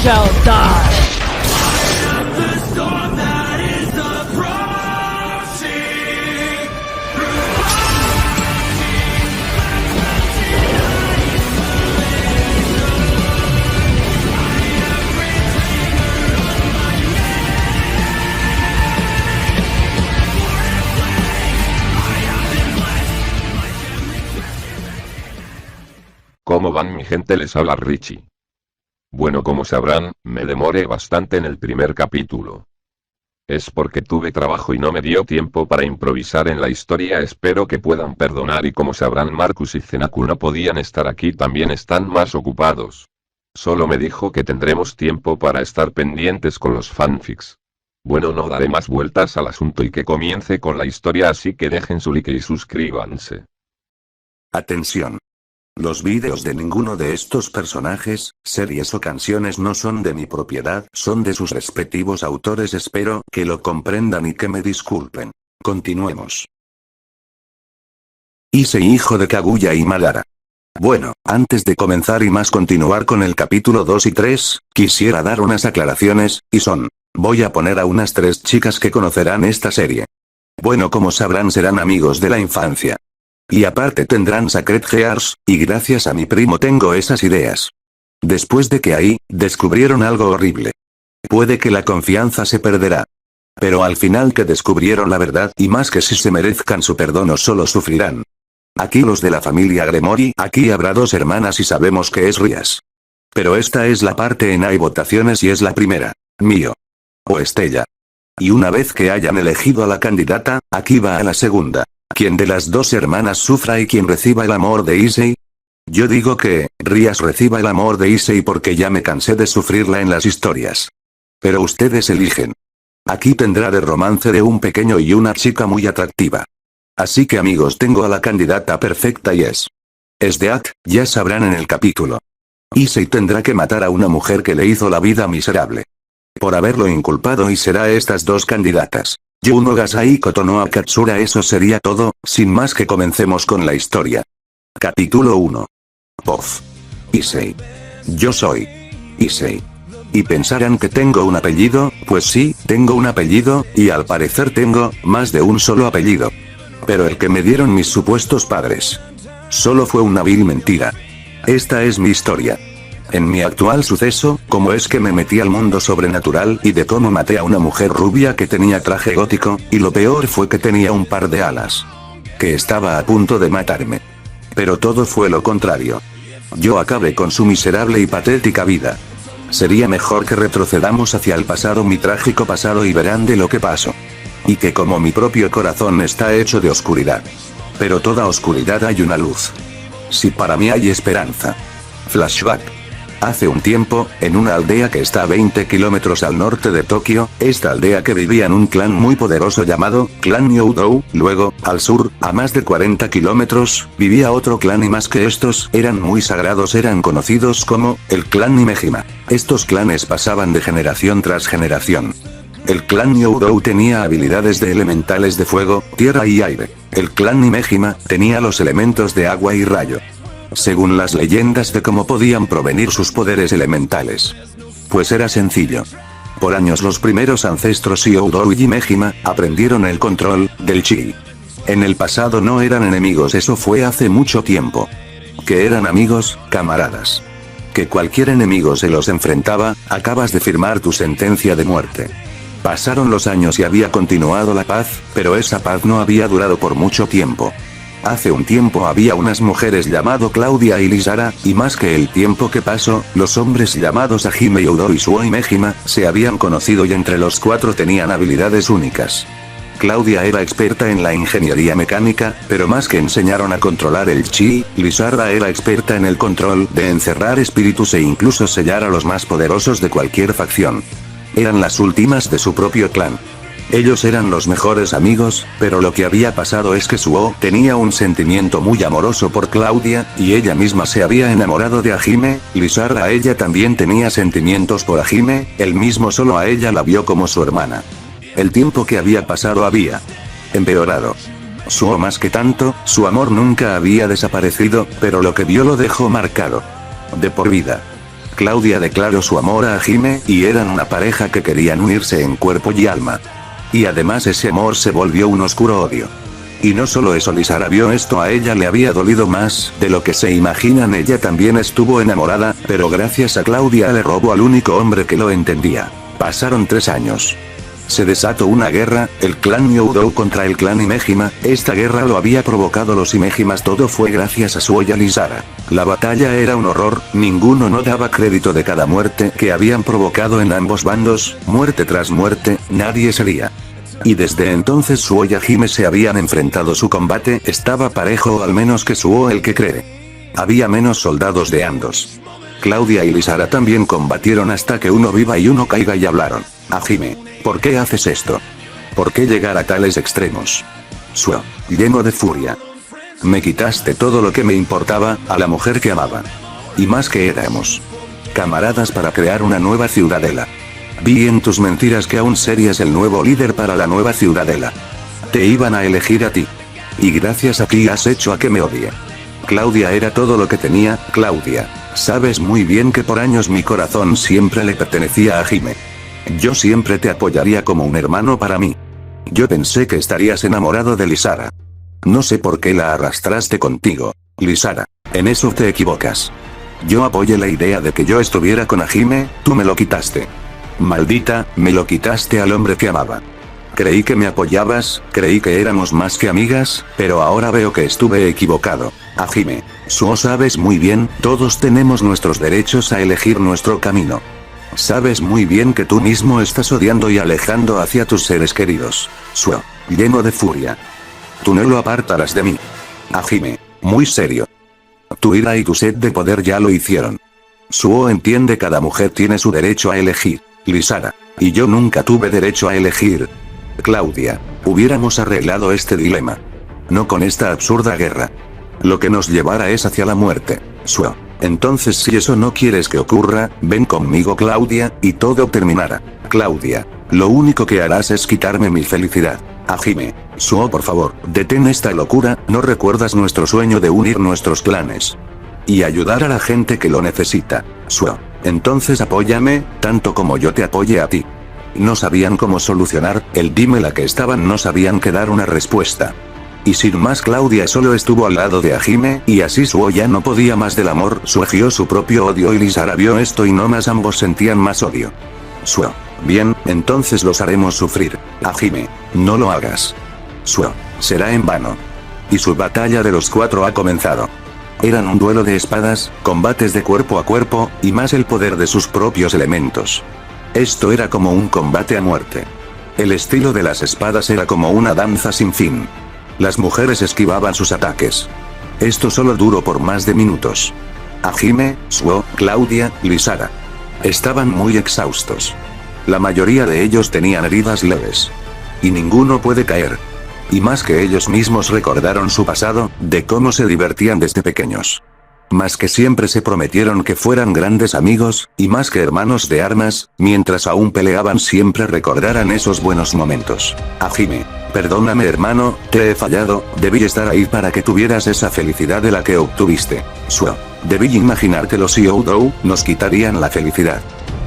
shall die. ¿Cómo van mi gente? Les habla Richie. Bueno, como sabrán, me demoré bastante en el primer capítulo. Es porque tuve trabajo y no me dio tiempo para improvisar en la historia, espero que puedan perdonar, y como sabrán, Marcus y Zenaku no podían estar aquí, también están más ocupados. Solo me dijo que tendremos tiempo para estar pendientes con los fanfics. Bueno, no daré más vueltas al asunto y que comience con la historia, así que dejen su like y suscríbanse. Atención. Los vídeos de ninguno de estos personajes, series o canciones no son de mi propiedad, son de sus respectivos autores, espero que lo comprendan y que me disculpen. Continuemos. Issei, hijo de Kaguya y Madara. Bueno, antes de comenzar y más continuar con el capítulo 2 y 3, quisiera dar unas aclaraciones, y son, voy a poner a unas 3 chicas que conocerán esta serie. Bueno, como sabrán, serán amigos de la infancia. Y aparte tendrán Sacred Gears, y gracias a mi primo tengo esas ideas. Después de que ahí, descubrieron algo horrible. Puede que la confianza se perderá. Pero al final que descubrieron la verdad, y más que si se merezcan su perdón o solo sufrirán. Aquí los de la familia Gremory, aquí habrá 2 hermanas y sabemos que es Rias. Pero esta es la parte en hay votaciones y es la primera. Mío. O Estella. Y una vez que hayan elegido a la candidata, aquí va a la segunda. ¿Quién de las 2 hermanas sufra y quién reciba el amor de Issei? Yo digo que, Rias reciba el amor de Issei porque ya me cansé de sufrirla en las historias. Pero ustedes eligen. Aquí tendrá de romance de un pequeño y una chica muy atractiva. Así que amigos, tengo a la candidata perfecta y es Death, ya sabrán en el capítulo. Issei tendrá que matar a una mujer que le hizo la vida miserable. Por haberlo inculpado, y será estas 2 candidatas. Yuno Gasai Kotono Akatsura. Eso sería todo, sin más, que comencemos con la historia. Capítulo 1. Pof. Issei. Yo soy Issei. Y pensarán que tengo un apellido, pues sí, tengo un apellido, y al parecer tengo más de un solo apellido. Pero el que me dieron mis supuestos padres solo fue una vil mentira. Esta es mi historia. En mi actual suceso, cómo es que me metí al mundo sobrenatural y de cómo maté a una mujer rubia que tenía traje gótico, y lo peor fue que tenía un par de alas. Que estaba a punto de matarme. Pero todo fue lo contrario. Yo acabé con su miserable y patética vida. Sería mejor que retrocedamos hacia el pasado, mi trágico pasado, y verán de lo que pasó. Y que como mi propio corazón está hecho de oscuridad. Pero toda oscuridad hay una luz. Si para mí hay esperanza. Flashback. Hace un tiempo, en una aldea que está a 20 kilómetros al norte de Tokio, esta aldea que vivía en un clan muy poderoso llamado Clan Myoudou, luego, al sur, a más de 40 kilómetros, vivía otro clan, y más que estos, eran muy sagrados, eran conocidos como el Clan Nimejima. Estos clanes pasaban de generación tras generación. El clan Myoudou tenía habilidades de elementales de fuego, tierra y aire. El clan Nimejima tenía los elementos de agua y rayo. Según las leyendas de cómo podían provenir sus poderes elementales. Pues era sencillo. Por años los primeros ancestros Myoudou y Nimejima aprendieron el control del chi. En el pasado no eran enemigos, eso fue hace mucho tiempo. Que eran amigos, camaradas. Que cualquier enemigo se los enfrentaba, acabas de firmar tu sentencia de muerte. Pasaron los años y había continuado la paz, pero esa paz no había durado por mucho tiempo. Hace un tiempo había unas mujeres llamado Claudia y Lisara, y más que el tiempo que pasó, los hombres llamados Hajime Myoudou y Suo Nimejima se habían conocido, y entre los 4 tenían habilidades únicas. Claudia era experta en la ingeniería mecánica, pero más que enseñaron a controlar el chi, Lisara era experta en el control de encerrar espíritus e incluso sellar a los más poderosos de cualquier facción. Eran las últimas de su propio clan. Ellos eran los mejores amigos, pero lo que había pasado es que Suo tenía un sentimiento muy amoroso por Claudia, y ella misma se había enamorado de Hajime. Lisara, a ella también tenía sentimientos por Hajime, él mismo solo a ella la vio como su hermana. El tiempo que había pasado había empeorado. Suo más que tanto, su amor nunca había desaparecido, pero lo que vio lo dejó marcado. De por vida. Claudia declaró su amor a Hajime, y eran una pareja que querían unirse en cuerpo y alma. Y además ese amor se volvió un oscuro odio. Y no solo eso, Lisara vio esto, a ella le había dolido más de lo que se imaginan. Ella también estuvo enamorada, pero gracias a Claudia le robó al único hombre que lo entendía. Pasaron 3 años. Se desató una guerra, el clan Myoudou contra el clan Imejima. Esta guerra lo había provocado los Imejimas, todo fue gracias a Suo y a Lisara. La batalla era un horror, ninguno no daba crédito de cada muerte que habían provocado en ambos bandos, muerte tras muerte, nadie sería. Y desde entonces Suo y Hajime se habían enfrentado, su combate estaba parejo, o al menos que Suo el que cree. Había menos soldados de ambos. Claudia y Lisara también combatieron hasta que uno viva y uno caiga y hablaron. Hajime, ¿por qué haces esto? ¿Por qué llegar a tales extremos? Suo, lleno de furia. Me quitaste todo lo que me importaba, a la mujer que amaba. Y más que éramos camaradas para crear una nueva ciudadela. Vi en tus mentiras que aún serías el nuevo líder para la nueva ciudadela. Te iban a elegir a ti. Y gracias a ti has hecho a que me odie. Claudia era todo lo que tenía. Claudia, sabes muy bien que por años mi corazón siempre le pertenecía a Hajime. Yo siempre te apoyaría como un hermano para mí. Yo pensé que estarías enamorado de Lisara. No sé por qué la arrastraste contigo, Lisara. En eso te equivocas. Yo apoyé la idea de que yo estuviera con Hajime, tú me lo quitaste. Maldita, me lo quitaste al hombre que amaba. Creí que me apoyabas, creí que éramos más que amigas, pero ahora veo que estuve equivocado. Hajime, Suo, sabes muy bien, todos tenemos nuestros derechos a elegir nuestro camino. Sabes muy bien que tú mismo estás odiando y alejando hacia tus seres queridos. Suo, lleno de furia. Tú no lo apartarás de mí. Hajime, muy serio. Tu ira y tu sed de poder ya lo hicieron. Suo entiende, cada mujer tiene su derecho a elegir. Lisara, y yo nunca tuve derecho a elegir. Claudia, hubiéramos arreglado este dilema. No con esta absurda guerra. Lo que nos llevará es hacia la muerte. Suo, entonces si eso no quieres que ocurra, ven conmigo, Claudia, y todo terminará. Claudia, lo único que harás es quitarme mi felicidad. Hajime, Suo, por favor, detén esta locura, ¿no recuerdas nuestro sueño de unir nuestros clanes? Y ayudar a la gente que lo necesita. Suo, entonces apóyame, tanto como yo te apoye a ti. No sabían cómo solucionar el dime la que estaban, no sabían qué dar una respuesta. Y sin más, Claudia solo estuvo al lado de Hajime, y así Suo ya no podía más del amor, surgió su propio odio, y Lisara vio esto y no más, ambos sentían más odio. Suo, bien, entonces los haremos sufrir. Hajime, no lo hagas. Suo, será en vano. Y su batalla de los 4 ha comenzado. Eran un duelo de espadas, combates de cuerpo a cuerpo, y más el poder de sus propios elementos. Esto era como un combate a muerte. El estilo de las espadas era como una danza sin fin. Las mujeres esquivaban sus ataques. Esto solo duró por más de minutos. Hajime, Suo, Claudia, Lisara. Estaban muy exhaustos. La mayoría de ellos tenían heridas leves. Y ninguno puede caer. Y más que ellos mismos recordaron su pasado, de cómo se divertían desde pequeños. Más que siempre se prometieron que fueran grandes amigos, y más que hermanos de armas, mientras aún peleaban siempre recordaran esos buenos momentos. Hajime, perdóname hermano, te he fallado, debí estar ahí para que tuvieras esa felicidad de la que obtuviste. Suo, debí imaginar que los Myoudou nos quitarían la felicidad.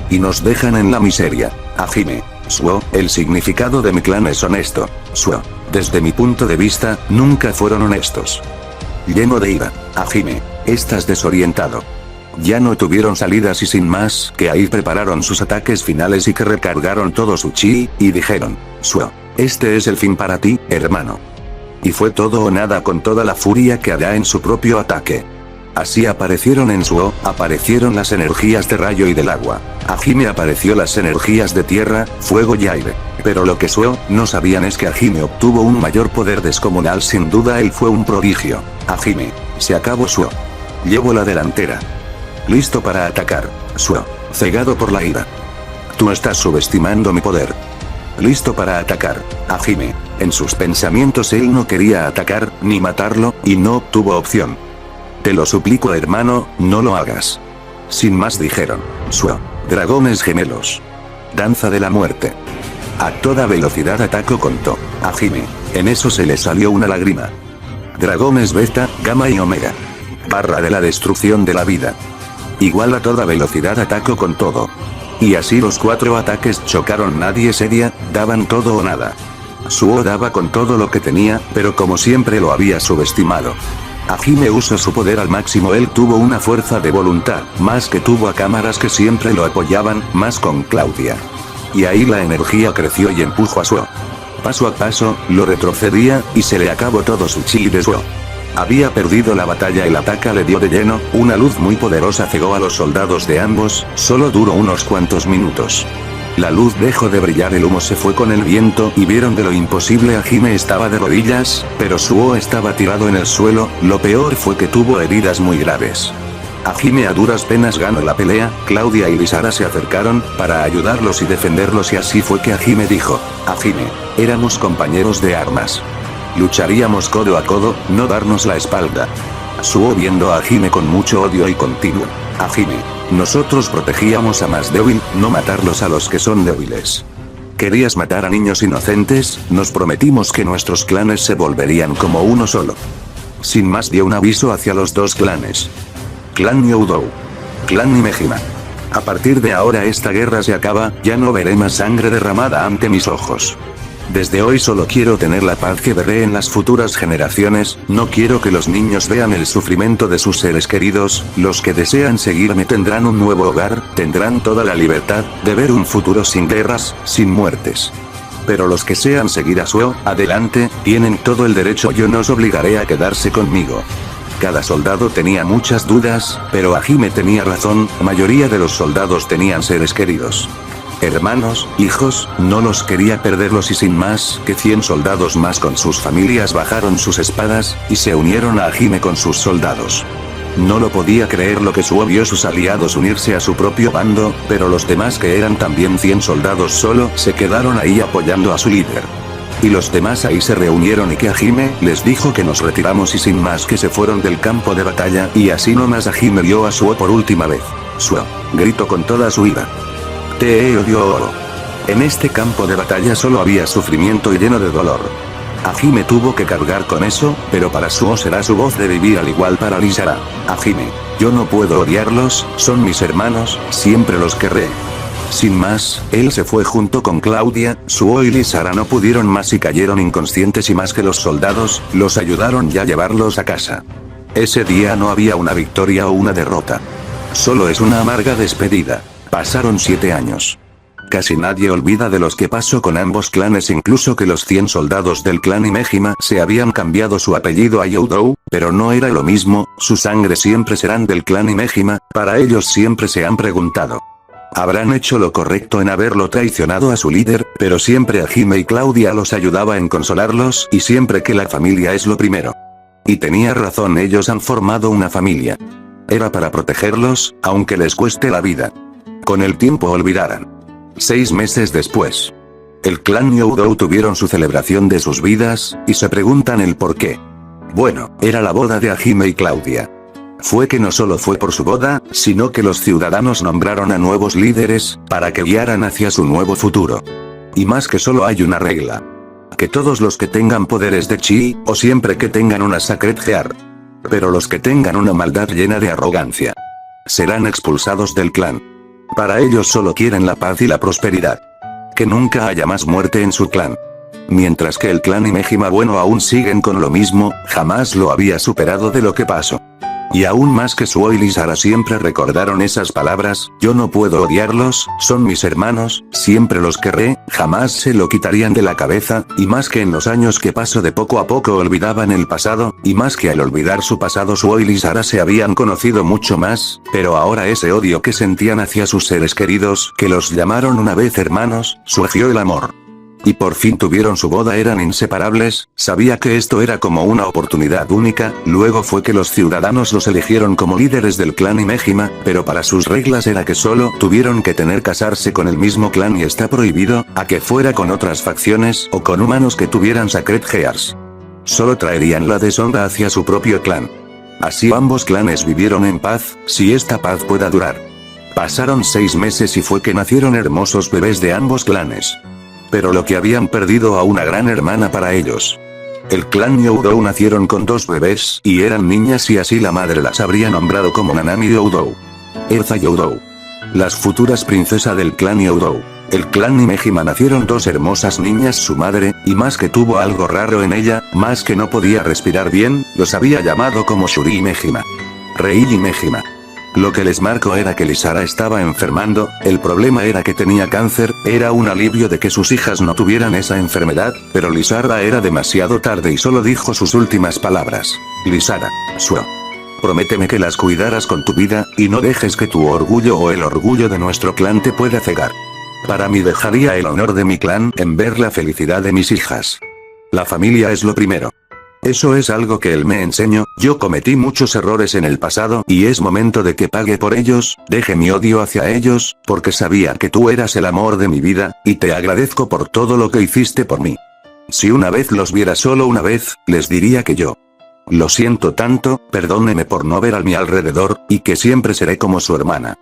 Y nos dejan en la miseria. Hajime, Suo, el significado de mi clan es honesto. Suo, desde mi punto de vista, nunca fueron honestos. Lleno de ira. Hajime, estás desorientado. Ya no tuvieron salidas y sin más, que ahí prepararon sus ataques finales y que recargaron todo su chi, y dijeron, Suo, este es el fin para ti, hermano. Y fue todo o nada con toda la furia que hará en su propio ataque. Así aparecieron en Suo, aparecieron las energías de rayo y del agua. Hajime apareció las energías de tierra, fuego y aire. Pero lo que Suo no sabían es que Hajime obtuvo un mayor poder descomunal, sin duda él fue un prodigio. Hajime, se acabó Suo. Llevo la delantera. Listo para atacar. Suo, cegado por la ira. Tú estás subestimando mi poder. Listo para atacar. Hajime, en sus pensamientos él no quería atacar, ni matarlo, y no obtuvo opción. Te lo suplico hermano, no lo hagas. Sin más dijeron, Suo, dragones gemelos. Danza de la muerte. A toda velocidad atacó con To. Hajime, en eso se le salió una lágrima. Dragones beta, gamma y omega. Barra de la destrucción de la vida. Igual a toda velocidad atacó con todo. Y así los 4 ataques chocaron, nadie seria, daban todo o nada. Suo daba con todo lo que tenía, pero como siempre lo había subestimado. Hajime usó su poder al máximo, él tuvo una fuerza de voluntad, más que tuvo a cámaras que siempre lo apoyaban, más con Claudia. Y ahí la energía creció y empujó a Suo. Paso a paso, lo retrocedía, y se le acabó todo su chi de Suo. Había perdido la batalla, el ataque le dio de lleno, una luz muy poderosa cegó a los soldados de ambos, solo duró unos cuantos minutos. La luz dejó de brillar, el humo se fue con el viento y vieron de lo imposible. Hajime estaba de rodillas, pero Suo estaba tirado en el suelo, lo peor fue que tuvo heridas muy graves. Hajime a duras penas ganó la pelea, Claudia y Lisara se acercaron, para ayudarlos y defenderlos y así fue que Hajime dijo, Hajime, éramos compañeros de armas. Lucharíamos codo a codo, no darnos la espalda. Suo viendo a Hajime con mucho odio y continuó, Hajime, nosotros protegíamos a más débil, no matarlos a los que son débiles. Querías matar a niños inocentes, nos prometimos que nuestros clanes se volverían como uno solo. Sin más dio un aviso hacia los 2 clanes. Clan Youdou. Clan Nimejima. A partir de ahora esta guerra se acaba, ya no veré más sangre derramada ante mis ojos. Desde hoy solo quiero tener la paz que veré en las futuras generaciones, no quiero que los niños vean el sufrimiento de sus seres queridos, los que desean seguirme tendrán un nuevo hogar, tendrán toda la libertad, de ver un futuro sin guerras, sin muertes. Pero los que sean seguir a Suo, adelante, tienen todo el derecho, yo no os obligaré a quedarse conmigo. Cada soldado tenía muchas dudas, pero Hajime tenía razón, mayoría de los soldados tenían seres queridos. Hermanos, hijos, no los quería perderlos y sin más que 100 soldados más con sus familias bajaron sus espadas, y se unieron a Hajime con sus soldados. No lo podía creer lo que Suo vio sus aliados unirse a su propio bando, pero los demás que eran también 100 soldados solo se quedaron ahí apoyando a su líder. Y los demás ahí se reunieron y que Hajime les dijo que nos retiramos y sin más que se fueron del campo de batalla y así nomás Hajime vio a Suo por última vez. Suo, gritó con toda su ira. Te odio. En este campo de batalla solo había sufrimiento y lleno de dolor. Hajime tuvo que cargar con eso, pero para Suo será su voz de vivir al igual para Lisara. Hajime, yo no puedo odiarlos, son mis hermanos, siempre los querré. Sin más, él se fue junto con Claudia, Suo y Lisara no pudieron más y cayeron inconscientes y más que los soldados, los ayudaron ya a llevarlos a casa. Ese día no había una victoria o una derrota. Solo es una amarga despedida. Pasaron 7 años. Casi nadie olvida de los que pasó con ambos clanes, incluso que los 100 soldados del clan Nimejima se habían cambiado su apellido a Youdou, pero no era lo mismo, su sangre siempre serán del clan Nimejima, para ellos siempre se han preguntado. Habrán hecho lo correcto en haberlo traicionado a su líder, pero siempre Hajime y Claudia los ayudaba en consolarlos y siempre que la familia es lo primero. Y tenía razón, ellos han formado una familia. Era para protegerlos, aunque les cueste la vida. Con el tiempo olvidarán. 6 meses después. El clan Youdou tuvieron su celebración de sus vidas, y se preguntan el por qué. Bueno, era la boda de Hajime y Claudia. Fue que no solo fue por su boda, sino que los ciudadanos nombraron a nuevos líderes, para que guiaran hacia su nuevo futuro. Y más que solo hay una regla. Que todos los que tengan poderes de chi, o siempre que tengan una Sacred Heart. Pero los que tengan una maldad llena de arrogancia. Serán expulsados del clan. Para ellos solo quieren la paz y la prosperidad. Que nunca haya más muerte en su clan. Mientras que el clan Nimejima bueno aún siguen con lo mismo, jamás lo había superado de lo que pasó. Y aún más que Suo y Lisara siempre recordaron esas palabras, yo no puedo odiarlos, son mis hermanos, siempre los querré, jamás se lo quitarían de la cabeza, y más que en los años que pasó de poco a poco olvidaban el pasado, y más que al olvidar su pasado Suo y Lisara se habían conocido mucho más, pero ahora ese odio que sentían hacia sus seres queridos, que los llamaron una vez hermanos, surgió el amor. Y por fin tuvieron su boda, eran inseparables, sabía que esto era como una oportunidad única, luego fue que los ciudadanos los eligieron como líderes del clan Nimejima, pero para sus reglas era que solo tuvieron que casarse con el mismo clan y está prohibido, a que fuera con otras facciones o con humanos que tuvieran Sacred Hearts. Solo traerían la deshonra hacia su propio clan. Así ambos clanes vivieron en paz, si esta paz pueda durar. Pasaron 6 meses y fue que nacieron hermosos bebés de ambos clanes. Pero lo que habían perdido a una gran hermana para ellos. El clan Youdou nacieron con 2 bebés, y eran niñas y así la madre las habría nombrado como Nanami Youdou. Erza Youdou. Las futuras princesas del clan Youdou. El clan Imejima nacieron dos hermosas niñas. Su madre, y más que tuvo algo raro en ella, más que no podía respirar bien, los había llamado como Shuri Imejima. Rei Imejima. Lo que les marcó era que Lisara estaba enfermando, el problema era que tenía cáncer, era un alivio de que sus hijas no tuvieran esa enfermedad, pero Lisara era demasiado tarde y solo dijo sus últimas palabras. Lisara, Suo. Prométeme que las cuidarás con tu vida, y no dejes que tu orgullo o el orgullo de nuestro clan te pueda cegar. Para mí dejaría el honor de mi clan en ver la felicidad de mis hijas. La familia es lo primero. Eso es algo que él me enseñó, yo cometí muchos errores en el pasado y es momento de que pague por ellos, deje mi odio hacia ellos, porque sabía que tú eras el amor de mi vida, y te agradezco por todo lo que hiciste por mí. Si una vez los viera solo una vez, les diría que yo lo siento tanto, perdóneme por no ver a mi alrededor, y que siempre seré como su hermana.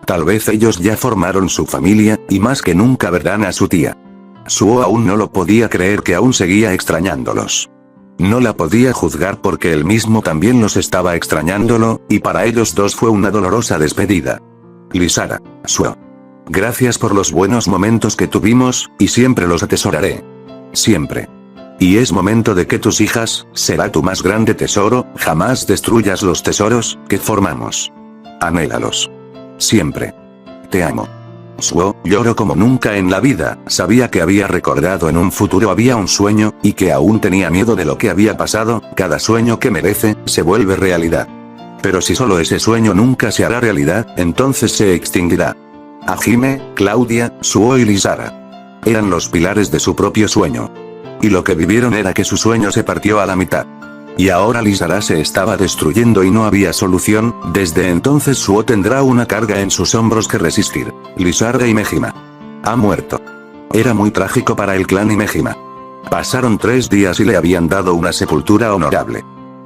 Tal vez ellos ya formaron su familia, y más que nunca verán a su tía. Suo aún no lo podía creer que aún seguía extrañándolos. No la podía juzgar porque él mismo también los estaba extrañándolo, y para ellos dos fue una dolorosa despedida. Lisara, Suo. Gracias por los buenos momentos que tuvimos, y siempre los atesoraré. Siempre. Y es momento de que tus hijas, será tu más grande tesoro, jamás destruyas los tesoros que formamos. Anhélalos. Siempre. Te amo. Suo, lloro como nunca en la vida, sabía que había recordado en un futuro había un sueño, y que aún tenía miedo de lo que había pasado, cada sueño que merece, se vuelve realidad. Pero si solo ese sueño nunca se hará realidad, entonces se extinguirá. Hajime, Claudia, Suo y Lisara. Eran los pilares de su propio sueño. Y lo que vivieron era que su sueño se partió a la mitad. Y ahora Lisara se estaba destruyendo y no había solución, desde entonces Suo tendrá una carga en sus hombros que resistir. Lisara Imejima ha muerto. Era muy trágico para el clan Imejima. Pasaron 3 días y le habían dado una sepultura honorable.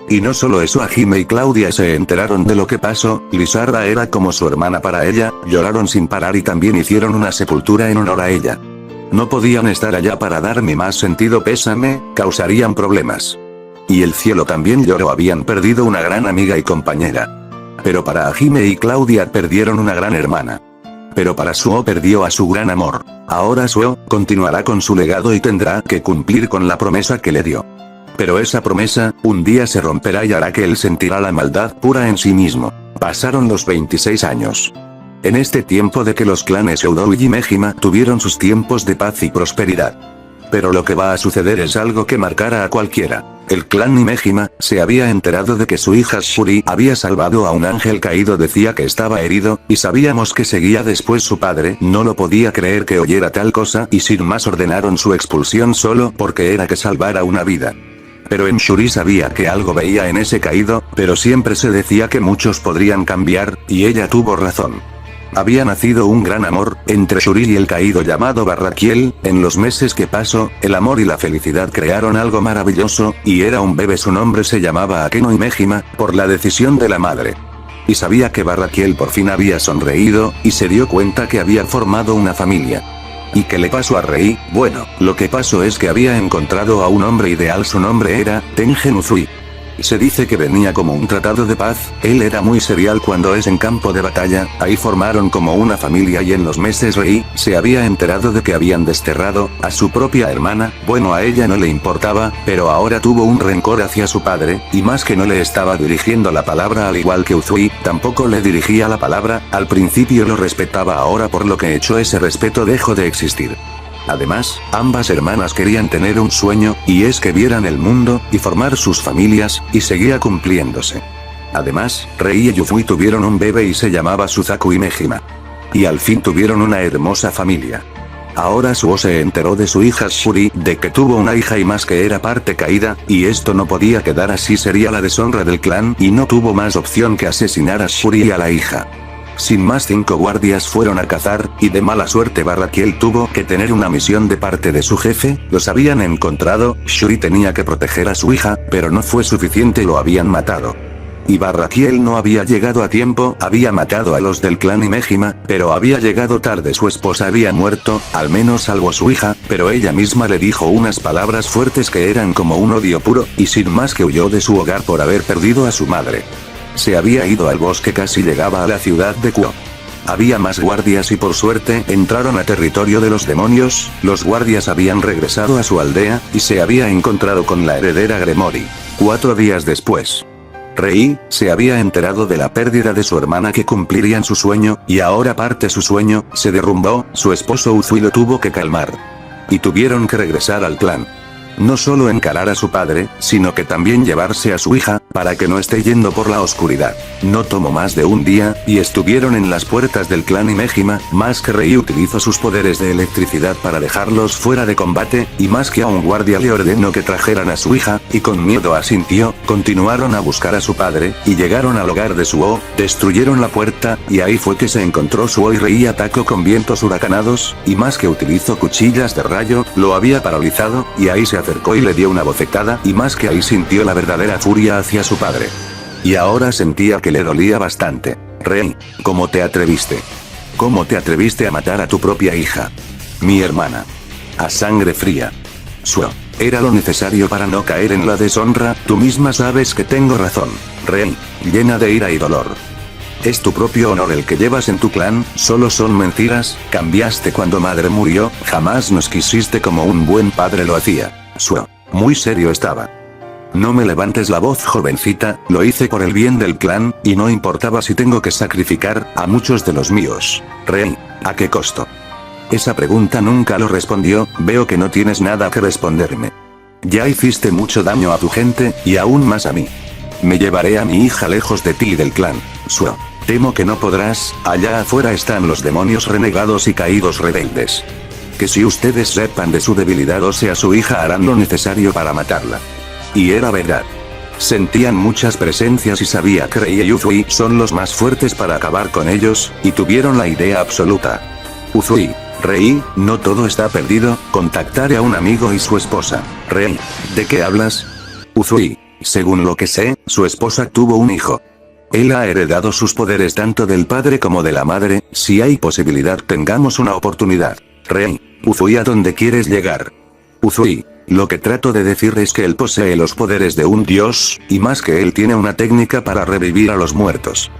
Y no solo eso, Hajime y Claudia se enteraron de lo que pasó, Lisara era como su hermana para ella, lloraron sin parar y también hicieron una sepultura en honor a ella. No podían estar allá para dar mi más sentido pésame, causarían problemas. Y el cielo también lloró, habían perdido una gran amiga y compañera. Pero para Hajime y Claudia perdieron una gran hermana. Pero para Suo perdió a su gran amor. Ahora Suo continuará con su legado y tendrá que cumplir con la promesa que le dio. Pero esa promesa, un día se romperá y hará que él sentirá la maldad pura en sí mismo. Pasaron los 26 años. En este tiempo de que los clanes Youdou y Imejima tuvieron sus tiempos de paz y prosperidad. Pero lo que va a suceder es algo que marcará a cualquiera. El clan Imejima se había enterado de que su hija Shuri había salvado a un ángel caído, decía que estaba herido, y sabíamos que seguía después su padre, no lo podía creer que oyera tal cosa y sin más ordenaron su expulsión solo porque era que salvara una vida. Pero en Shuri sabía que algo veía en ese caído, pero siempre se decía que muchos podrían cambiar, y ella tuvo razón. Había nacido un gran amor, entre Shuri y el caído llamado Barraquiel, en los meses que pasó, el amor y la felicidad crearon algo maravilloso, y era un bebé, su nombre se llamaba Akeno Imejima, por la decisión de la madre. Y sabía que Barraquiel por fin había sonreído, y se dio cuenta que había formado una familia. ¿Y qué le pasó a Rei? Bueno, lo que pasó es que había encontrado a un hombre ideal, su nombre era Tengen Uzui. Se dice que venía como un tratado de paz, él era muy serial cuando es en campo de batalla, ahí formaron como una familia y en los meses Rei se había enterado de que habían desterrado a su propia hermana, bueno, a ella no le importaba, pero ahora tuvo un rencor hacia su padre, y más que no le estaba dirigiendo la palabra al igual que Uzui, tampoco le dirigía la palabra, al principio lo respetaba, ahora por lo que hecho ese respeto dejó de existir. Además, ambas hermanas querían tener un sueño, y es que vieran el mundo, y formar sus familias, y seguía cumpliéndose. Además, Rei y Uzui tuvieron un bebé y se llamaba Suzaku Imejima. Y al fin tuvieron una hermosa familia. Ahora Suo se enteró de su hija Shuri, de que tuvo una hija y más que era parte caída, y esto no podía quedar así, sería la deshonra del clan, y no tuvo más opción que asesinar a Shuri y a la hija. Sin más, 5 guardias fueron a cazar, y de mala suerte Barraquiel tuvo que tener una misión de parte de su jefe, los habían encontrado, Shuri tenía que proteger a su hija, pero no fue suficiente, lo habían matado. Y Barraquiel no había llegado a tiempo, había matado a los del clan Imejima, pero había llegado tarde, su esposa había muerto, al menos salvo su hija, pero ella misma le dijo unas palabras fuertes que eran como un odio puro, y sin más que huyó de su hogar por haber perdido a su madre. Se había ido al bosque, casi llegaba a la ciudad de Kuo. Había más guardias y por suerte entraron a territorio de los demonios. Los guardias habían regresado a su aldea, y se había encontrado con la heredera Gremory. 4 días después, Rei se había enterado de la pérdida de su hermana, que cumplirían su sueño, y ahora parte su sueño se derrumbó. Su esposo Uzui lo tuvo que calmar. Y tuvieron que regresar al clan. No solo encarar a su padre, sino que también llevarse a su hija, para que no esté yendo por la oscuridad. No tomó más de un día, y estuvieron en las puertas del clan Imejima. Más que Rei utilizó sus poderes de electricidad para dejarlos fuera de combate, y más que a un guardia le ordenó que trajeran a su hija, y con miedo asintió. Continuaron a buscar a su padre, y llegaron al hogar de Suo, destruyeron la puerta, y ahí fue que se encontró Suo, y Rei atacó con vientos huracanados, y más que utilizó cuchillas de rayo, lo había paralizado, y ahí se acercó y le dio una bofetada, y más que ahí sintió la verdadera furia hacia su padre. Y ahora sentía que le dolía bastante. Rei, ¿cómo te atreviste? ¿Cómo te atreviste a matar a tu propia hija? Mi hermana. A sangre fría. Suo, era lo necesario para no caer en la deshonra. Tú misma sabes que tengo razón. Rei, llena de ira y dolor. Es tu propio honor el que llevas en tu clan, solo son mentiras. Cambiaste cuando madre murió, jamás nos quisiste como un buen padre lo hacía. Suo, muy serio estaba. No me levantes la voz, jovencita, lo hice por el bien del clan, y no importaba si tengo que sacrificar a muchos de los míos. Rei, ¿a qué costo? Esa pregunta nunca lo respondió. Veo que no tienes nada que responderme. Ya hiciste mucho daño a tu gente, y aún más a mí. Me llevaré a mi hija lejos de ti y del clan. Suo, temo que no podrás. Allá afuera están los demonios renegados y caídos rebeldes. Que si ustedes sepan de su debilidad, o sea su hija, harán lo necesario para matarla. Y era verdad. Sentían muchas presencias y sabía que Rei y Uzui son los más fuertes para acabar con ellos, y tuvieron la idea absoluta. Uzui, Rei, no todo está perdido, contactaré a un amigo y su esposa. Rei, ¿de qué hablas? Uzui, según lo que sé, su esposa tuvo un hijo. Él ha heredado sus poderes tanto del padre como de la madre. Si hay posibilidad, tengamos una oportunidad. Rei, Uzui, ¿a dónde quieres llegar? Uzui, lo que trato de decir es que él posee los poderes de un dios, y más que él tiene una técnica para revivir a los muertos.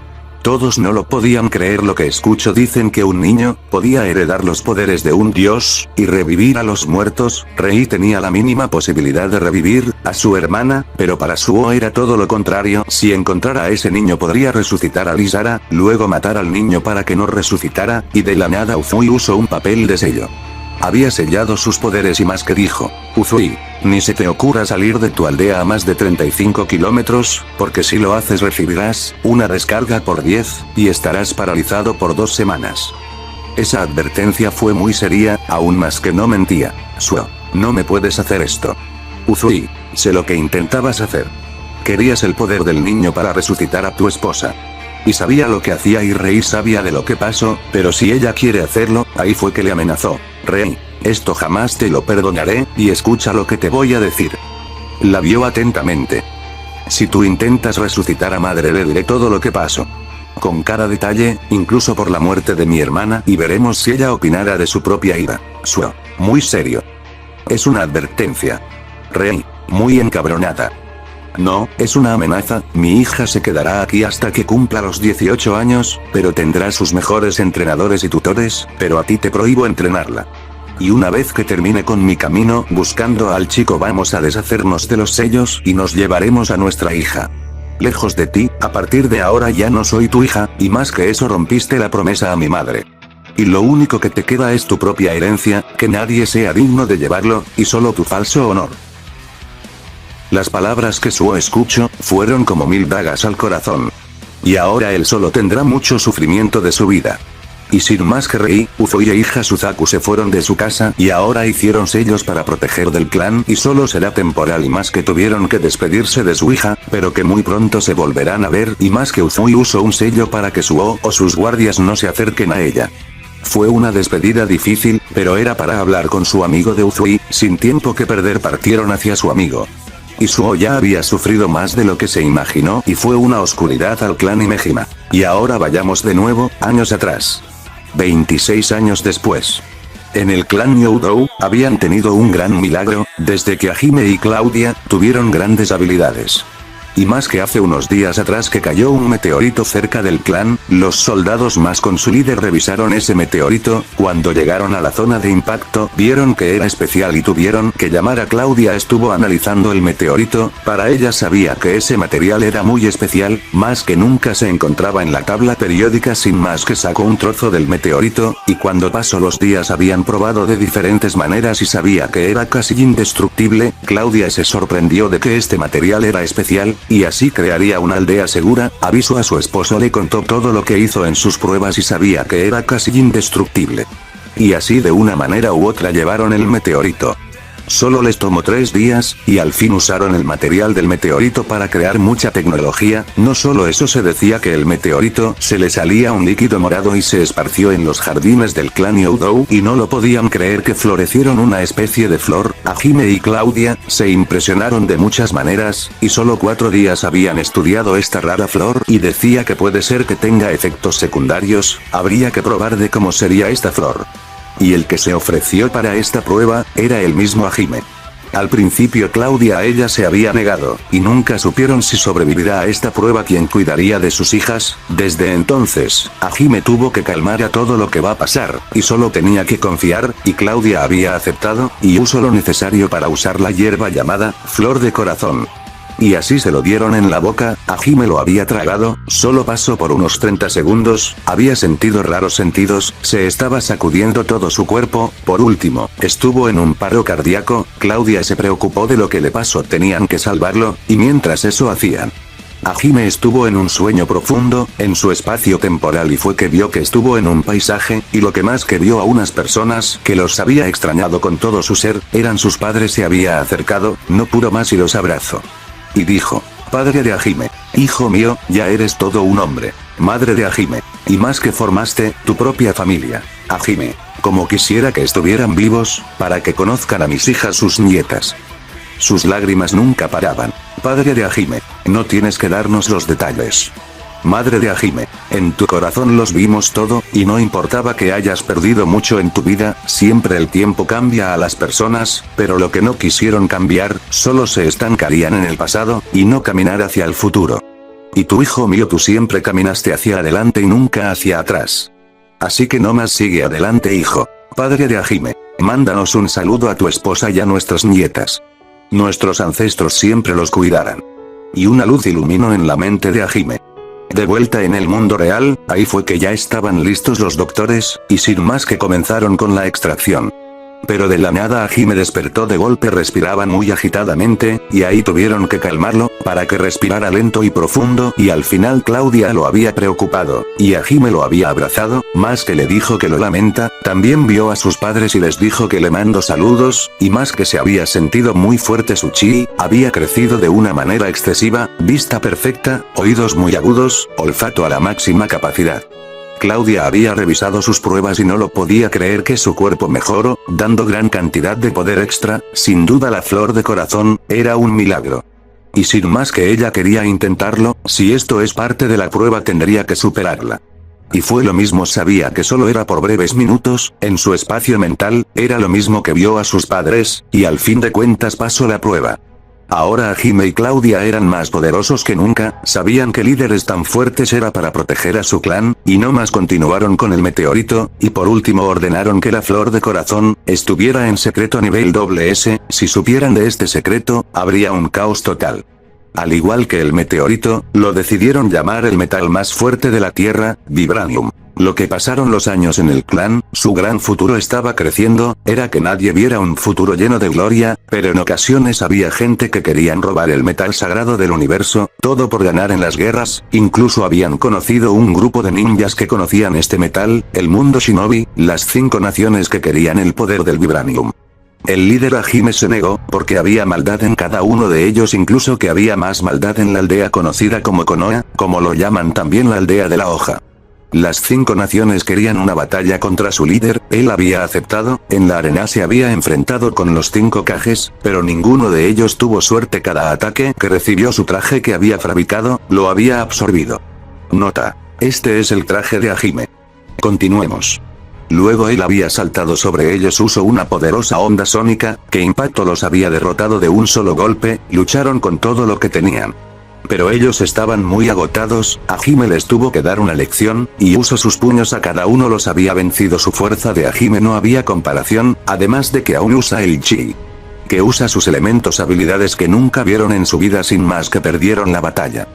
Todos no lo podían creer lo que escucho. Dicen que un niño podía heredar los poderes de un dios y revivir a los muertos. Rei tenía la mínima posibilidad de revivir a su hermana, pero para Suo era todo lo contrario. Si encontrara a ese niño podría resucitar a Lisara, luego matar al niño para que no resucitara, y de la nada Uzui usó un papel de sello. Había sellado sus poderes y más que dijo: Uzui, ni se te ocurra salir de tu aldea a más de 35 kilómetros, porque si lo haces recibirás una descarga por 10, y estarás paralizado por 2 semanas. Esa advertencia fue muy seria, aún más que no mentía. Suo, no me puedes hacer esto. Uzui, sé lo que intentabas hacer. Querías el poder del niño para resucitar a tu esposa. Y sabía lo que hacía, y Rei sabía de lo que pasó, pero si ella quiere hacerlo, ahí fue que le amenazó. Rei, esto jamás te lo perdonaré, y escucha lo que te voy a decir. La vio atentamente. Si tú intentas resucitar a madre, le diré todo lo que pasó. Con cada detalle, incluso por la muerte de mi hermana, y veremos si ella opinará de su propia ira. Suo, muy serio. Es una advertencia. Rei, muy encabronada. No, es una amenaza. Mi hija se quedará aquí hasta que cumpla los 18 años, pero tendrá sus mejores entrenadores y tutores, pero a ti te prohíbo entrenarla. Y una vez que termine con mi camino buscando al chico, vamos a deshacernos de los sellos y nos llevaremos a nuestra hija. Lejos de ti, a partir de ahora ya no soy tu hija, y más que eso rompiste la promesa a mi madre. Y lo único que te queda es tu propia herencia, que nadie sea digno de llevarlo, y solo tu falso honor. Las palabras que Suo escuchó fueron como 1000 dagas al corazón. Y ahora él solo tendrá mucho sufrimiento de su vida. Y sin más que Rei, Uzui e hija Suzaku se fueron de su casa y ahora hicieron sellos para proteger del clan, y solo será temporal, y más que tuvieron que despedirse de su hija, pero que muy pronto se volverán a ver, y más que Uzui usó un sello para que Suo o sus guardias no se acerquen a ella. Fue una despedida difícil, pero era para hablar con su amigo de Uzui. Sin tiempo que perder partieron hacia su amigo. Y Suo ya había sufrido más de lo que se imaginó, y fue una oscuridad al clan Imejima. Y ahora vayamos de nuevo, años atrás. 26 años después. En el clan Youdou, habían tenido un gran milagro, desde que Hajime y Claudia tuvieron grandes habilidades. Y más que hace unos días atrás que cayó un meteorito cerca del clan, los soldados más con su líder revisaron ese meteorito. Cuando llegaron a la zona de impacto, vieron que era especial y tuvieron que llamar a Claudia. Estuvo analizando el meteorito, para ella sabía que ese material era muy especial, más que nunca se encontraba en la tabla periódica. Sin más que sacó un trozo del meteorito, y cuando pasó los días habían probado de diferentes maneras y sabía que era casi indestructible. Claudia se sorprendió de que este material era especial, y así crearía una aldea segura. Avisó a su esposo, le contó todo lo que hizo en sus pruebas y sabía que era casi indestructible. Y así de una manera u otra llevaron el meteorito. Solo les tomó 3 días, y al fin usaron el material del meteorito para crear mucha tecnología. No solo eso, se decía que el meteorito se le salía un líquido morado y se esparció en los jardines del clan Youdou y no lo podían creer que florecieron una especie de flor. Hajime y Claudia se impresionaron de muchas maneras, y solo 4 días habían estudiado esta rara flor y decía que puede ser que tenga efectos secundarios, habría que probar de cómo sería esta flor. Y el que se ofreció para esta prueba, era el mismo Hajime. Al principio Claudia a ella se había negado, y nunca supieron si sobrevivirá a esta prueba quien cuidaría de sus hijas. Desde entonces, Hajime tuvo que calmar a todo lo que va a pasar, y solo tenía que confiar, y Claudia había aceptado, y usó lo necesario para usar la hierba llamada flor de corazón. Y así se lo dieron en la boca. Hajime lo había tragado, solo pasó por unos 30 segundos, había sentido raros sentidos, se estaba sacudiendo todo su cuerpo. Por último, estuvo en un paro cardíaco. Claudia se preocupó de lo que le pasó, tenían que salvarlo, y mientras eso hacían, Hajime estuvo en un sueño profundo, en su espacio temporal, y fue que vio que estuvo en un paisaje, y lo que más que vio a unas personas que los había extrañado con todo su ser, eran sus padres. Se había acercado, no pudo más y los abrazó. Y dijo: padre de Hajime, hijo mío, ya eres todo un hombre. Madre de Hajime, y más que formaste tu propia familia. Hajime, como quisiera que estuvieran vivos, para que conozcan a mis hijas, sus nietas. Sus lágrimas nunca paraban. Padre de Hajime, no tienes que darnos los detalles. Madre de Hajime, en tu corazón los vimos todo, y no importaba que hayas perdido mucho en tu vida, siempre el tiempo cambia a las personas, pero lo que no quisieron cambiar, solo se estancarían en el pasado, y no caminar hacia el futuro. Y tú, hijo mío, tú siempre caminaste hacia adelante y nunca hacia atrás. Así que no más, sigue adelante, hijo. Padre de Hajime, mándanos un saludo a tu esposa y a nuestras nietas. Nuestros ancestros siempre los cuidarán. Y una luz iluminó en la mente de Hajime. De vuelta en el mundo real, ahí fue que ya estaban listos los doctores, y sin más que comenzaron con la extracción. Pero de la nada Hajime despertó de golpe, respiraban muy agitadamente, y ahí tuvieron que calmarlo, para que respirara lento y profundo, y al final Claudia lo había preocupado, y Hajime lo había abrazado, más que le dijo que lo lamenta, también vio a sus padres y les dijo que le mando saludos, y más que se había sentido muy fuerte su chi, había crecido de una manera excesiva, vista perfecta, oídos muy agudos, olfato a la máxima capacidad. Claudia había revisado sus pruebas y no lo podía creer que su cuerpo mejoró, dando gran cantidad de poder extra. Sin duda la flor de corazón, era un milagro. Y sin más que ella quería intentarlo, si esto es parte de la prueba tendría que superarla. Y fue lo mismo, sabía que solo era por breves minutos, en su espacio mental, era lo mismo que vio a sus padres, y al fin de cuentas pasó la prueba. Ahora Hajime y Claudia eran más poderosos que nunca, sabían que líderes tan fuertes era para proteger a su clan, y no más continuaron con el meteorito, y por último ordenaron que la flor de corazón estuviera en secreto a nivel SS, si supieran de este secreto, habría un caos total. Al igual que el meteorito, lo decidieron llamar el metal más fuerte de la Tierra, Vibranium. Lo que pasaron los años en el clan, su gran futuro estaba creciendo, era que nadie viera un futuro lleno de gloria, pero en ocasiones había gente que querían robar el metal sagrado del universo, todo por ganar en las guerras. Incluso habían conocido un grupo de ninjas que conocían este metal, el mundo shinobi, las 5 naciones que querían el poder del Vibranium. El líder Hajime se negó, porque había maldad en cada uno de ellos, incluso que había más maldad en la aldea conocida como Konoha, como lo llaman también la aldea de la hoja. Las 5 naciones querían una batalla contra su líder, él había aceptado, en la arena se había enfrentado con los 5 Kages, pero ninguno de ellos tuvo suerte. Cada ataque que recibió su traje que había fabricado, lo había absorbido. Nota: este es el traje de Hajime. Continuemos. Luego él había saltado sobre ellos, usó una poderosa onda sónica, que impacto los había derrotado de un solo golpe, lucharon con todo lo que tenían. Pero ellos estaban muy agotados, Hajime les tuvo que dar una lección, y usó sus puños a cada uno los había vencido su fuerza de Hajime no había comparación, además de que aún usa el chi. Que usa sus elementos habilidades que nunca vieron en su vida sin más que perdieron la batalla.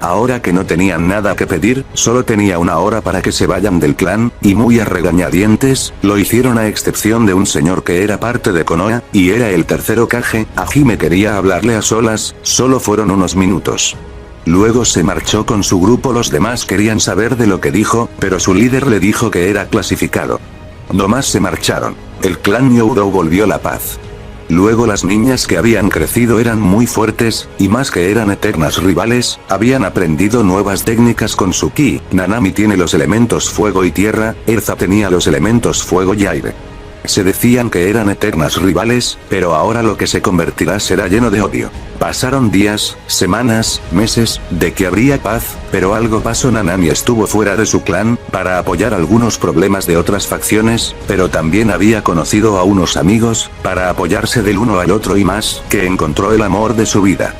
Ahora que no tenían nada que pedir, solo tenía una hora para que se vayan del clan, y muy a regañadientes, lo hicieron a excepción de un señor que era parte de Konoha, y era el tercer Hokage, Hajime quería hablarle a solas, solo fueron unos minutos. Luego se marchó con su grupo, los demás querían saber de lo que dijo, pero su líder le dijo que era clasificado. No más se marcharon. El clan Myoudou volvió la paz. Luego las niñas que habían crecido eran muy fuertes, y más que eran eternas rivales, habían aprendido nuevas técnicas con su ki. Nanami tiene los elementos fuego y tierra, Erza tenía los elementos fuego y aire. Se decían que eran eternas rivales, pero ahora lo que se convertirá será lleno de odio. Pasaron días, semanas, meses, de que habría paz, pero algo pasó. Nanami estuvo fuera de su clan, para apoyar algunos problemas de otras facciones, pero también había conocido a unos amigos, para apoyarse del uno al otro y más, que encontró el amor de su vida.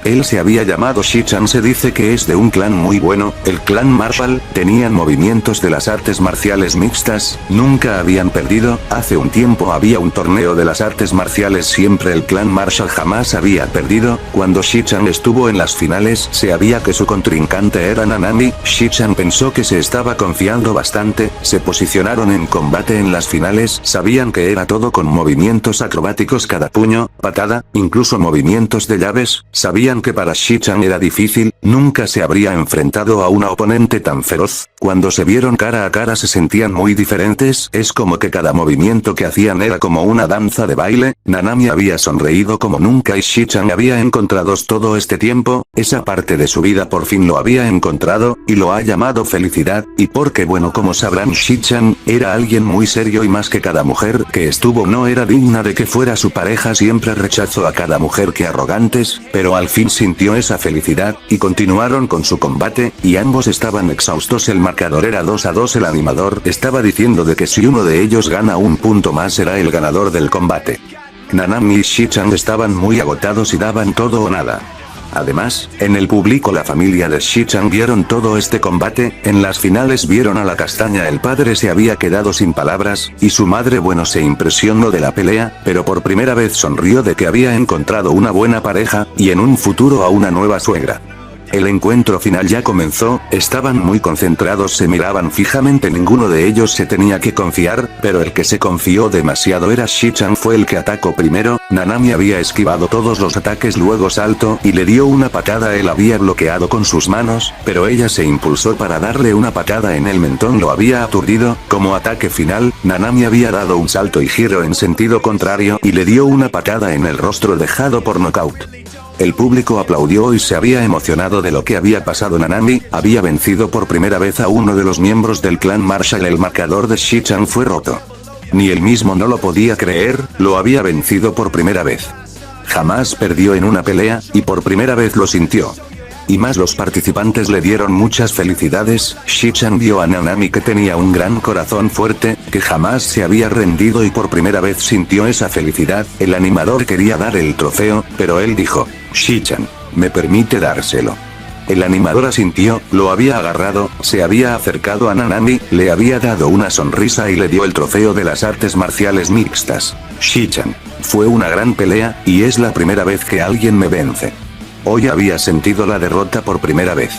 Él se había llamado Shichan, se dice que es de un clan muy bueno, el clan Marshall, tenían movimientos de las artes marciales mixtas, nunca habían perdido, hace un tiempo había un torneo de las artes marciales, siempre el clan Marshall jamás había perdido, cuando Shichan estuvo en las finales sabía que su contrincante era Nanami, Shichan pensó que se estaba confiando bastante, se posicionaron en combate en las finales, sabían que era todo con movimientos acrobáticos, cada puño, patada, incluso movimientos de llaves, sabían que para Shichan era difícil, nunca se habría enfrentado a una oponente tan feroz, cuando se vieron cara a cara se sentían muy diferentes, es como que cada movimiento que hacían era como una danza de baile, Nanami había sonreído como nunca y Shichan había encontrado todo este tiempo, esa parte de su vida por fin lo había encontrado, y lo ha llamado felicidad, y porque bueno como sabrán Shichan, era alguien muy serio y más que cada mujer que estuvo no era digna de que fuera su pareja, siempre rechazó a cada mujer que arrogantes, pero al fin sintió esa felicidad, y continuaron con su combate, y ambos estaban exhaustos, el marcador era 2-2, el animador estaba diciendo de que si uno de ellos gana un punto más será el ganador del combate. Nanami y Shichan estaban muy agotados y daban todo o nada. Además, en el público la familia de Shichan vieron todo este combate, en las finales vieron a la castaña, el padre se había quedado sin palabras, y su madre bueno se impresionó de la pelea, pero por primera vez sonrió de que había encontrado una buena pareja, y en un futuro a una nueva suegra. El encuentro final ya comenzó, estaban muy concentrados, se miraban fijamente, ninguno de ellos se tenía que confiar, pero el que se confió demasiado era Shichan, fue el que atacó primero, Nanami había esquivado todos los ataques, luego saltó y le dio una patada, él había bloqueado con sus manos, pero ella se impulsó para darle una patada en el mentón, lo había aturdido, como ataque final, Nanami había dado un salto y giro en sentido contrario y le dio una patada en el rostro dejado por nocaut. El público aplaudió y se había emocionado de lo que había pasado. Nanami había vencido por primera vez a uno de los miembros del clan Marshall, el marcador de Shichan fue roto. Ni él mismo no lo podía creer, lo había vencido por primera vez. Jamás perdió en una pelea, y por primera vez lo sintió. Y más los participantes le dieron muchas felicidades, Shichan vio a Nanami que tenía un gran corazón fuerte, que jamás se había rendido y por primera vez sintió esa felicidad, el animador quería dar el trofeo, pero él dijo, Shichan, ¿me permite dárselo? El animador asintió, lo había agarrado, se había acercado a Nanami, le había dado una sonrisa y le dio el trofeo de las artes marciales mixtas. Shichan, fue una gran pelea, y es la primera vez que alguien me vence. Hoy había sentido la derrota por primera vez.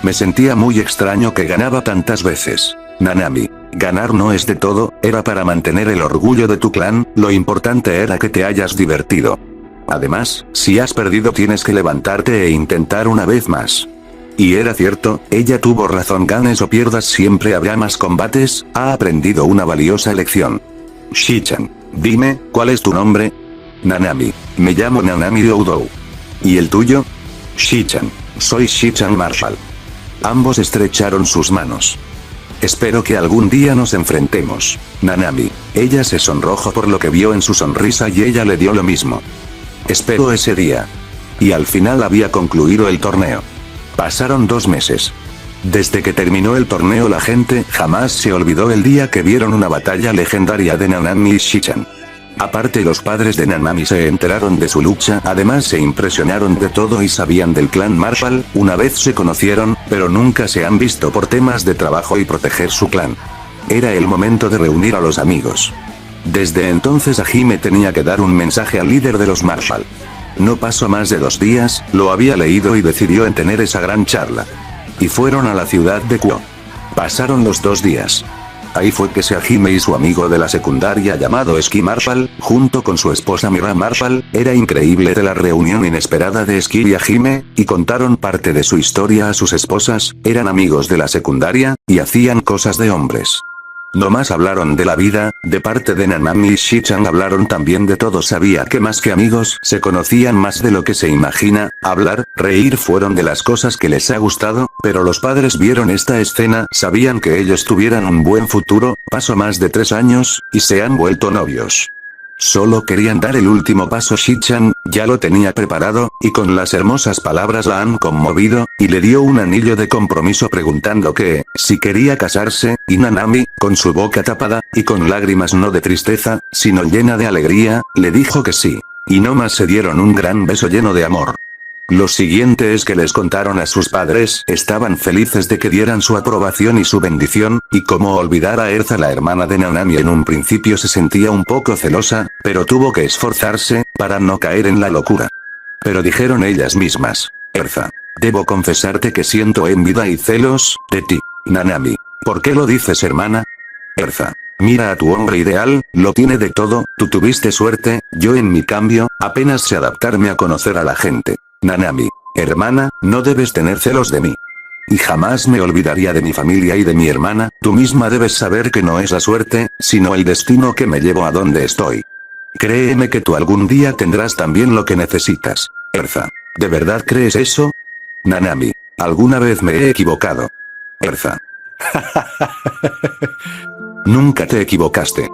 Me sentía muy extraño que ganaba tantas veces. Nanami, ganar no es de todo, era para mantener el orgullo de tu clan, lo importante era que te hayas divertido. Además, si has perdido tienes que levantarte e intentar una vez más. Y era cierto, ella tuvo razón, ganes o pierdas siempre habrá más combates, ha aprendido una valiosa lección. Shichan, dime, ¿cuál es tu nombre? Nanami, me llamo Nanami Myoudou. ¿Y el tuyo? Shichan, soy Shichan Marshall. Ambos estrecharon sus manos. Espero que algún día nos enfrentemos. Nanami, ella se sonrojó por lo que vio en su sonrisa y ella le dio lo mismo. Espero ese día. Y al final había concluido el torneo. Pasaron 2 meses. Desde que terminó el torneo la gente jamás se olvidó el día que vieron una batalla legendaria de Nanami y Shichan. Aparte, los padres de Nanami se enteraron de su lucha, además se impresionaron de todo y sabían del clan Marshall. Una vez se conocieron, pero nunca se han visto por temas de trabajo y proteger su clan. Era el momento de reunir a los amigos. Desde entonces Hajime tenía que dar un mensaje al líder de los Marshall. No pasó más de 2 días, lo había leído y decidió en tener esa gran charla. Y fueron a la ciudad de Kuo. Pasaron los 2 días. Ahí fue que Hajime y su amigo de la secundaria llamado Ski Marshall, junto con su esposa Mira Marshall, era increíble de la reunión inesperada de Ski y Hajime, y contaron parte de su historia a sus esposas. Eran amigos de la secundaria, y hacían cosas de hombres. No más hablaron de la vida. De parte de Nanami y Shichan hablaron también de todo. Sabía que más que amigos, se conocían más de lo que se imagina. Hablar, reír fueron de las cosas que les ha gustado, pero los padres vieron esta escena, sabían que ellos tuvieran un buen futuro. Pasó más de 3 años, y se han vuelto novios. Solo querían dar el último paso. Shichan ya lo tenía preparado, y con las hermosas palabras la han conmovido, y le dio un anillo de compromiso preguntando que, si quería casarse, y Nanami, con su boca tapada, y con lágrimas no de tristeza, sino llena de alegría, le dijo que sí. Y no más se dieron un gran beso lleno de amor. Lo siguiente es que les contaron a sus padres, estaban felices de que dieran su aprobación y su bendición, y cómo olvidar a Erza, la hermana de Nanami. En un principio se sentía un poco celosa, pero tuvo que esforzarse, para no caer en la locura. Pero dijeron ellas mismas, Erza, debo confesarte que siento envidia y celos, de ti, Nanami. ¿Por qué lo dices, hermana? Erza, mira a tu hombre ideal, lo tiene de todo, tú tuviste suerte, yo en mi cambio, apenas sé adaptarme a conocer a la gente. Nanami, hermana, no debes tener celos de mí. Y jamás me olvidaría de mi familia y de mi hermana. Tú misma debes saber que no es la suerte, sino el destino que me llevó a donde estoy. Créeme que tú algún día tendrás también lo que necesitas. Erza, ¿de verdad crees eso? Nanami, alguna vez me he equivocado. Erza. Nunca te equivocaste.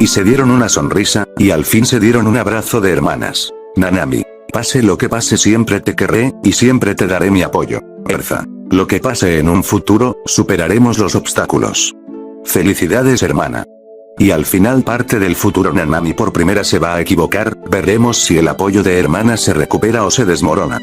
Y se dieron una sonrisa, y al fin se dieron un abrazo de hermanas. Nanami, pase lo que pase siempre te querré, y siempre te daré mi apoyo. Erza, lo que pase en un futuro, superaremos los obstáculos. Felicidades, hermana. Y al final parte del futuro Nanami por primera se va a equivocar, veremos si el apoyo de hermana se recupera o se desmorona.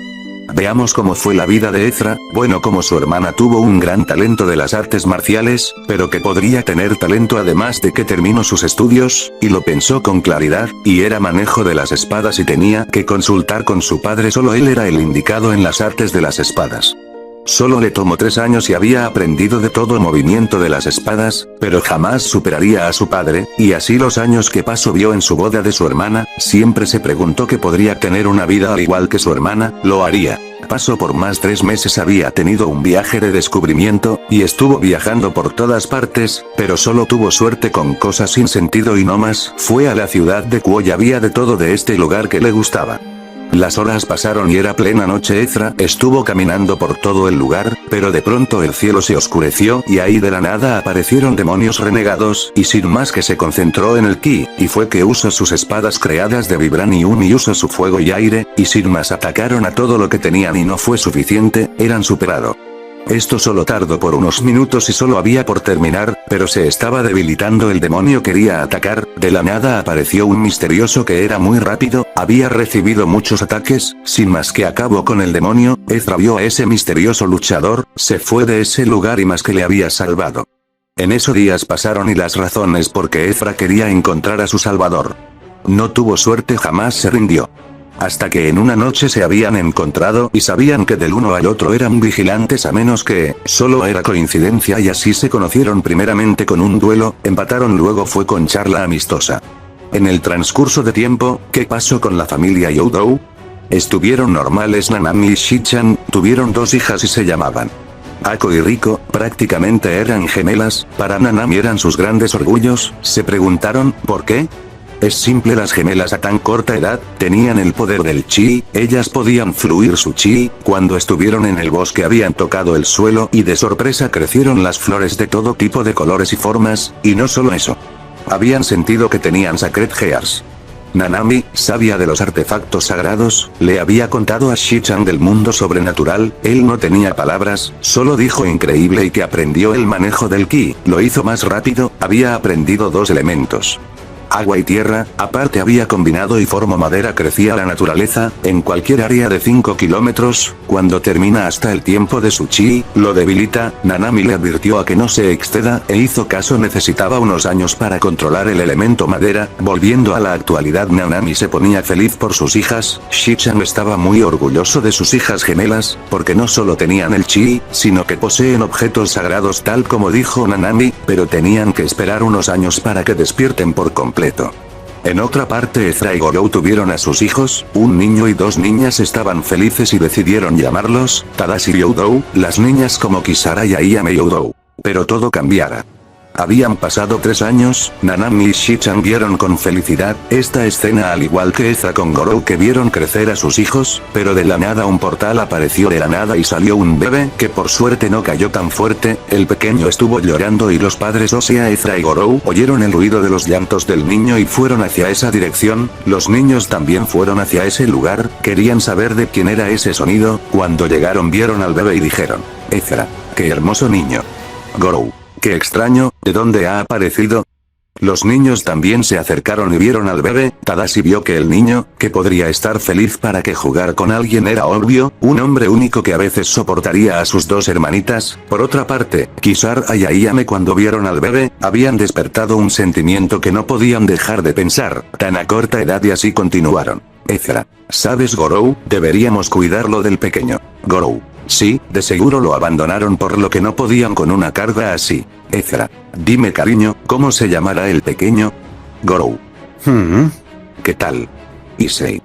Veamos cómo fue la vida de Ezra. Bueno, como su hermana tuvo un gran talento de las artes marciales, pero que podría tener talento además de que terminó sus estudios, y lo pensó con claridad, y era manejo de las espadas y tenía que consultar con su padre. Solo él era el indicado en las artes de las espadas. Solo le tomó 3 años y había aprendido de todo movimiento de las espadas, pero jamás superaría a su padre, y así los años que pasó vio en su boda de su hermana, siempre se preguntó que podría tener una vida al igual que su hermana, lo haría. Pasó por más 3 meses, había tenido un viaje de descubrimiento, y estuvo viajando por todas partes, pero solo tuvo suerte con cosas sin sentido y no más. Fue a la ciudad de Kuo y había de todo de este lugar que le gustaba. Las horas pasaron y era plena noche. Ezra estuvo caminando por todo el lugar, pero de pronto el cielo se oscureció y ahí de la nada aparecieron demonios renegados, y sin más que se concentró en el ki, y fue que usó sus espadas creadas de vibranium y usó su fuego y aire, y sin más atacaron a todo lo que tenían y no fue suficiente, eran superado. Esto solo tardó por unos minutos y solo había por terminar, pero se estaba debilitando. El demonio quería atacar, de la nada apareció un misterioso que era muy rápido, había recibido muchos ataques, sin más que acabó con el demonio. Ezra vio a ese misterioso luchador, se fue de ese lugar y más que le había salvado. En esos días pasaron y las razones por qué Ezra quería encontrar a su salvador. No tuvo suerte, jamás se rindió. Hasta que en una noche se habían encontrado y sabían que del uno al otro eran vigilantes, a menos que, solo era coincidencia, y así se conocieron primeramente con un duelo, empataron, luego fue con charla amistosa. En el transcurso de tiempo, ¿qué pasó con la familia Youdou? Estuvieron normales. Nanami y Shichan tuvieron 2 hijas y se llamaban Ako y Riko, prácticamente eran gemelas. Para Nanami eran sus grandes orgullos. Se preguntaron, ¿por qué? Es simple, las gemelas a tan corta edad, tenían el poder del chi, ellas podían fluir su chi, cuando estuvieron en el bosque habían tocado el suelo y de sorpresa crecieron las flores de todo tipo de colores y formas, y no solo eso. Habían sentido que tenían Sacred Gears. Nanami, sabia de los artefactos sagrados, le había contado a Shichan del mundo sobrenatural. Él no tenía palabras, solo dijo increíble y que aprendió el manejo del ki, lo hizo más rápido, había aprendido 2 elementos. agua y tierra, aparte había combinado y formó madera crecía la naturaleza, en cualquier área de 5 kilómetros, cuando termina hasta el tiempo de su chi, lo debilita, Nanami le advirtió a que no se exceda, e hizo caso necesitaba unos años para controlar el elemento madera, volviendo a la actualidad Nanami se ponía feliz por sus hijas, Shichan estaba muy orgulloso de sus hijas gemelas, porque no solo tenían el chi, sino que poseen objetos sagrados tal como dijo Nanami, pero tenían que esperar unos años para que despierten por completo. En otra parte Ezra y Gorou tuvieron a sus hijos, un niño y dos niñas estaban felices y decidieron llamarlos, Tadashi y Youdou, las niñas como Kisara y Ayame Youdou. Pero todo cambiara. Habían pasado 3 años, Nanami y Shichan vieron con felicidad esta escena al igual que Ezra con Gorou que vieron crecer a sus hijos, pero de la nada un portal apareció de la nada y salió un bebé que por suerte no cayó tan fuerte, el pequeño estuvo llorando y los padres o sea Ezra y Gorou oyeron el ruido de los llantos del niño y fueron hacia esa dirección, los niños también fueron hacia ese lugar, querían saber de quién era ese sonido, cuando llegaron vieron al bebé y dijeron, Ezra, qué hermoso niño. Gorou, qué extraño, ¿de dónde ha aparecido? Los niños también se acercaron y vieron al bebé, Tadashi vio que el niño, que podría estar feliz para que jugar con alguien era obvio, un hombre único que a veces soportaría a sus dos hermanitas, por otra parte, Kisara y Ayame cuando vieron al bebé, habían despertado un sentimiento que no podían dejar de pensar, tan a corta edad y así continuaron. Ezra, ¿sabes Gorou? Deberíamos cuidarlo del pequeño. Gorou. Sí, de seguro lo abandonaron por lo que no podían con una carga así. Ezra, dime cariño, ¿cómo se llamará el pequeño? Gorou. ¿Qué tal? Issei.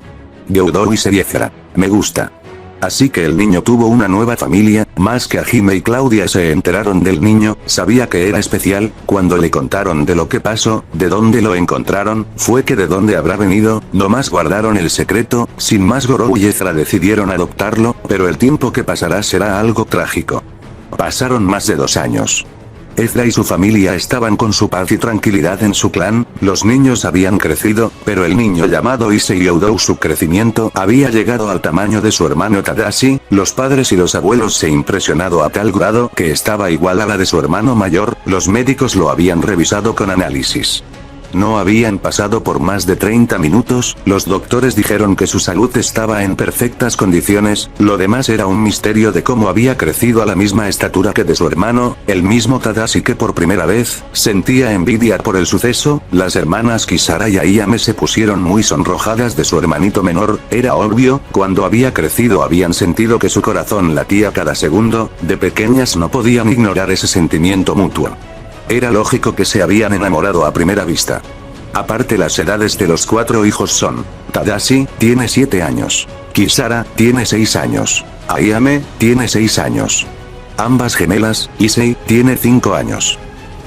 Youdou Issei y Ezra. Me gusta. Así que el niño tuvo una nueva familia, más que Hajime y Claudia se enteraron del niño, sabía que era especial, cuando le contaron de lo que pasó, de dónde lo encontraron, fue que de dónde habrá venido, nomás guardaron el secreto, sin más Gorou y Ezra decidieron adoptarlo, pero el tiempo que pasará será algo trágico. Pasaron más de 2 años. Ezra y su familia estaban con su paz y tranquilidad en su clan, los niños habían crecido, pero el niño llamado Issei Youdou su crecimiento había llegado al tamaño de su hermano Tadashi, los padres y los abuelos se impresionado a tal grado que estaba igual a la de su hermano mayor, los médicos lo habían revisado con análisis. No habían pasado por más de 30 minutos, los doctores dijeron que su salud estaba en perfectas condiciones, lo demás era un misterio de cómo había crecido a la misma estatura que de su hermano, el mismo Tadashi que por primera vez, sentía envidia por el suceso, las hermanas Kisara y Ayame se pusieron muy sonrojadas de su hermanito menor, era obvio, cuando había crecido habían sentido que su corazón latía cada segundo, de pequeñas no podían ignorar ese sentimiento mutuo. Era lógico que se habían enamorado a primera vista. Aparte las edades de los 4 hijos son, Tadashi, tiene 7 años. Kisara, tiene 6 años. Ayame, tiene 6 años. Ambas gemelas, Issei, tiene 5 años.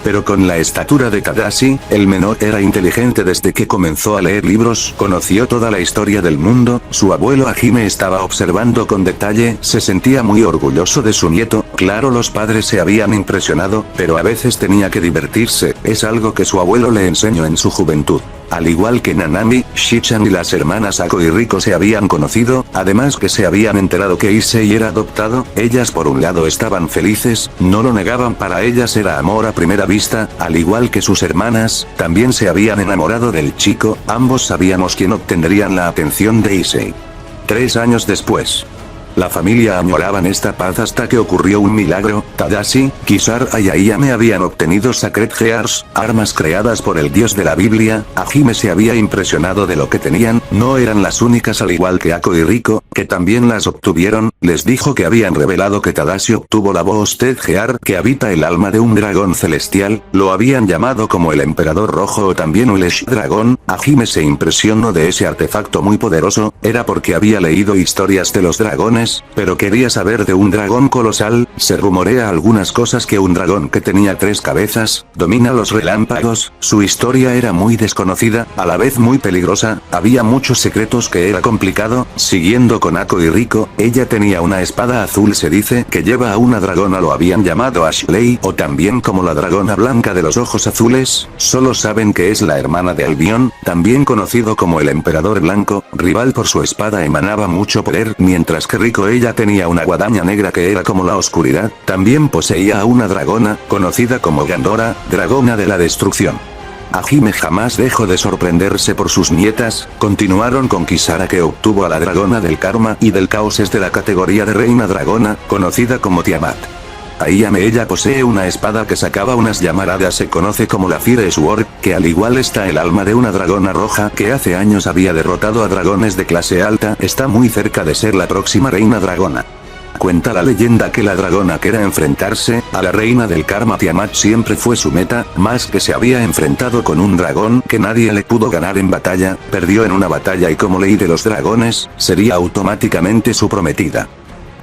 Pero con la estatura de Tadashi, el menor era inteligente desde que comenzó a leer libros, conoció toda la historia del mundo, su abuelo Hajime estaba observando con detalle, se sentía muy orgulloso de su nieto, claro los padres se habían impresionado, pero a veces tenía que divertirse, es algo que su abuelo le enseñó en su juventud. Al igual que Nanami, Shichan y las hermanas Ako y Riko se habían conocido, además que se habían enterado que Issei era adoptado, ellas por un lado estaban felices, no lo negaban para ellas era amor a primera vista, al igual que sus hermanas, también se habían enamorado del chico, ambos sabíamos quién obtendrían la atención de Issei. 3 años después. La familia añoraban esta paz hasta que ocurrió un milagro, Tadashi, Kisara y Ayame habían obtenido Sacred Gears, armas creadas por el dios de la Biblia, Hajime se había impresionado de lo que tenían, no eran las únicas al igual que Ako y Riko, que también las obtuvieron, les dijo que habían revelado que Tadashi obtuvo la Boosted Gear que habita el alma de un dragón celestial, lo habían llamado como el Emperador Rojo o también Ulesh Dragón, Hajime se impresionó de ese artefacto muy poderoso, era porque había leído historias de los dragones, pero quería saber de un dragón colosal, se rumorea algunas cosas que un dragón que tenía 3 cabezas, domina los relámpagos, su historia era muy desconocida, a la vez muy peligrosa, había muchos secretos que era complicado, siguiendo con Ako y Riko, ella tenía una espada azul se dice que lleva a una dragona lo habían llamado Ashley o también como la dragona blanca de los ojos azules, solo saben que es la hermana de Albion, también conocido como el Emperador Blanco, rival por su espada emanaba mucho poder mientras que Riko ella tenía una guadaña negra que era como la oscuridad, también poseía a una dragona, conocida como Gandora, dragona de la destrucción. Hajime jamás dejó de sorprenderse por sus nietas, continuaron con Kisara que obtuvo a la dragona del karma y del caos de la categoría de reina dragona, conocida como Tiamat. Ayame ella posee una espada que sacaba unas llamaradas, se conoce como la Fire Sword, que al igual está el alma de una dragona roja que hace años había derrotado a dragones de clase alta, está muy cerca de ser la próxima reina dragona. Cuenta la leyenda que la dragona quería enfrentarse a la reina del karma Tiamat siempre fue su meta, más que se había enfrentado con un dragón que nadie le pudo ganar en batalla, perdió en una batalla y como ley de los dragones, sería automáticamente su prometida.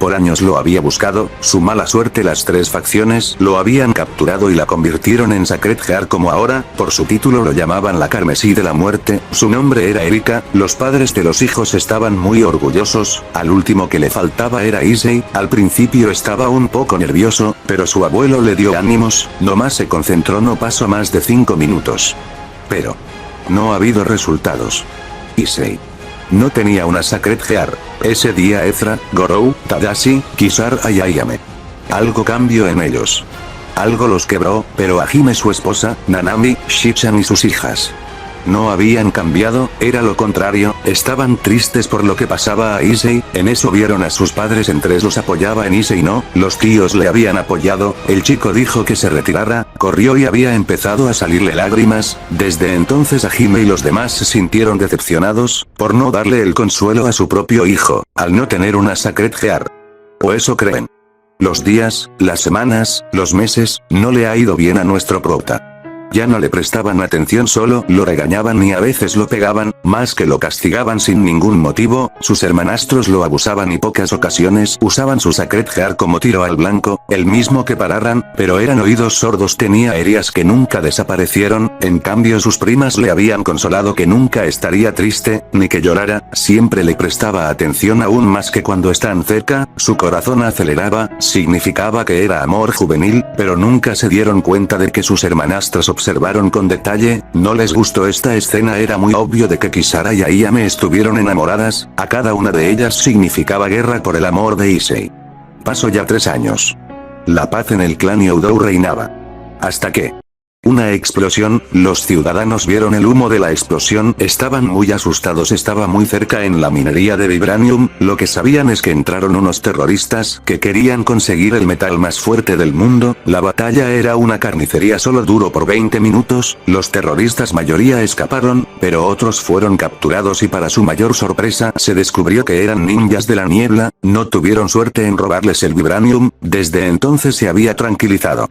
Por años lo había buscado, su mala suerte las tres facciones lo habían capturado y la convirtieron en Sacred Heart como ahora, por su título lo llamaban la Carmesí de la Muerte, su nombre era Erika, los padres de los hijos estaban muy orgullosos, al último que le faltaba era Issei, al principio estaba un poco nervioso, pero su abuelo le dio ánimos, nomás se concentró no pasó más de 5 minutos. Pero no ha habido resultados. Issei no tenía una Sacred Heart. Ese día Ezra, Gorou, Tadashi, Kisara y Ayame. Algo cambió en ellos. Algo los quebró, pero Hajime su esposa, Nanami, Shichan y sus hijas no habían cambiado, era lo contrario, estaban tristes por lo que pasaba a Issei, en eso vieron a sus padres entre los apoyaba en Issei no, los tíos le habían apoyado, el chico dijo que se retirara, corrió y había empezado a salirle lágrimas, desde entonces Hajime y los demás se sintieron decepcionados, por no darle el consuelo a su propio hijo, al no tener una Sacred Heart. O eso creen. Los días, las semanas, los meses, no le ha ido bien a nuestro prota. Ya no le prestaban atención, solo lo regañaban y a veces lo pegaban, más que lo castigaban sin ningún motivo, sus hermanastros lo abusaban y pocas ocasiones usaban su Sacred Heart como tiro al blanco, el mismo que pararan, pero eran oídos sordos, tenía heridas que nunca desaparecieron, en cambio sus primas le habían consolado que nunca estaría triste, ni que llorara, siempre le prestaba atención aún más que cuando están cerca, su corazón aceleraba, significaba que era amor juvenil, pero nunca se dieron cuenta de que sus hermanastros observaron con detalle, no les gustó esta escena, era muy obvio de que Kisara y Ayame estuvieron enamoradas, a cada una de ellas significaba guerra por el amor de Issei. Pasó ya 3 años. La paz en el clan Youdou reinaba. Hasta que una explosión, los ciudadanos vieron el humo de la explosión, estaban muy asustados, estaba muy cerca en la minería de Vibranium, lo que sabían es que entraron unos terroristas que querían conseguir el metal más fuerte del mundo, la batalla era una carnicería, solo duró por 20 minutos, los terroristas mayoría escaparon, pero otros fueron capturados y para su mayor sorpresa se descubrió que eran ninjas de la niebla, no tuvieron suerte en robarles el Vibranium, desde entonces se había tranquilizado.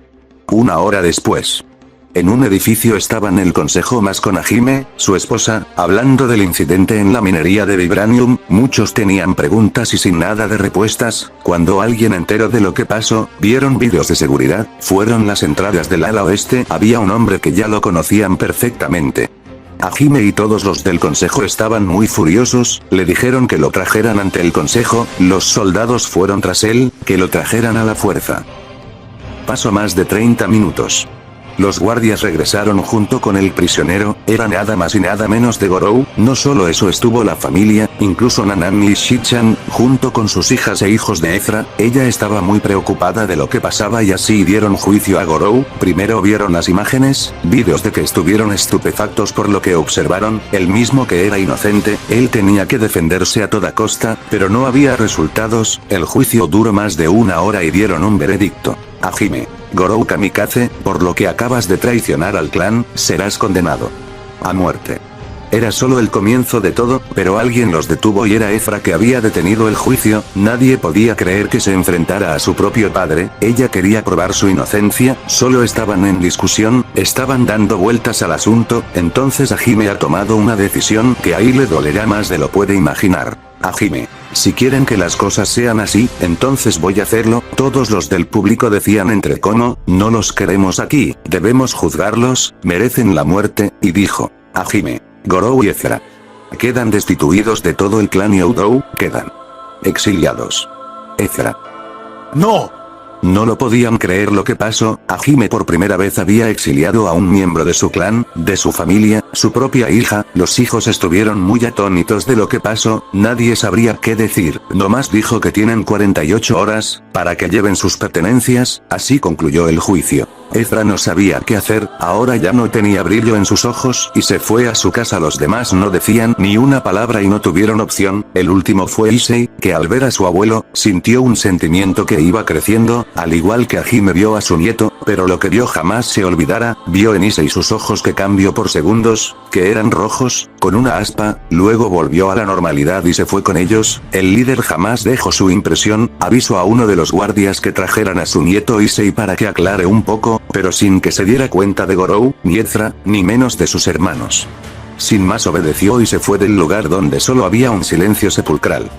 Una hora después. En un edificio estaban el consejo más con Hajime, su esposa, hablando del incidente en la minería de Vibranium, muchos tenían preguntas y sin nada de respuestas, cuando alguien enteró de lo que pasó, vieron vídeos de seguridad, fueron las entradas del ala oeste, había un hombre que ya lo conocían perfectamente. Hajime y todos los del consejo estaban muy furiosos, le dijeron que lo trajeran ante el consejo, los soldados fueron tras él, que lo trajeran a la fuerza. Pasó más de 30 minutos. Los guardias regresaron junto con el prisionero, era nada más y nada menos de Gorou, no solo eso estuvo la familia, incluso Nanami y Shichan, junto con sus hijas e hijos de Ezra, ella estaba muy preocupada de lo que pasaba y así dieron juicio a Gorou, primero vieron las imágenes, vídeos de que estuvieron estupefactos por lo que observaron, el mismo que era inocente, él tenía que defenderse a toda costa, pero no había resultados, el juicio duró más de 1 hora y dieron un veredicto. Hajime, Gorou Kamikaze, por lo que acabas de traicionar al clan, serás condenado a muerte. Era solo el comienzo de todo, pero alguien los detuvo y era Ezra que había detenido el juicio, nadie podía creer que se enfrentara a su propio padre, ella quería probar su inocencia, solo estaban en discusión, estaban dando vueltas al asunto, entonces Hajime ha tomado una decisión que ahí le dolerá más de lo puede imaginar. Hajime, si quieren que las cosas sean así, entonces voy a hacerlo, todos los del público decían entre cómo, no los queremos aquí, debemos juzgarlos, merecen la muerte, y dijo, Hajime, Gorou y Ezra quedan destituidos de todo el clan Youdou, quedan exiliados. Ezra. ¡No! No lo podían creer lo que pasó, Hajime por primera vez había exiliado a un miembro de su clan, de su familia, su propia hija, los hijos estuvieron muy atónitos de lo que pasó, nadie sabría qué decir, nomás dijo que tienen 48 horas, para que lleven sus pertenencias, así concluyó el juicio. Ezra no sabía qué hacer, ahora ya no tenía brillo en sus ojos y se fue a su casa. Los demás no decían ni una palabra y no tuvieron opción. El último fue Issei, que al ver a su abuelo, sintió un sentimiento que iba creciendo, al igual que Hajime vio a su nieto, pero lo que vio jamás se olvidará, vio en Issei sus ojos que cambió por segundos, que eran rojos, con una aspa, luego volvió a la normalidad y se fue con ellos. El líder jamás dejó su impresión, avisó a uno de los guardias que trajeran a su nieto Issei para que aclare un poco, pero sin que se diera cuenta de Gorou, ni Ezra, ni menos de sus hermanos. Sin más obedeció y se fue del lugar donde solo había un silencio sepulcral.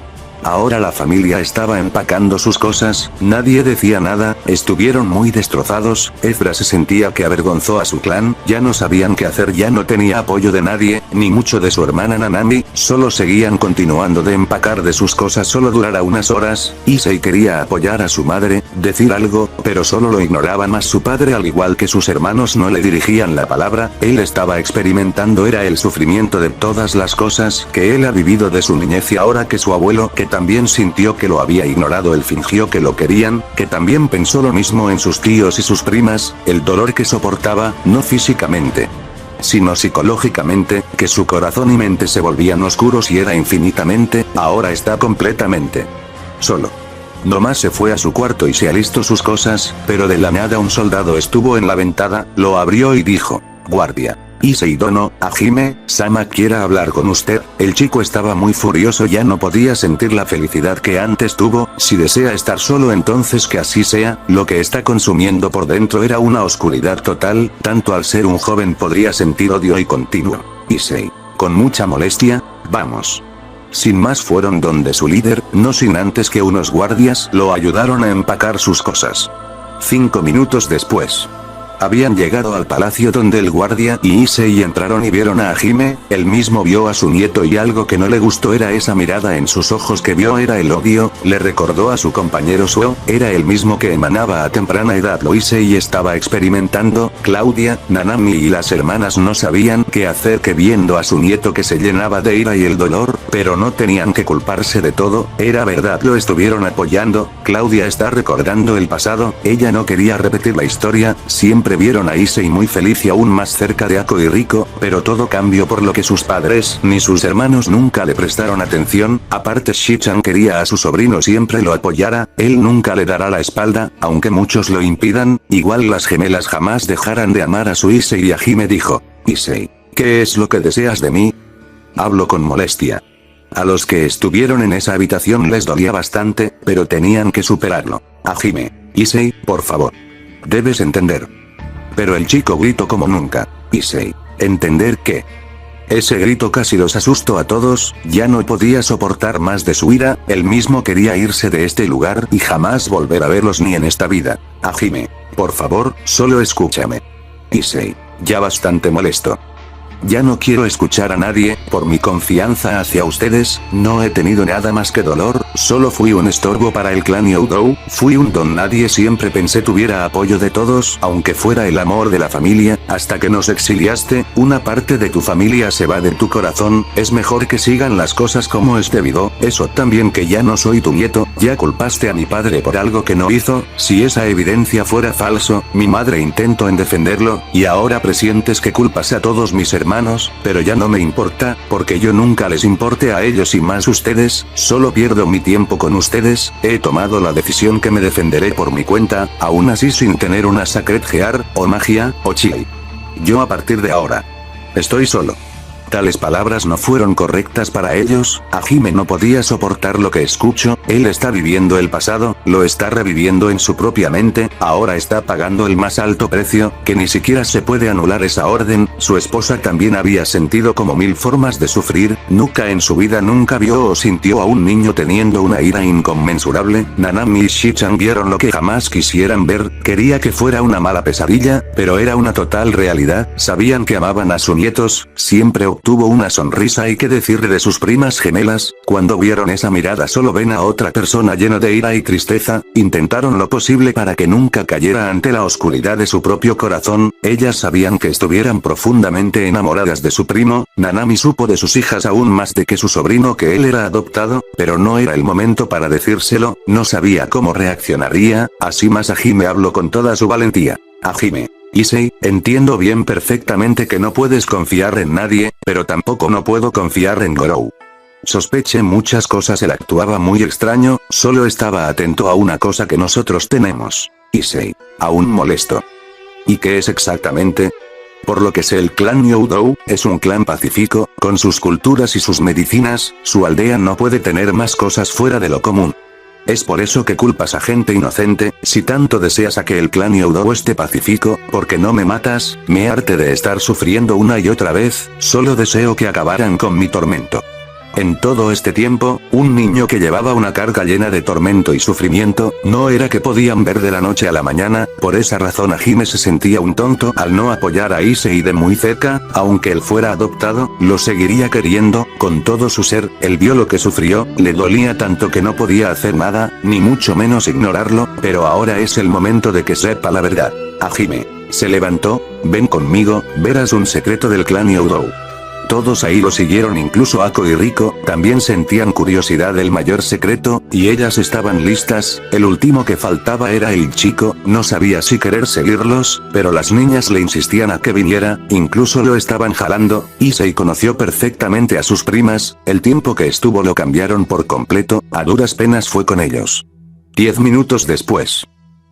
Ahora la familia estaba empacando sus cosas, nadie decía nada, estuvieron muy destrozados. Ezra se sentía que avergonzó a su clan, ya no sabían qué hacer, ya no tenía apoyo de nadie, ni mucho de su hermana Nanami, solo seguían continuando de empacar de sus cosas. Solo durará unas horas. Issei quería apoyar a su madre, decir algo, pero solo lo ignoraba más. Su padre, al igual que sus hermanos, no le dirigían la palabra. Él estaba experimentando era el sufrimiento de todas las cosas que él ha vivido de su niñez, y ahora que su abuelo, que también sintió que lo había ignorado, él fingió que lo querían, que también pensó lo mismo en sus tíos y sus primas, el dolor que soportaba, no físicamente, sino psicológicamente, que su corazón y mente se volvían oscuros y era infinitamente, ahora está completamente solo. Nomás se fue a su cuarto y se alistó sus cosas, pero de la nada un soldado estuvo en la ventana, lo abrió y dijo: guardia. Issei Dono, Hajime-sama quiere hablar con usted. El chico estaba muy furioso, ya no podía sentir la felicidad que antes tuvo. Si desea estar solo, entonces que así sea. Lo que está consumiendo por dentro era una oscuridad total, tanto al ser un joven podría sentir odio y continuo. Issei, con mucha molestia, vamos. Sin más fueron donde su líder, no sin antes que unos guardias lo ayudaron a empacar sus cosas. 5 minutos después, habían llegado al palacio donde el guardia y Issei entraron y vieron a Hajime. Él mismo vio a su nieto y algo que no le gustó era esa mirada en sus ojos que vio, era el odio. Le recordó a su compañero Suo, era el mismo que emanaba a temprana edad lo Issei estaba experimentando. Claudia, Nanami y las hermanas no sabían qué hacer que viendo a su nieto que se llenaba de ira y el dolor, pero no tenían que culparse de todo, era verdad, lo estuvieron apoyando. Claudia está recordando el pasado, ella no quería repetir la historia, siempre vieron a Issei muy feliz y aún más cerca de Ako y Riko, pero todo cambió por lo que sus padres ni sus hermanos nunca le prestaron atención. Aparte, Shichan quería a su sobrino siempre lo apoyara, él nunca le dará la espalda, aunque muchos lo impidan. Igual las gemelas jamás dejarán de amar a su Issei. Y Hajime dijo: Issei, ¿qué es lo que deseas de mí? Hablo con molestia. A los que estuvieron en esa habitación les dolía bastante, pero tenían que superarlo. Hajime, Issei, por favor. Debes entender. Pero el chico gritó como nunca. Issei, ¿entender qué? Ese grito casi los asustó a todos, ya no podía soportar más de su ira, él mismo quería irse de este lugar y jamás volver a verlos ni en esta vida. Hajime, por favor, solo escúchame. Issei, ya bastante molesto. Ya no quiero escuchar a nadie, por mi confianza hacia ustedes, no he tenido nada más que dolor, solo fui un estorbo para el clan Youdou, fui un don nadie, siempre pensé tuviera apoyo de todos, aunque fuera el amor de la familia, hasta que nos exiliaste, una parte de tu familia se va de tu corazón, es mejor que sigan las cosas como es debido, eso también que ya no soy tu nieto, ya culpaste a mi padre por algo que no hizo, si esa evidencia fuera falso, mi madre intentó en defenderlo, y ahora presientes que culpas a todos mis hermanos, pero ya no me importa, porque yo nunca les importe a ellos y más ustedes, solo pierdo mi tiempo con ustedes, he tomado la decisión que me defenderé por mi cuenta, aún así sin tener una Sacred Gear, o magia, o chi. Yo a partir de ahora estoy solo. Tales palabras no fueron correctas para ellos, Hajime no podía soportar lo que escuchó, él está viviendo el pasado, lo está reviviendo en su propia mente, ahora está pagando el más alto precio, que ni siquiera se puede anular esa orden. Su esposa también había sentido como 1000 formas de sufrir, nunca en su vida nunca vio o sintió a un niño teniendo una ira inconmensurable. Nanami y Shichan vieron lo que jamás quisieran ver, quería que fuera una mala pesadilla, pero era una total realidad, sabían que amaban a sus nietos, siempre tuvo una sonrisa y qué decir de sus primas gemelas, cuando vieron esa mirada solo ven a otra persona llena de ira y tristeza, intentaron lo posible para que nunca cayera ante la oscuridad de su propio corazón, ellas sabían que estuvieran profundamente enamoradas de su primo, Nanami supo de sus hijas aún más de que su sobrino que él era adoptado, pero no era el momento para decírselo, no sabía cómo reaccionaría, así Masahime habló con toda su valentía. Hajime. Issei, entiendo bien perfectamente que no puedes confiar en nadie, pero tampoco no puedo confiar en Gorou. Sospeché muchas cosas, él actuaba muy extraño, solo estaba atento a una cosa que nosotros tenemos. Issei. Aún molesto. ¿Y qué es exactamente? Por lo que sé, el clan Nyoudou es un clan pacífico, con sus culturas y sus medicinas, su aldea no puede tener más cosas fuera de lo común. Es por eso que culpas a gente inocente, si tanto deseas a que el clan Nyoudou esté pacífico, porque no me matas, me harté de estar sufriendo una y otra vez, solo deseo que acabaran con mi tormento. En todo este tiempo, un niño que llevaba una carga llena de tormento y sufrimiento, no era que podían ver de la noche a la mañana, por esa razón Hajime se sentía un tonto al no apoyar a Issei de muy cerca, aunque él fuera adoptado, lo seguiría queriendo, con todo su ser, él vio lo que sufrió, le dolía tanto que no podía hacer nada, ni mucho menos ignorarlo, pero ahora es el momento de que sepa la verdad. Hajime. Se levantó, ven conmigo, verás un secreto del clan Nyoudou. Todos ahí lo siguieron, incluso Ako y Riko, también sentían curiosidad del mayor secreto, y ellas estaban listas, el último que faltaba era el chico, no sabía si querer seguirlos, pero las niñas le insistían a que viniera, incluso lo estaban jalando, Issei conoció perfectamente a sus primas, el tiempo que estuvo lo cambiaron por completo, a duras penas fue con ellos. 10 minutos después.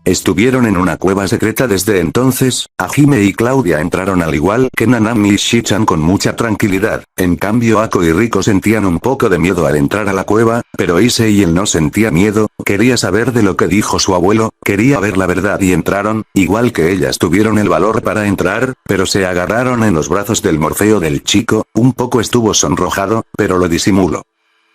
Estuvieron en una cueva secreta desde entonces, Hajime y Claudia entraron al igual que Nanami y Shichan con mucha tranquilidad, en cambio Ako y Riko sentían un poco de miedo al entrar a la cueva, pero Issei él no sentía miedo, quería saber de lo que dijo su abuelo, quería ver la verdad y entraron, igual que ellas tuvieron el valor para entrar, pero se agarraron en los brazos del Morfeo del chico, un poco estuvo sonrojado, pero lo disimuló.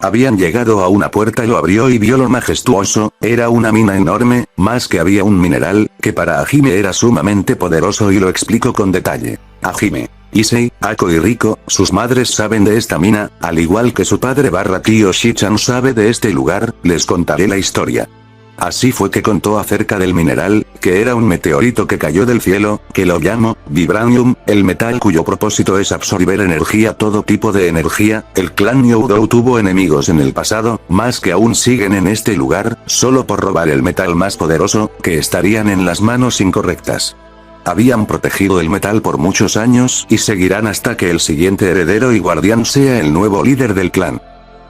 Habían llegado a una puerta y lo abrió y vio lo majestuoso, era una mina enorme, más que había un mineral, que para Hajime era sumamente poderoso y lo explicó con detalle. Hajime. Issei, Ako y Riko, sus madres saben de esta mina, al igual que su padre tío Shichan sabe de este lugar, les contaré la historia. Así fue que contó acerca del mineral, que era un meteorito que cayó del cielo, que lo llamo Vibranium, el metal cuyo propósito es absorber energía, todo tipo de energía. El clan Nyoudou tuvo enemigos en el pasado, más que aún siguen en este lugar, solo por robar el metal más poderoso, que estarían en las manos incorrectas. Habían protegido el metal por muchos años y seguirán hasta que el siguiente heredero y guardián sea el nuevo líder del clan.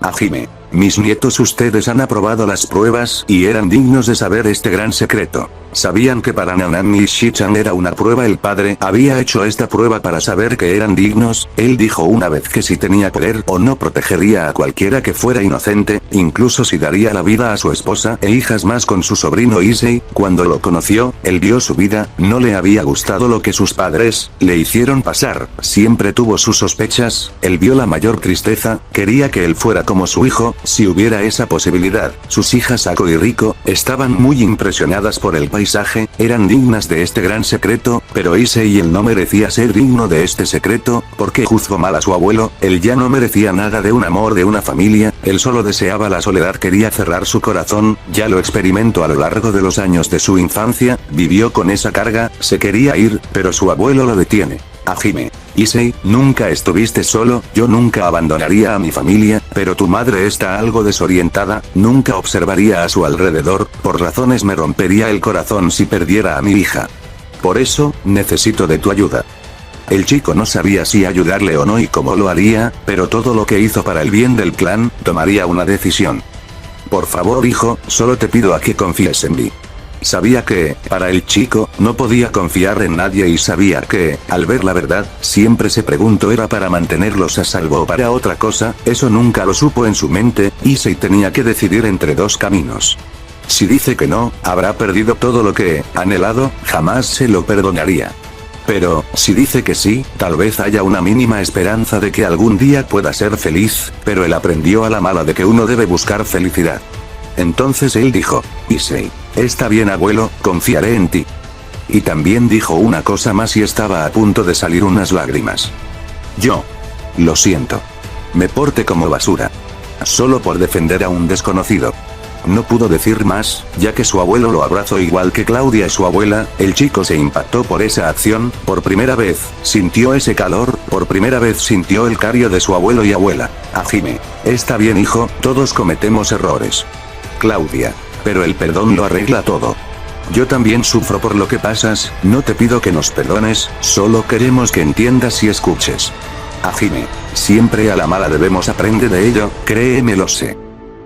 Hajime. Mis nietos, ustedes han aprobado las pruebas y eran dignos de saber este gran secreto. Sabían que para Nanami y Shichan era una prueba, el padre había hecho esta prueba para saber que eran dignos, él dijo una vez que si tenía poder o no protegería a cualquiera que fuera inocente, incluso si daría la vida a su esposa e hijas más con su sobrino Issei, cuando lo conoció, él vio su vida, no le había gustado lo que sus padres le hicieron pasar, siempre tuvo sus sospechas, él vio la mayor tristeza, quería que él fuera como su hijo, si hubiera esa posibilidad. Sus hijas Ako y Riko estaban muy impresionadas por el paisaje, eran dignas de este gran secreto, pero Issei él no merecía ser digno de este secreto, porque juzgó mal a su abuelo, él ya no merecía nada de un amor de una familia, él solo deseaba la soledad, quería cerrar su corazón, ya lo experimentó a lo largo de los años de su infancia, vivió con esa carga, se quería ir, pero su abuelo lo detiene. Hajime. Issei, nunca estuviste solo, yo nunca abandonaría a mi familia, pero tu madre está algo desorientada, nunca observaría a su alrededor, por razones me rompería el corazón si perdiera a mi hija. Por eso, necesito de tu ayuda. El chico no sabía si ayudarle o no y cómo lo haría, pero todo lo que hizo para el bien del clan, tomaría una decisión. Por favor, hijo, solo te pido a que confíes en mí. Sabía que, para el chico, no podía confiar en nadie y sabía que, al ver la verdad, siempre se preguntó era para mantenerlos a salvo o para otra cosa, eso nunca lo supo en su mente, Issei tenía que decidir entre dos caminos. Si dice que no, habrá perdido todo lo que, anhelado, jamás se lo perdonaría. Pero, si dice que sí, tal vez haya una mínima esperanza de que algún día pueda ser feliz, pero él aprendió a la mala de que uno debe buscar felicidad. Entonces él dijo, Issei, está bien abuelo, confiaré en ti. Y también dijo una cosa más y estaba a punto de salir unas lágrimas. Yo Lo siento. Me porté como basura. Solo por defender a un desconocido. No pudo decir más, ya que su abuelo lo abrazó igual que Claudia y su abuela. El chico se impactó por esa acción, por primera vez, sintió ese calor, por primera vez sintió el cariño de su abuelo y abuela. Hajime. Está bien hijo, todos cometemos errores. Claudia. Pero el perdón lo arregla todo. Yo también sufro por lo que pasas, no te pido que nos perdones, solo queremos que entiendas y escuches. Hajime. Siempre a la mala debemos aprender de ello, créeme lo sé.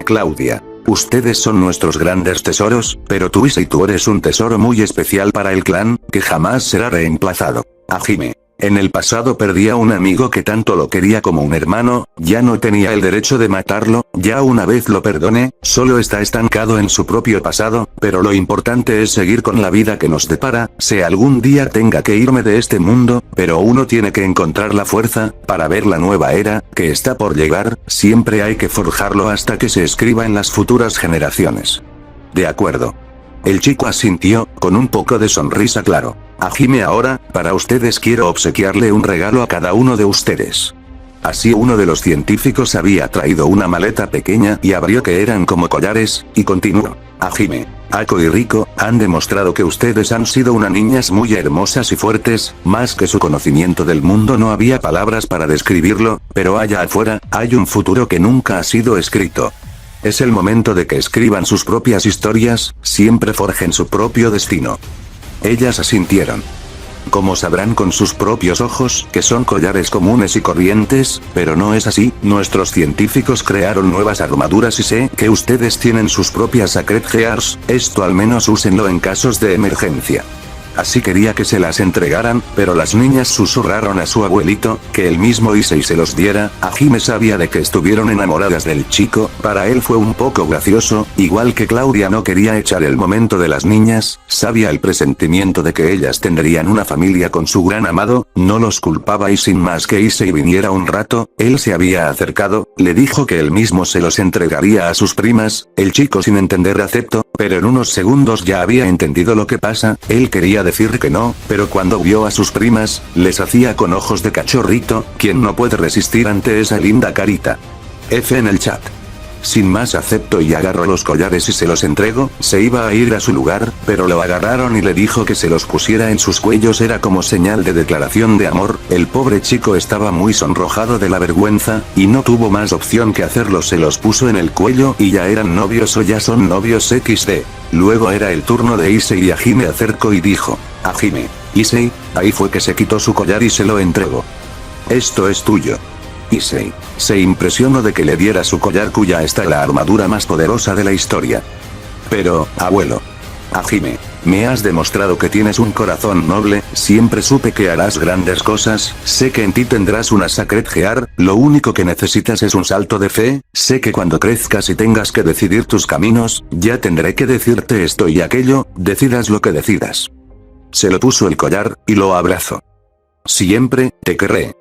Claudia. Ustedes son nuestros grandes tesoros, pero tú Issei tú eres un tesoro muy especial para el clan, que jamás será reemplazado. Hajime. En el pasado perdí a un amigo que tanto lo quería como un hermano, ya no tenía el derecho de matarlo, ya una vez lo perdoné, solo está estancado en su propio pasado, pero lo importante es seguir con la vida que nos depara, si algún día tenga que irme de este mundo, pero uno tiene que encontrar la fuerza, para ver la nueva era, que está por llegar, siempre hay que forjarlo hasta que se escriba en las futuras generaciones. De acuerdo. El chico asintió, con un poco de sonrisa claro. Hajime ahora, para ustedes quiero obsequiarle un regalo a cada uno de ustedes. Así uno de los científicos había traído una maleta pequeña y abrió que eran como collares, y continuó. Hajime, Ako y Riko, han demostrado que ustedes han sido unas niñas muy hermosas y fuertes, más que su conocimiento del mundo no había palabras para describirlo, pero allá afuera, hay un futuro que nunca ha sido escrito. Es el momento de que escriban sus propias historias, siempre forjen su propio destino. Ellas asintieron. Como sabrán con sus propios ojos, que son collares comunes y corrientes, pero no es así, nuestros científicos crearon nuevas armaduras y sé que ustedes tienen sus propias Sacred Gears, esto al menos úsenlo en casos de emergencia. Así quería que se las entregaran, pero las niñas susurraron a su abuelito, que el mismo Issei se los diera. Hajime sabía de que estuvieron enamoradas del chico, para él fue un poco gracioso, igual que Claudia no quería echar el momento de las niñas, sabía el presentimiento de que ellas tendrían una familia con su gran amado, no los culpaba y sin más que Issei viniera un rato, él se había acercado, le dijo que él mismo se los entregaría a sus primas, el chico sin entender aceptó, pero en unos segundos ya había entendido lo que pasa, él quería decir que no, pero cuando vio a sus primas, les hacía con ojos de cachorrito, quien no puede resistir ante esa linda carita. F en el chat. Sin más acepto y agarro los collares y se los entrego, se iba a ir a su lugar, pero lo agarraron y le dijo que se los pusiera en sus cuellos era como señal de declaración de amor, el pobre chico estaba muy sonrojado de la vergüenza, y no tuvo más opción que hacerlo se los puso en el cuello y ya eran novios o ya son novios XD. Luego era el turno de Issei y Hajime acercó y dijo, Hajime, Issei, ahí fue que se quitó su collar y se lo entregó. Esto es tuyo. Issei se impresionó de que le diera su collar cuya está la armadura más poderosa de la historia. Pero, abuelo. Hajime, me has demostrado que tienes un corazón noble, siempre supe que harás grandes cosas, sé que en ti tendrás una Sacred Gear, lo único que necesitas es un salto de fe, sé que cuando crezcas y tengas que decidir tus caminos, ya tendré que decirte esto y aquello, decidas lo que decidas. Se lo puso el collar, y lo abrazó. Siempre, te querré.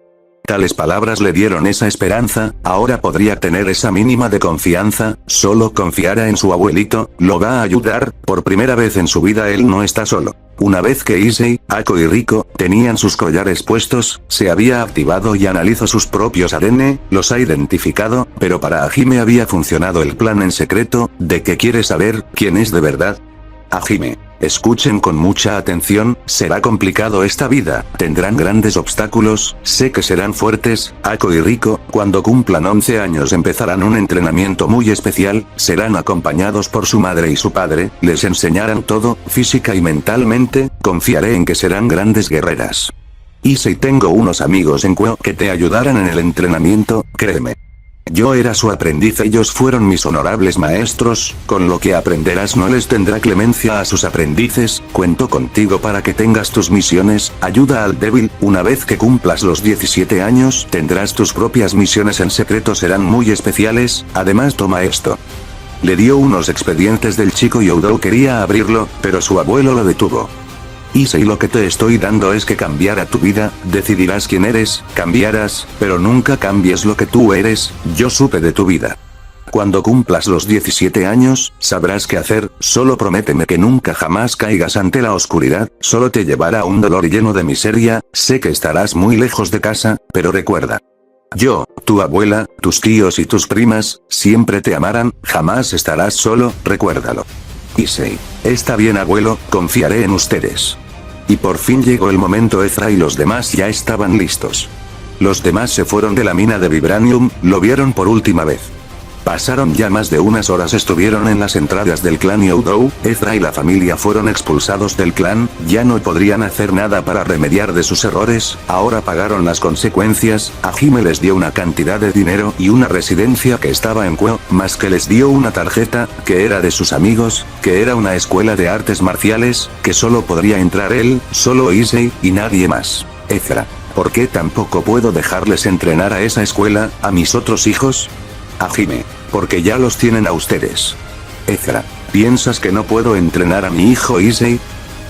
Tales palabras le dieron esa esperanza, ahora podría tener esa mínima de confianza, solo confiara en su abuelito, lo va a ayudar, por primera vez en su vida él no está solo. Una vez que Issei, Ako y Riko, tenían sus collares puestos, se había activado y analizó sus propios ADN, los ha identificado, pero para Hajime había funcionado el plan en secreto, ¿de qué quiere saber quién es de verdad? Hajime. Escuchen con mucha atención, será complicado esta vida, tendrán grandes obstáculos, sé que serán fuertes, Ako y Riko, cuando cumplan 11 años empezarán un entrenamiento muy especial, serán acompañados por su madre y su padre, les enseñarán todo, física y mentalmente, confiaré en que serán grandes guerreras. Y si tengo unos amigos en Kuo que te ayudarán en el entrenamiento, créeme. Yo era su aprendiz, ellos fueron mis honorables maestros, con lo que aprenderás no les tendrá clemencia a sus aprendices, cuento contigo para que tengas tus misiones, ayuda al débil, una vez que cumplas los 17 años, tendrás tus propias misiones en secreto serán muy especiales, además toma esto. Le dio unos expedientes del chico y Oudou quería abrirlo, pero su abuelo lo detuvo. Issei lo que te estoy dando es que cambiará tu vida, decidirás quién eres, cambiarás, pero nunca cambies lo que tú eres, yo supe de tu vida. Cuando cumplas los 17 años, sabrás qué hacer, solo prométeme que nunca jamás caigas ante la oscuridad, solo te llevará a un dolor lleno de miseria, sé que estarás muy lejos de casa, pero recuerda. Yo, tu abuela, tus tíos y tus primas, siempre te amarán, jamás estarás solo, recuérdalo. Issei. Está bien abuelo, confiaré en ustedes. Y por fin llegó el momento. Ezra y los demás ya estaban listos. Los demás se fueron de la mina de Vibranium, lo vieron por última vez. Pasaron ya más de unas horas, estuvieron en las entradas del clan Youdou. Ezra y la familia fueron expulsados del clan, ya no podrían hacer nada para remediar de sus errores, ahora pagaron las consecuencias. Hajime les dio una cantidad de dinero y una residencia que estaba en Kuo, más que les dio una tarjeta, que era de sus amigos, que era una escuela de artes marciales, que solo podría entrar él, solo Issei, y nadie más. Ezra, ¿por qué tampoco puedo dejarles entrenar a esa escuela, a mis otros hijos? Hajime, porque ya los tienen a ustedes. Ezra, ¿piensas que no puedo entrenar a mi hijo Issei?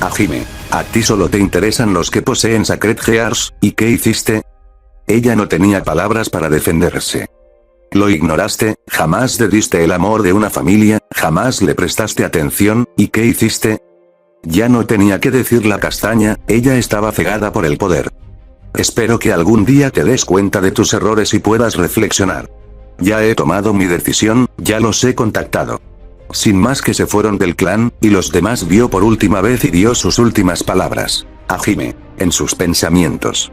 Hajime, a ti solo te interesan los que poseen Sacred Gears, ¿y qué hiciste? Ella no tenía palabras para defenderse. Lo ignoraste, jamás le diste el amor de una familia, jamás le prestaste atención, ¿y qué hiciste? Ya no tenía que decir la castaña, ella estaba cegada por el poder. Espero que algún día te des cuenta de tus errores y puedas reflexionar. Ya he tomado mi decisión, ya los he contactado. Sin más que se fueron del clan, y los demás vio por última vez y dio sus últimas palabras. Hajime, en sus pensamientos.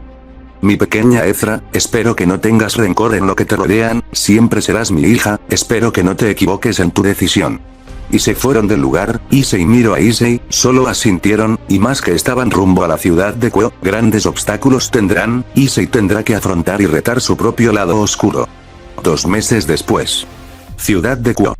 Mi pequeña Ezra, espero que no tengas rencor en lo que te rodean, siempre serás mi hija, espero que no te equivoques en tu decisión. Y se fueron del lugar. Issei miró a Issei, solo asintieron, y más que estaban rumbo a la ciudad de Kuo, grandes obstáculos tendrán, Issei tendrá que afrontar y retar su propio lado oscuro. 2 meses después. Ciudad de Kuo.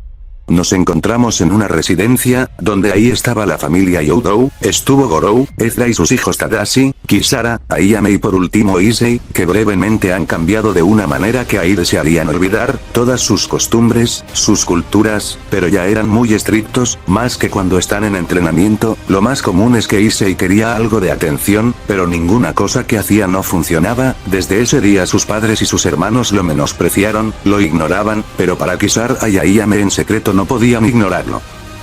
Nos encontramos en una residencia, donde ahí estaba la familia Youdou, estuvo Gorou, Ezra y sus hijos Tadashi, Kisara, Ayame y por último Issei, que brevemente han cambiado de una manera que ahí desearían olvidar, todas sus costumbres, sus culturas, pero ya eran muy estrictos, más que cuando están en entrenamiento. Lo más común es que Issei quería algo de atención, pero ninguna cosa que hacía no funcionaba. Desde ese día sus padres y sus hermanos lo menospreciaron, lo ignoraban, pero para Kisara y Ayame en secreto no podían ignorarlo.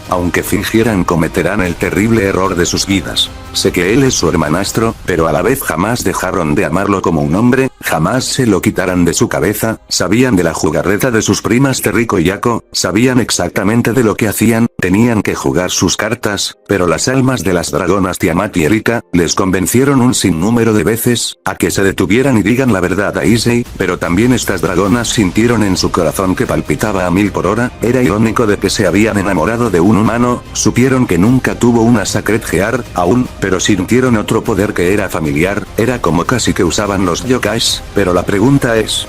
Aunque fingieran, cometerán el terrible error de sus vidas. Sé que él es su hermanastro, pero a la vez jamás dejaron de amarlo como un hombre, jamás se lo quitarán de su cabeza. Sabían de la jugarreta de sus primas Teriko y Yako, sabían exactamente de lo que hacían, tenían que jugar sus cartas, pero las almas de las dragonas Tiamat y Erika, les convencieron un sinnúmero de veces, a que se detuvieran y digan la verdad a Issei, pero también estas dragonas sintieron en su corazón que palpitaba a 1000 por hora, era irónico de que se habían enamorado de un humano, supieron que nunca tuvo una Sacred Gear, aún, pero sintieron otro poder que era familiar, era como casi que usaban los yokais, pero la pregunta es,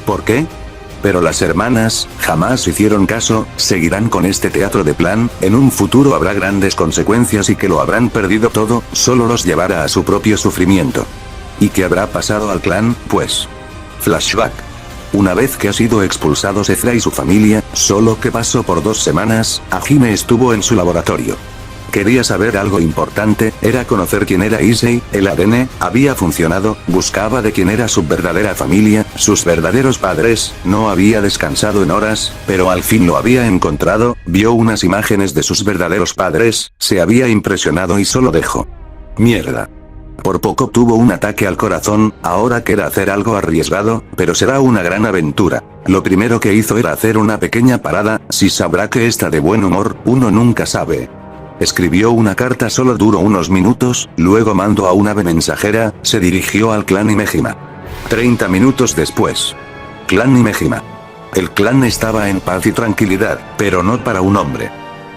¿por qué? Pero las hermanas, jamás hicieron caso, seguirán con este teatro de plan, en un futuro habrá grandes consecuencias y que lo habrán perdido todo, solo los llevará a su propio sufrimiento. ¿Y qué habrá pasado al clan, pues? Flashback. Una vez que ha sido expulsados Ezra y su familia, solo que pasó por 2 semanas, Hajime estuvo en su laboratorio. Quería saber algo importante, era conocer quién era Issei, el ADN, había funcionado, buscaba de quién era su verdadera familia, sus verdaderos padres, no había descansado en horas, pero al fin lo había encontrado, vio unas imágenes de sus verdaderos padres, se había impresionado y solo dejó. Mierda. Por poco tuvo un ataque al corazón, ahora quería hacer algo arriesgado, pero será una gran aventura. Lo primero que hizo era hacer una pequeña parada, si sabrá que está de buen humor, uno nunca sabe. Escribió una carta, solo duró unos minutos, luego mandó a una ave mensajera, se dirigió al clan Himejima. 30 minutos después. Clan Himejima. El clan estaba en paz y tranquilidad, pero no para un hombre.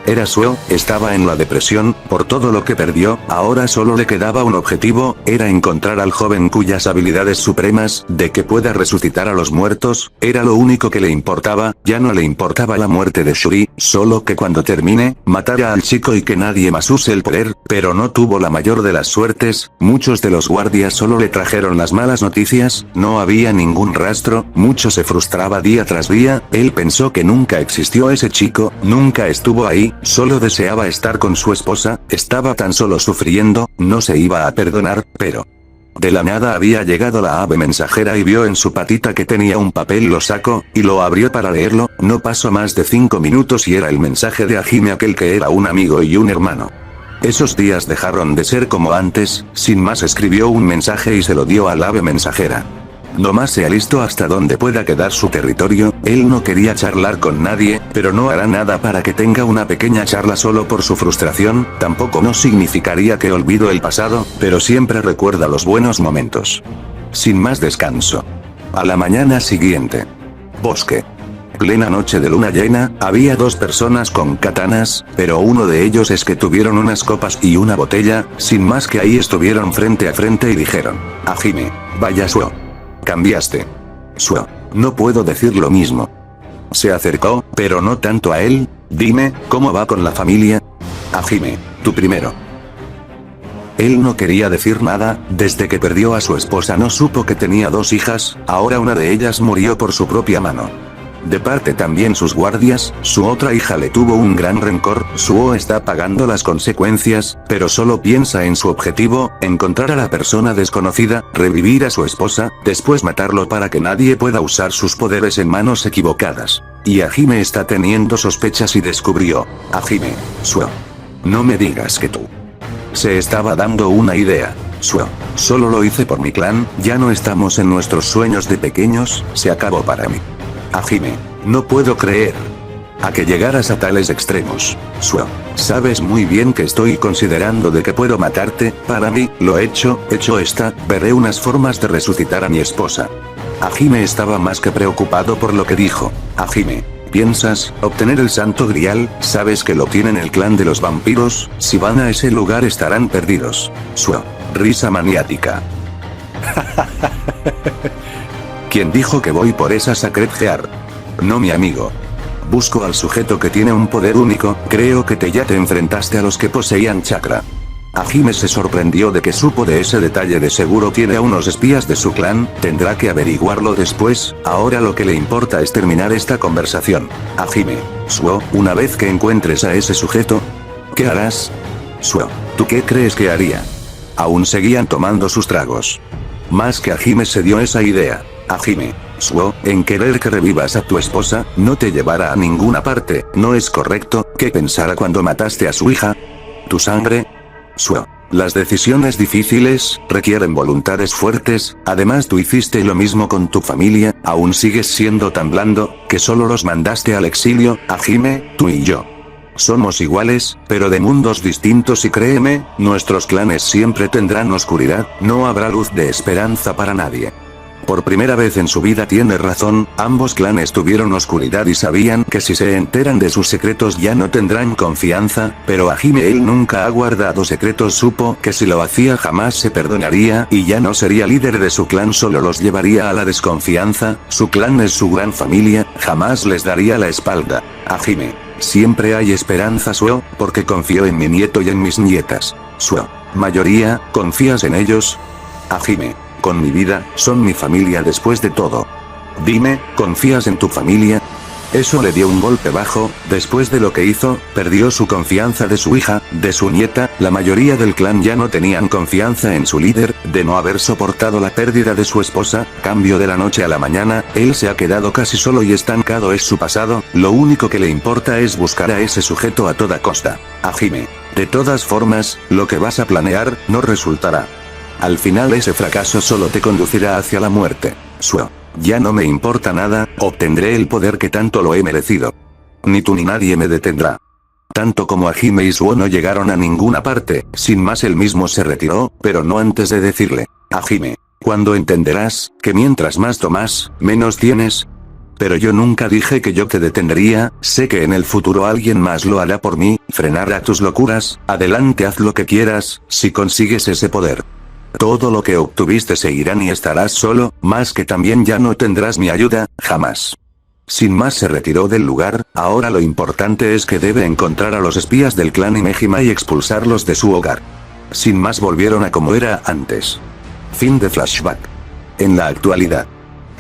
Era Suo, estaba en la depresión, por todo lo que perdió, ahora solo le quedaba un objetivo, era encontrar al joven cuyas habilidades supremas, de que pueda resucitar a los muertos, era lo único que le importaba, ya no le importaba la muerte de Shuri, solo que cuando termine, matara al chico y que nadie más use el poder, pero no tuvo la mayor de las suertes, muchos de los guardias solo le trajeron las malas noticias, no había ningún rastro, mucho se frustraba día tras día, él pensó que nunca existió ese chico, nunca estuvo ahí, solo deseaba estar con su esposa, estaba tan solo sufriendo, no se iba a perdonar, pero... De la nada había llegado la ave mensajera y vio en su patita que tenía un papel, lo sacó, y lo abrió para leerlo, no pasó más de 5 minutos y era el mensaje de Hajime, aquel que era un amigo y un hermano. Esos días dejaron de ser como antes, sin más escribió un mensaje y se lo dio al ave mensajera. Nomás sea listo hasta donde pueda quedar su territorio. Él no quería charlar con nadie, pero no hará nada para que tenga una pequeña charla solo por su frustración. Tampoco no significaría que olvido el pasado, pero siempre recuerda los buenos momentos. Sin más descanso. A la mañana siguiente. Bosque. Plena noche de luna llena, había dos personas con katanas, pero uno de ellos es que tuvieron unas copas y una botella, sin más que ahí estuvieron frente a frente y dijeron: Hajime, vaya Suo. Cambiaste. Suo, no puedo decir lo mismo. Se acercó, pero no tanto a él. Dime, ¿cómo va con la familia? Hajime, tú primero. Él no quería decir nada. Desde que perdió a su esposa no supo que tenía dos hijas, ahora una de ellas murió por su propia mano. De parte también sus guardias, su otra hija le tuvo un gran rencor. Suo está pagando las consecuencias, pero solo piensa en su objetivo: encontrar a la persona desconocida, revivir a su esposa, después matarlo para que nadie pueda usar sus poderes en manos equivocadas. Y Hajime está teniendo sospechas y descubrió. Hajime, Suo. No me digas que tú. Se estaba dando una idea. Suo, solo lo hice por mi clan, ya no estamos en nuestros sueños de pequeños, se acabó para mí. Hajime, no puedo creer a que llegaras a tales extremos. Suo, sabes muy bien que estoy considerando de que puedo matarte. Para mí, lo hecho está, veré unas formas de resucitar a mi esposa. Hajime estaba más que preocupado por lo que dijo. Hajime, ¿piensas obtener el santo grial? Sabes que lo tienen el clan de los vampiros, si van a ese lugar estarán perdidos. Suo, risa maniática. ¿Quién dijo que voy por esa Sacred Heart? No, mi amigo. Busco al sujeto que tiene un poder único. Creo que ya te enfrentaste a los que poseían chakra. Hajime se sorprendió de que supo de ese detalle. De seguro tiene a unos espías de su clan, tendrá que averiguarlo después. Ahora lo que le importa es terminar esta conversación. Hajime, Suo, una vez que encuentres a ese sujeto, ¿qué harás? Suo, ¿tú qué crees que haría? Aún seguían tomando sus tragos. Más que Hajime se dio esa idea. Hajime, Suo, en querer que revivas a tu esposa, no te llevará a ninguna parte. ¿No es correcto? ¿Qué pensara cuando mataste a su hija? ¿Tu sangre? Suo, las decisiones difíciles requieren voluntades fuertes. Además tú hiciste lo mismo con tu familia. Aún sigues siendo tan blando, que solo los mandaste al exilio. Hajime, tú y yo somos iguales, pero de mundos distintos, y créeme, nuestros clanes siempre tendrán oscuridad. No habrá luz de esperanza para nadie. Por primera vez en su vida tiene razón, ambos clanes tuvieron oscuridad y sabían que si se enteran de sus secretos ya no tendrán confianza, pero Hajime él nunca ha guardado secretos. Supo que si lo hacía jamás se perdonaría y ya no sería líder de su clan, solo los llevaría a la desconfianza. Su clan es su gran familia, jamás les daría la espalda. Hajime, siempre hay esperanza Suo, porque confío en mi nieto y en mis nietas. Suo, mayoría, ¿confías en ellos? Hajime, con mi vida, son mi familia después de todo. Dime, ¿confías en tu familia? Eso le dio un golpe bajo. Después de lo que hizo, perdió su confianza de su hija, de su nieta. La mayoría del clan ya no tenían confianza en su líder, de no haber soportado la pérdida de su esposa. Cambio de la noche a la mañana, él se ha quedado casi solo y estancado. Es su pasado, lo único que le importa es buscar a ese sujeto a toda costa. Hajime, de todas formas, lo que vas a planear, no resultará. Al final ese fracaso solo te conducirá hacia la muerte. Suo, ya no me importa nada, obtendré el poder que tanto lo he merecido. Ni tú ni nadie me detendrá. Tanto como Hajime y Suo no llegaron a ninguna parte. Sin más él mismo se retiró, pero no antes de decirle: Hajime, ¿cuándo entenderás que mientras más tomas, menos tienes? Pero yo nunca dije que yo te detendría. Sé que en el futuro alguien más lo hará por mí. Frenará tus locuras. Adelante, haz lo que quieras, si consigues ese poder. Todo lo que obtuviste se irán y estarás solo, más que también ya no tendrás mi ayuda, jamás. Sin más se retiró del lugar. Ahora lo importante es que debe encontrar a los espías del clan Imejima y expulsarlos de su hogar. Sin más volvieron a como era antes. Fin de flashback. En la actualidad,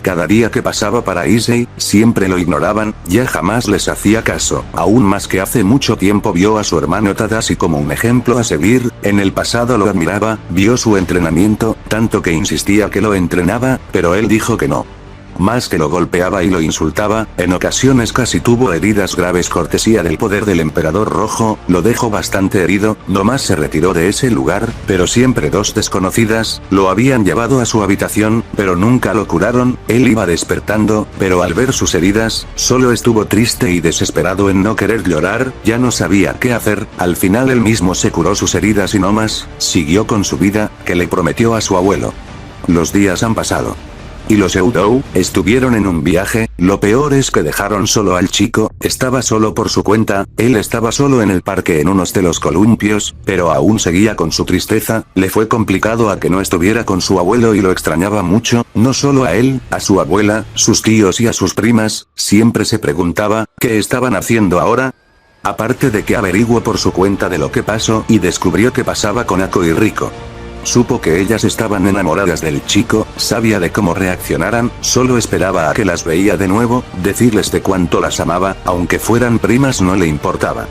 cada día que pasaba para Issei, siempre lo ignoraban, ya jamás les hacía caso. Aún más que hace mucho tiempo vio a su hermano Tadashi como un ejemplo a seguir. En el pasado lo admiraba, vio su entrenamiento, tanto que insistía que lo entrenaba, pero él dijo que no. más que lo golpeaba y lo insultaba, en ocasiones casi tuvo heridas graves cortesía del poder del emperador rojo, lo dejó bastante herido, nomás se retiró de ese lugar, pero siempre dos desconocidas, lo habían llevado a su habitación, pero nunca lo curaron, él iba despertando, pero al ver sus heridas, solo estuvo triste y desesperado en no querer llorar, ya no sabía qué hacer, al final él mismo se curó sus heridas y no más, siguió con su vida, que le prometió a su abuelo. Los días han pasado. Y los Eudou estuvieron en un viaje, lo peor es que dejaron solo al chico, estaba solo por su cuenta, él estaba solo en el parque en unos de los columpios, pero aún seguía con su tristeza, le fue complicado a que no estuviera con su abuelo y lo extrañaba mucho, no solo a él, a su abuela, sus tíos y a sus primas, siempre se preguntaba, ¿qué estaban haciendo ahora? Aparte de que averiguó por su cuenta de lo que pasó y descubrió que pasaba con Ako y Rico. Supo que ellas estaban enamoradas del chico, sabía de cómo reaccionaran, solo esperaba a que las veía de nuevo, decirles de cuánto las amaba, aunque fueran primas no le importaba.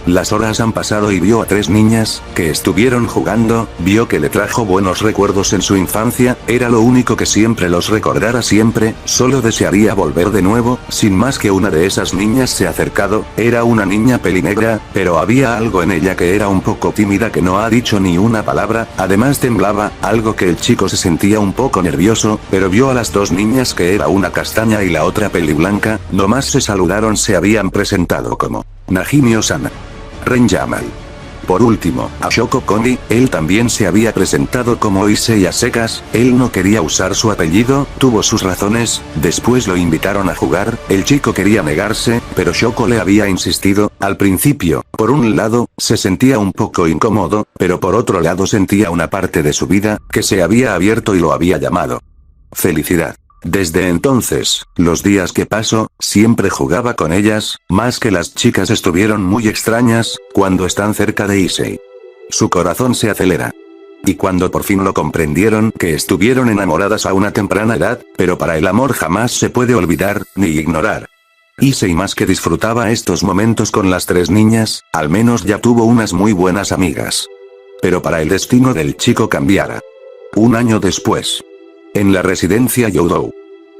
Las horas han pasado y vio a tres niñas, que estuvieron jugando, vio que le trajo buenos recuerdos en su infancia, era lo único que siempre los recordara siempre, solo desearía volver de nuevo, sin más que una de esas niñas se ha acercado, era una niña pelinegra, pero había algo en ella que era un poco tímida que no ha dicho ni una palabra, además temblaba, algo que el chico se sentía un poco nervioso, pero vio a las dos niñas que era una castaña y la otra peliblanca, nomás se saludaron se habían presentado como Najimi Osama. Ren Yamal. Por último, a Shoko Kondi, él también se había presentado como Issei a secas, él no quería usar su apellido, tuvo sus razones, después lo invitaron a jugar, el chico quería negarse, pero Shoko le había insistido, al principio, por un lado, se sentía un poco incómodo, pero por otro lado sentía una parte de su vida, que se había abierto y lo había llamado felicidad. Desde entonces, los días que pasó, siempre jugaba con ellas, más que las chicas estuvieron muy extrañas, cuando están cerca de Issei. Su corazón se acelera. Y cuando por fin lo comprendieron que estuvieron enamoradas a una temprana edad, pero para el amor jamás se puede olvidar, ni ignorar. Issei más que disfrutaba estos momentos con las tres niñas, al menos ya tuvo unas muy buenas amigas. Pero para el destino del chico cambiara. Un año después. En la residencia Youdou.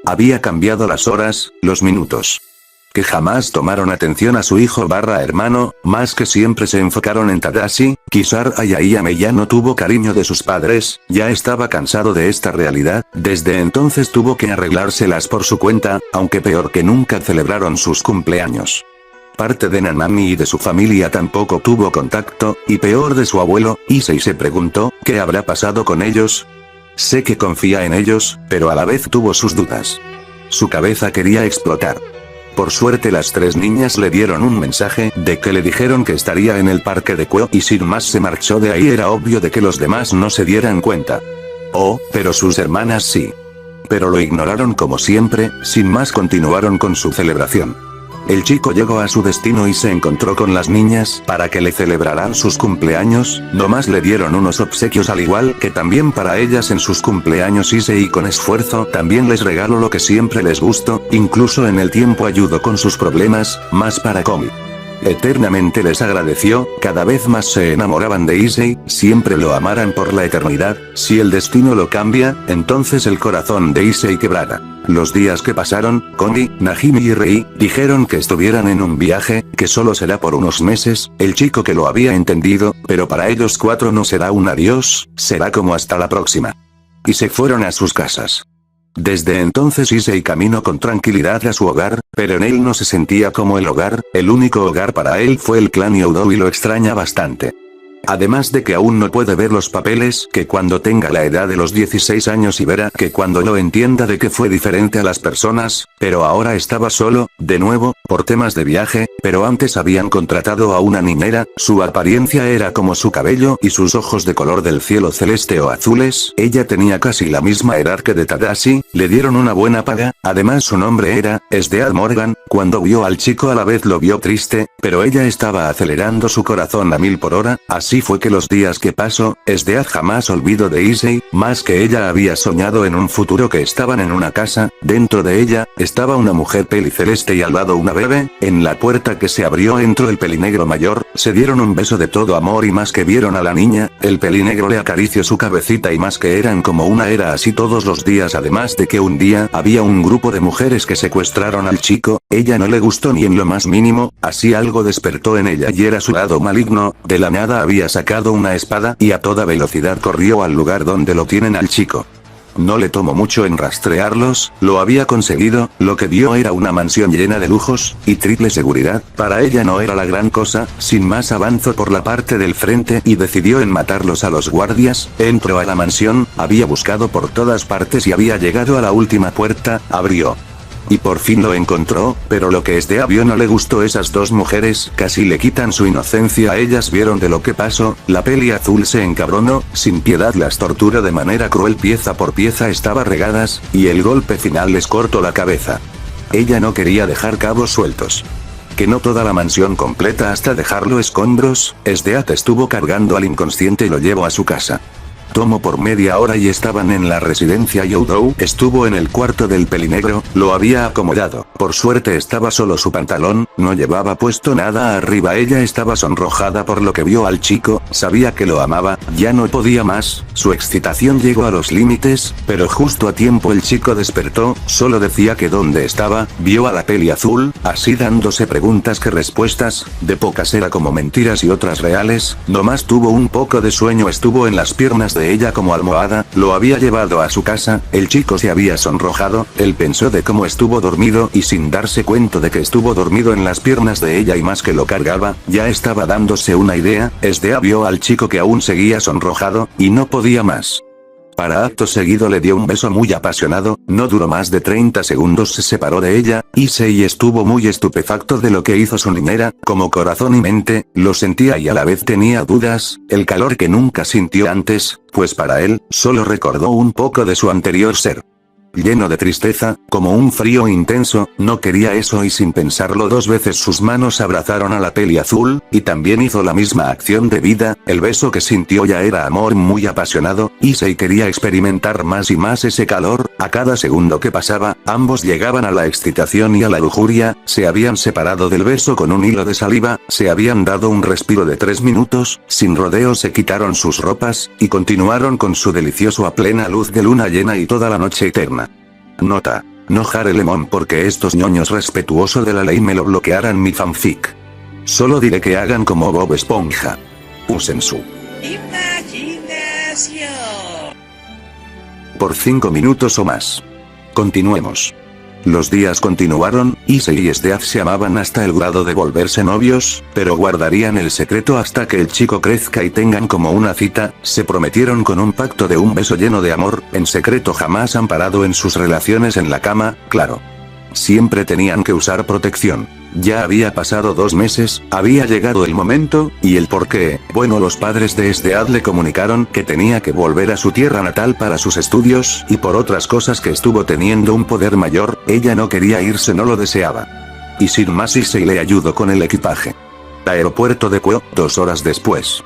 Había cambiado las horas, los minutos. Que jamás tomaron atención a su hijo barra hermano, más que siempre se enfocaron en Tadashi, Kisar Ayayame ya no tuvo cariño de sus padres, ya estaba cansado de esta realidad, desde entonces tuvo que arreglárselas por su cuenta, aunque peor que nunca celebraron sus cumpleaños. Parte de Nanami y de su familia tampoco tuvo contacto, y peor de su abuelo, Issei se preguntó, ¿qué habrá pasado con ellos? Sé que confía en ellos, pero a la vez tuvo sus dudas. Su cabeza quería explotar. Por suerte las tres niñas le dieron un mensaje de que le dijeron que estaría en el parque de Kuo y sin más se marchó de ahí. Era obvio de que los demás no se dieran cuenta. Oh, pero sus hermanas sí. Pero lo ignoraron como siempre, sin más continuaron con su celebración. El chico llegó a su destino y se encontró con las niñas para que le celebraran sus cumpleaños, nomás le dieron unos obsequios al igual que también para ellas en sus cumpleaños y con esfuerzo también les regaló lo que siempre les gustó, incluso en el tiempo ayudó con sus problemas, más para Komi. Eternamente les agradeció, cada vez más se enamoraban de Issei, siempre lo amaran por la eternidad, si el destino lo cambia, entonces el corazón de Issei quebrará. Los días que pasaron, Kondi, Najimi y Rei, dijeron que estuvieran en un viaje, que solo será por unos meses, el chico que lo había entendido, pero para ellos cuatro no será un adiós, será como hasta la próxima. Y se fueron a sus casas. Desde entonces Issei caminó con tranquilidad a su hogar, pero en él no se sentía como el hogar, el único hogar para él fue el clan Youdou y lo extraña bastante. Además de que aún no puede ver los papeles, que cuando tenga la edad de los 16 años y verá que cuando lo entienda de que fue diferente a las personas, pero ahora estaba solo, de nuevo, por temas de viaje, pero antes habían contratado a una niñera, su apariencia era como su cabello y sus ojos de color del cielo celeste o azules, ella tenía casi la misma edad que de Tadashi, le dieron una buena paga, además su nombre era, Sdead Morgan, cuando vio al chico a la vez lo vio triste, pero ella estaba acelerando su corazón a 1000 por hora, así Así fue que los días que pasó, Sdead jamás olvidó de Issei, más que ella había soñado en un futuro que estaban en una casa, dentro de ella, estaba una mujer peliceleste y al lado una bebé, en la puerta que se abrió entró el pelinegro mayor, se dieron un beso de todo amor y más que vieron a la niña, el pelinegro le acarició su cabecita y más que eran como una era así todos los días además de que un día había un grupo de mujeres que secuestraron al chico, ella no le gustó ni en lo más mínimo, así algo despertó en ella y era su lado maligno, de la nada había sacado una espada y a toda velocidad corrió al lugar donde lo tienen al chico. No le tomó mucho en rastrearlos, lo había conseguido, lo que vio era una mansión llena de lujos, y triple seguridad, para ella no era la gran cosa, sin más avanzó por la parte del frente y decidió en matarlos a los guardias, entró a la mansión, había buscado por todas partes y había llegado a la última puerta, abrió. Y por fin lo encontró, pero lo que vio no le gustó esas dos mujeres, casi le quitan su inocencia a ellas vieron de lo que pasó, la peli azul se encabronó, sin piedad las torturó de manera cruel pieza por pieza estaba regadas, y el golpe final les cortó la cabeza. Ella no quería dejar cabos sueltos. Quemó toda la mansión completa hasta dejarlo escombros, Sdead estuvo cargando al inconsciente y lo llevó a su casa. Tomó por media hora y estaban en la residencia Youdou, estuvo en el cuarto del pelinegro, lo había acomodado, por suerte estaba solo su pantalón, no llevaba puesto nada arriba ella estaba sonrojada por lo que vio al chico, sabía que lo amaba, ya no podía más, su excitación llegó a los límites, pero justo a tiempo el chico despertó, solo decía que dónde estaba, vio a la peli azul, así dándose preguntas que respuestas, de pocas era como mentiras y otras reales, nomás tuvo un poco de sueño estuvo en las piernas de ella como almohada, lo había llevado a su casa, el chico se había sonrojado, él pensó de cómo estuvo dormido y sin darse cuenta de que estuvo dormido en las piernas de ella y más que lo cargaba, ya estaba dándose una idea, Sdead vio al chico que aún seguía sonrojado, y no podía más. Para acto seguido le dio un beso muy apasionado, no duró más de 30 segundos se separó de ella, Issei estuvo muy estupefacto de lo que hizo su niñera, como corazón y mente, lo sentía y a la vez tenía dudas, el calor que nunca sintió antes, pues para él, solo recordó un poco de su anterior ser. Lleno de tristeza, como un frío intenso, no quería eso y sin pensarlo dos veces sus manos abrazaron a la peli azul, y también hizo la misma acción de vida, el beso que sintió ya era amor muy apasionado, Issei quería experimentar más y más ese calor, a cada segundo que pasaba, ambos llegaban a la excitación y a la lujuria, se habían separado del beso con un hilo de saliva, se habían dado un respiro de 3 minutos, sin rodeos se quitaron sus ropas, y continuaron con su delicioso a plena luz de luna llena y toda la noche eterna. Nota. No Jare Lemon porque estos ñoños respetuoso de la ley me lo bloquearan mi fanfic. Solo diré que hagan como Bob Esponja. Usen su imaginación. Por 5 minutos o más. Continuemos. Los días continuaron, Issei y Sdead se amaban hasta el grado de volverse novios, pero guardarían el secreto hasta que el chico crezca y tengan como una cita, se prometieron con un pacto de un beso lleno de amor, en secreto jamás han parado en sus relaciones en la cama, claro. Siempre tenían que usar protección. Ya había pasado 2 meses, había llegado el momento, y el porqué, bueno los padres de Sdead le comunicaron que tenía que volver a su tierra natal para sus estudios, y por otras cosas que estuvo teniendo un poder mayor, ella no quería irse no lo deseaba. Y sin más Issei le ayudó con el equipaje. Aeropuerto de Kyoto, 2 horas después.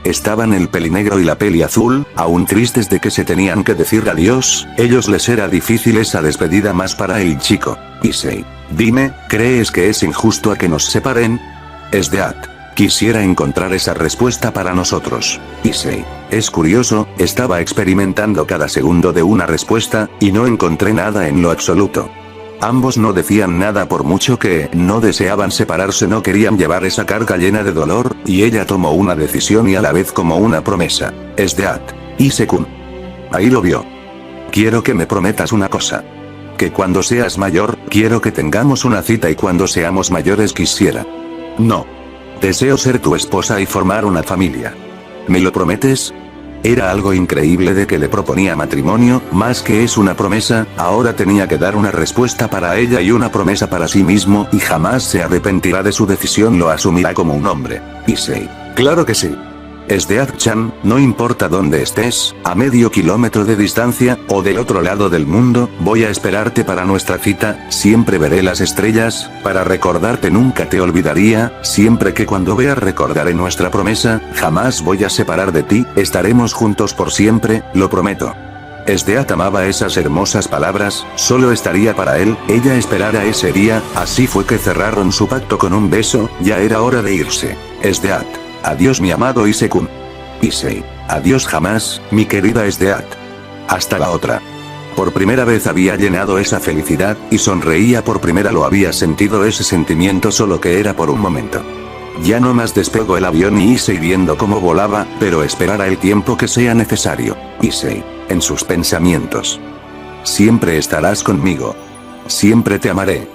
Estaban el pelinegro y la peli azul, aún tristes de que se tenían que decir adiós, ellos les era difícil esa despedida más para el chico. Issei. Dime, ¿crees que es injusto a que nos separen? Sdead. Quisiera encontrar esa respuesta para nosotros. Issei. Es curioso, estaba experimentando cada segundo de una respuesta, y no encontré nada en lo absoluto. Ambos no decían nada por mucho que no deseaban separarse no querían llevar esa carga llena de dolor, y ella tomó una decisión y a la vez como una promesa. Sdead. Issei-kun. Ahí lo vio. Quiero que me prometas una cosa. Que cuando seas mayor, quiero que tengamos una cita y cuando seamos mayores quisiera. No. Deseo ser tu esposa y formar una familia. ¿Me lo prometes? Era algo increíble de que le proponía matrimonio, más que es una promesa, ahora tenía que dar una respuesta para ella y una promesa para sí mismo y jamás se arrepentirá de su decisión lo asumirá como un hombre. Issei. Claro que sí. Esdeath-chan, no importa dónde estés, a medio kilómetro de distancia, o del otro lado del mundo, voy a esperarte para nuestra cita, siempre veré las estrellas, para recordarte nunca te olvidaría, siempre que cuando veas recordaré nuestra promesa, jamás voy a separar de ti, estaremos juntos por siempre, lo prometo. Esdeath amaba esas hermosas palabras, solo estaría para él, ella esperara ese día, así fue que cerraron su pacto con un beso, ya era hora de irse. Esdeath. Adiós mi amado Issei-kun. Issei. Adiós jamás, mi querida Esdeath. Hasta la otra. Por primera vez había llenado esa felicidad, y sonreía por primera lo había sentido ese sentimiento solo que era por un momento. Ya no más despegó el avión y Issei viendo cómo volaba, pero esperara el tiempo que sea necesario. Issei. En sus pensamientos. Siempre estarás conmigo. Siempre te amaré.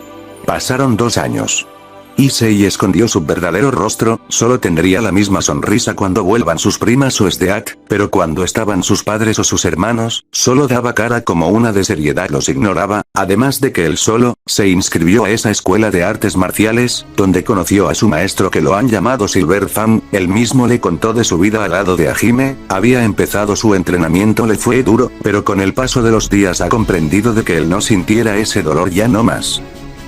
Pasaron 2 años. Issei escondió su verdadero rostro, solo tendría la misma sonrisa cuando vuelvan sus primas o Esdeath, pero cuando estaban sus padres o sus hermanos, solo daba cara como una de seriedad los ignoraba, además de que él solo, se inscribió a esa escuela de artes marciales, donde conoció a su maestro que lo han llamado Silver Fan, él mismo le contó de su vida al lado de Hajime, había empezado su entrenamiento le fue duro, pero con el paso de los días ha comprendido de que él no sintiera ese dolor ya no más.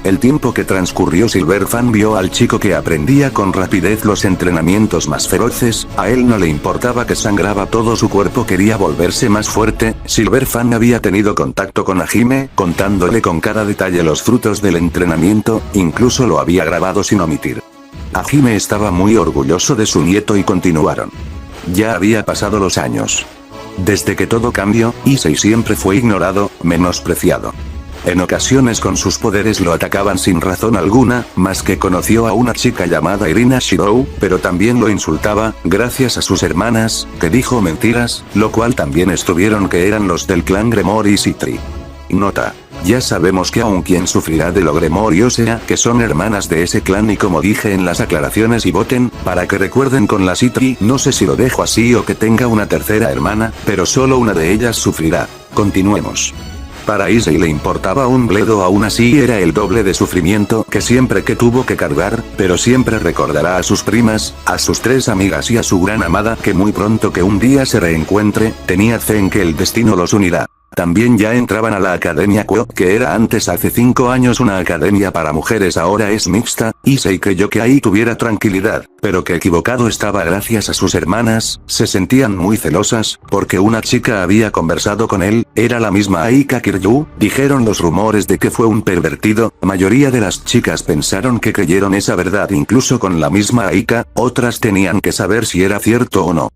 El tiempo que transcurrió Silver Fan vio al chico que aprendía con rapidez los entrenamientos más feroces, a él no le importaba que sangraba todo su cuerpo quería volverse más fuerte, Silver Fan había tenido contacto con Hajime, contándole con cada detalle los frutos del entrenamiento, incluso lo había grabado sin omitir. Hajime estaba muy orgulloso de su nieto y continuaron. Ya había pasado los años. Desde que todo cambió, Issei siempre fue ignorado, menospreciado. En ocasiones con sus poderes lo atacaban sin razón alguna, más que conoció a una chica llamada Irina Shirou, pero también lo insultaba, gracias a sus hermanas, que dijo mentiras, lo cual también estuvieron que eran los del clan Gremor y Citri. Nota. Ya sabemos que aún quien sufrirá de lo Gremor y Osea, que son hermanas de ese clan y como dije en las aclaraciones y voten, para que recuerden con la Citri, no sé si lo dejo así o que tenga una tercera hermana, pero solo una de ellas sufrirá. Continuemos. Para Issei le importaba un bledo aún así era el doble de sufrimiento que siempre que tuvo que cargar, pero siempre recordará a sus primas, a sus 3 amigas y a su gran amada que muy pronto que un día se reencuentre, tenía fe en que el destino los unirá. También ya entraban a la Academia Kuo, que era antes hace 5 años una academia para mujeres ahora es mixta, Issei creyó que ahí tuviera tranquilidad, pero que equivocado estaba gracias a sus hermanas, se sentían muy celosas, porque una chica había conversado con él, era la misma Aika Kiryu, dijeron los rumores de que fue un pervertido, mayoría de las chicas pensaron que creyeron esa verdad incluso con la misma Aika, otras tenían que saber si era cierto o no.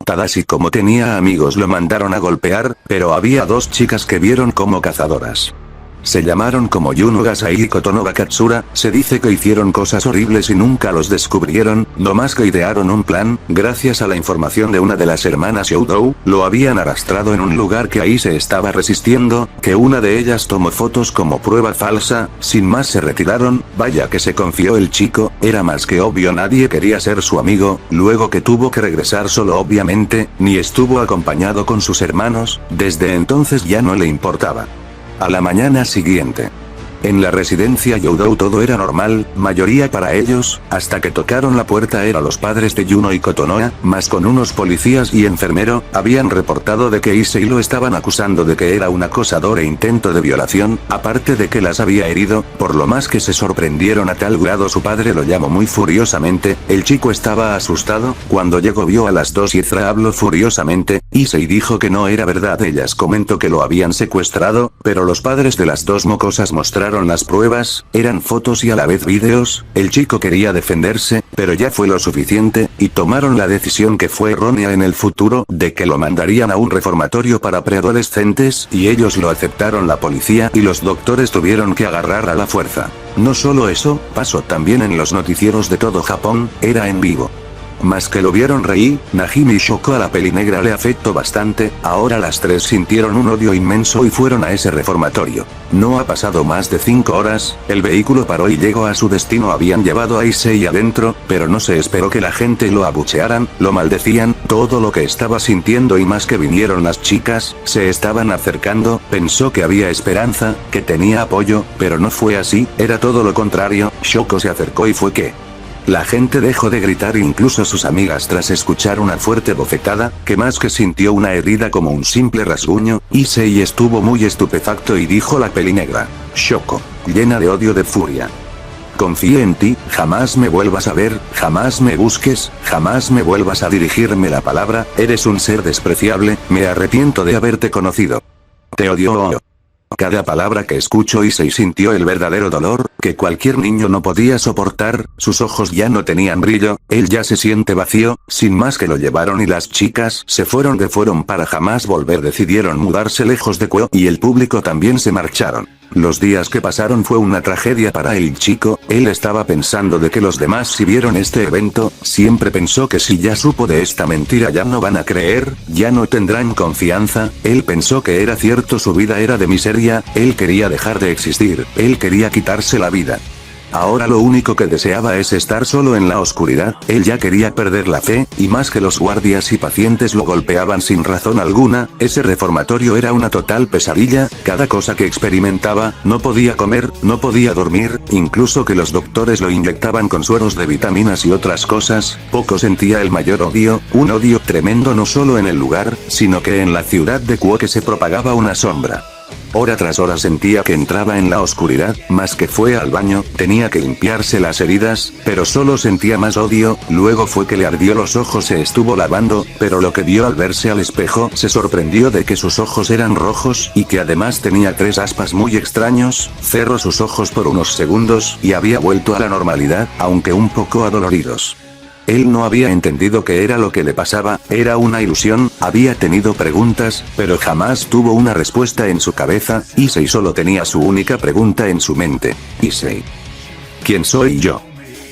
Tadashi como tenía amigos lo mandaron a golpear, pero había 2 chicas que vieron como cazadoras. Se llamaron como Yuno Gasai y Kotonoba Katsura, se dice que hicieron cosas horribles y nunca los descubrieron, no más que idearon un plan, gracias a la información de una de las hermanas Youdou, lo habían arrastrado en un lugar que ahí se estaba resistiendo, que una de ellas tomó fotos como prueba falsa, sin más se retiraron, vaya que se confió el chico, era más que obvio nadie quería ser su amigo, luego que tuvo que regresar solo obviamente, ni estuvo acompañado con sus hermanos, desde entonces ya no le importaba. A la mañana siguiente. En la residencia Youdou todo era normal, mayoría para ellos, hasta que tocaron la puerta eran los padres de Yuno y Kotonoha, más con unos policías y enfermero, habían reportado de que Issei lo estaban acusando de que era un acosador e intento de violación, aparte de que las había herido, por lo más que se sorprendieron a tal grado su padre lo llamó muy furiosamente, el chico estaba asustado, cuando llegó vio a las 2 y Ezra habló furiosamente, Issei dijo que no era verdad ellas comentó que lo habían secuestrado, pero los padres de las 2 mocosas mostraron las pruebas, eran fotos y a la vez vídeos, el chico quería defenderse, pero ya fue lo suficiente, y tomaron la decisión que fue errónea en el futuro, de que lo mandarían a un reformatorio para preadolescentes, y ellos lo aceptaron la policía y los doctores tuvieron que agarrar a la fuerza. No solo eso, pasó también en los noticieros de todo Japón, era en vivo. Más que lo vieron reír, Najimi y Shoko a la peli negra le afectó bastante, ahora las 3 sintieron un odio inmenso y fueron a ese reformatorio. No ha pasado más de 5 horas, el vehículo paró y llegó a su destino habían llevado a Issei adentro, pero no se esperó que la gente lo abuchearan, lo maldecían, todo lo que estaba sintiendo y más que vinieron las chicas, se estaban acercando, pensó que había esperanza, que tenía apoyo, pero no fue así, era todo lo contrario, Shoko se acercó y fue que La gente dejó de gritar, incluso sus amigas, tras escuchar una fuerte bofetada, que más que sintió una herida como un simple rasguño. Issei estuvo muy estupefacto y dijo la pelinegra. Shoko, llena de odio, de furia. Confíe en ti, jamás me vuelvas a ver, jamás me busques, jamás me vuelvas a dirigirme la palabra, eres un ser despreciable, me arrepiento de haberte conocido. Te odio. Cada palabra que escuchó Issei sintió el verdadero dolor, que cualquier niño no podía soportar, sus ojos ya no tenían brillo, él ya se siente vacío, sin más que lo llevaron y las chicas se fueron para jamás volver, decidieron mudarse lejos de Kuo y el público también se marcharon. Los días que pasaron fue una tragedia para el chico, él estaba pensando de que los demás si vieron este evento, siempre pensó que si ya supo de esta mentira ya no van a creer, ya no tendrán confianza, él pensó que era cierto, su vida era de miseria, él quería dejar de existir, él quería quitarse la vida. Ahora lo único que deseaba es estar solo en la oscuridad, él ya quería perder la fe, y más que los guardias y pacientes lo golpeaban sin razón alguna, ese reformatorio era una total pesadilla, cada cosa que experimentaba, no podía comer, no podía dormir, incluso que los doctores lo inyectaban con sueros de vitaminas y otras cosas, poco sentía el mayor odio, un odio tremendo no solo en el lugar, sino que en la ciudad de Kuo que se propagaba una sombra. Hora tras hora sentía que entraba en la oscuridad, más que fue al baño, tenía que limpiarse las heridas, pero solo sentía más odio, luego fue que le ardió los ojos, se estuvo lavando, pero lo que vio al verse al espejo, se sorprendió de que sus ojos eran rojos, y que además tenía 3 aspas muy extraños, cerró sus ojos por unos segundos, y había vuelto a la normalidad, aunque un poco adoloridos. Él no había entendido qué era lo que le pasaba, era una ilusión, había tenido preguntas, pero jamás tuvo una respuesta en su cabeza, Issei solo tenía su única pregunta en su mente. Issei. ¿Quién soy yo?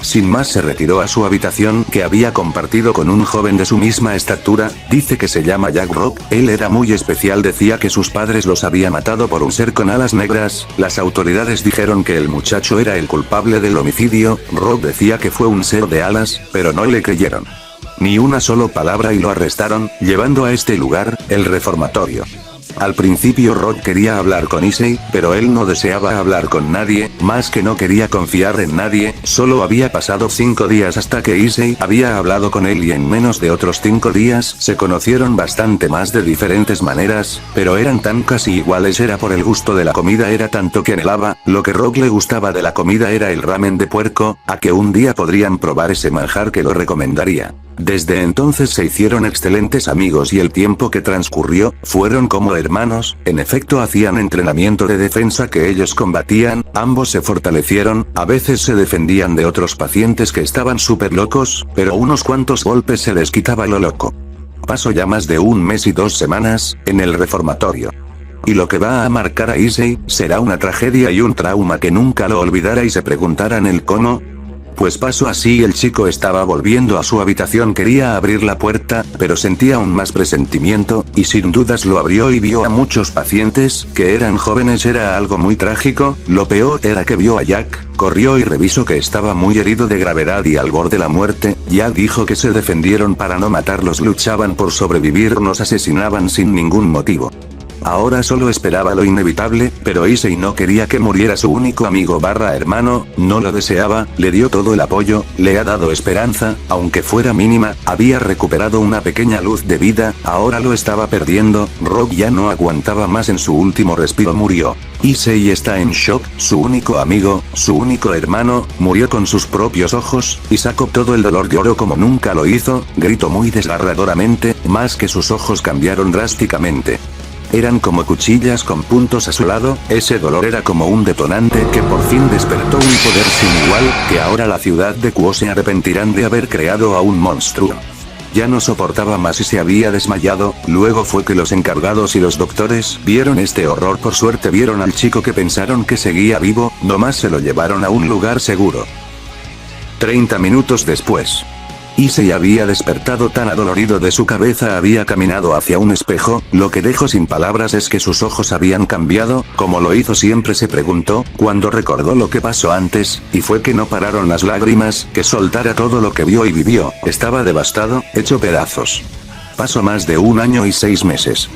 Sin más se retiró a su habitación que había compartido con un joven de su misma estatura, dice que se llama Jack Rock, él era muy especial, decía que sus padres los había matado por un ser con alas negras, las autoridades dijeron que el muchacho era el culpable del homicidio, Rock decía que fue un ser de alas, pero no le creyeron. Ni una sola palabra y lo arrestaron, llevando a este lugar, el reformatorio. Al principio Rock quería hablar con Issei, pero él no deseaba hablar con nadie, más que no quería confiar en nadie, solo había pasado 5 días hasta que Issei había hablado con él y en menos de otros 5 días se conocieron bastante más de diferentes maneras, pero eran tan casi iguales, era por el gusto de la comida, era tanto que anhelaba, lo que Rock le gustaba de la comida era el ramen de puerco, a que un día podrían probar ese manjar que lo recomendaría. Desde entonces se hicieron excelentes amigos y el tiempo que transcurrió, fueron como hermanos, en efecto hacían entrenamiento de defensa que ellos combatían, ambos se fortalecieron, a veces se defendían de otros pacientes que estaban súper locos, pero unos cuantos golpes se les quitaba lo loco. Pasó ya más de 1 mes y 2 semanas, en el reformatorio. Y lo que va a marcar a Issei, será una tragedia y un trauma que nunca lo olvidará y se preguntarán el cómo. Pues pasó así, el chico estaba volviendo a su habitación, quería abrir la puerta, pero sentía aún más presentimiento, y sin dudas lo abrió y vio a muchos pacientes, que eran jóvenes, era algo muy trágico, lo peor era que vio a Jack, corrió y revisó que estaba muy herido de gravedad y al borde de la muerte, Jack dijo que se defendieron para no matarlos, luchaban por sobrevivir, nos asesinaban sin ningún motivo. Ahora solo esperaba lo inevitable, pero Issei no quería que muriera su único amigo barra hermano, no lo deseaba, le dio todo el apoyo, le ha dado esperanza, aunque fuera mínima, había recuperado una pequeña luz de vida, ahora lo estaba perdiendo, Rock ya no aguantaba más, en su último respiro murió. Issei está en shock, su único amigo, su único hermano, murió con sus propios ojos, y sacó todo el dolor, lloró como nunca lo hizo, gritó muy desgarradoramente, más que sus ojos cambiaron drásticamente. Eran como cuchillas con puntos a su lado, ese dolor era como un detonante que por fin despertó un poder sin igual, que ahora la ciudad de Kuo se arrepentirán de haber creado a un monstruo. Ya no soportaba más y se había desmayado, luego fue que los encargados y los doctores vieron este horror, por suerte vieron al chico que pensaron que seguía vivo, nomás se lo llevaron a un lugar seguro. 30 minutos después. Issei había despertado tan adolorido de su cabeza, había caminado hacia un espejo, lo que dejó sin palabras es que sus ojos habían cambiado, como lo hizo siempre, se preguntó, cuando recordó lo que pasó antes, y fue que no pararon las lágrimas, que soltara todo lo que vio y vivió, estaba devastado, hecho pedazos. Pasó más de 1 año y 6 meses.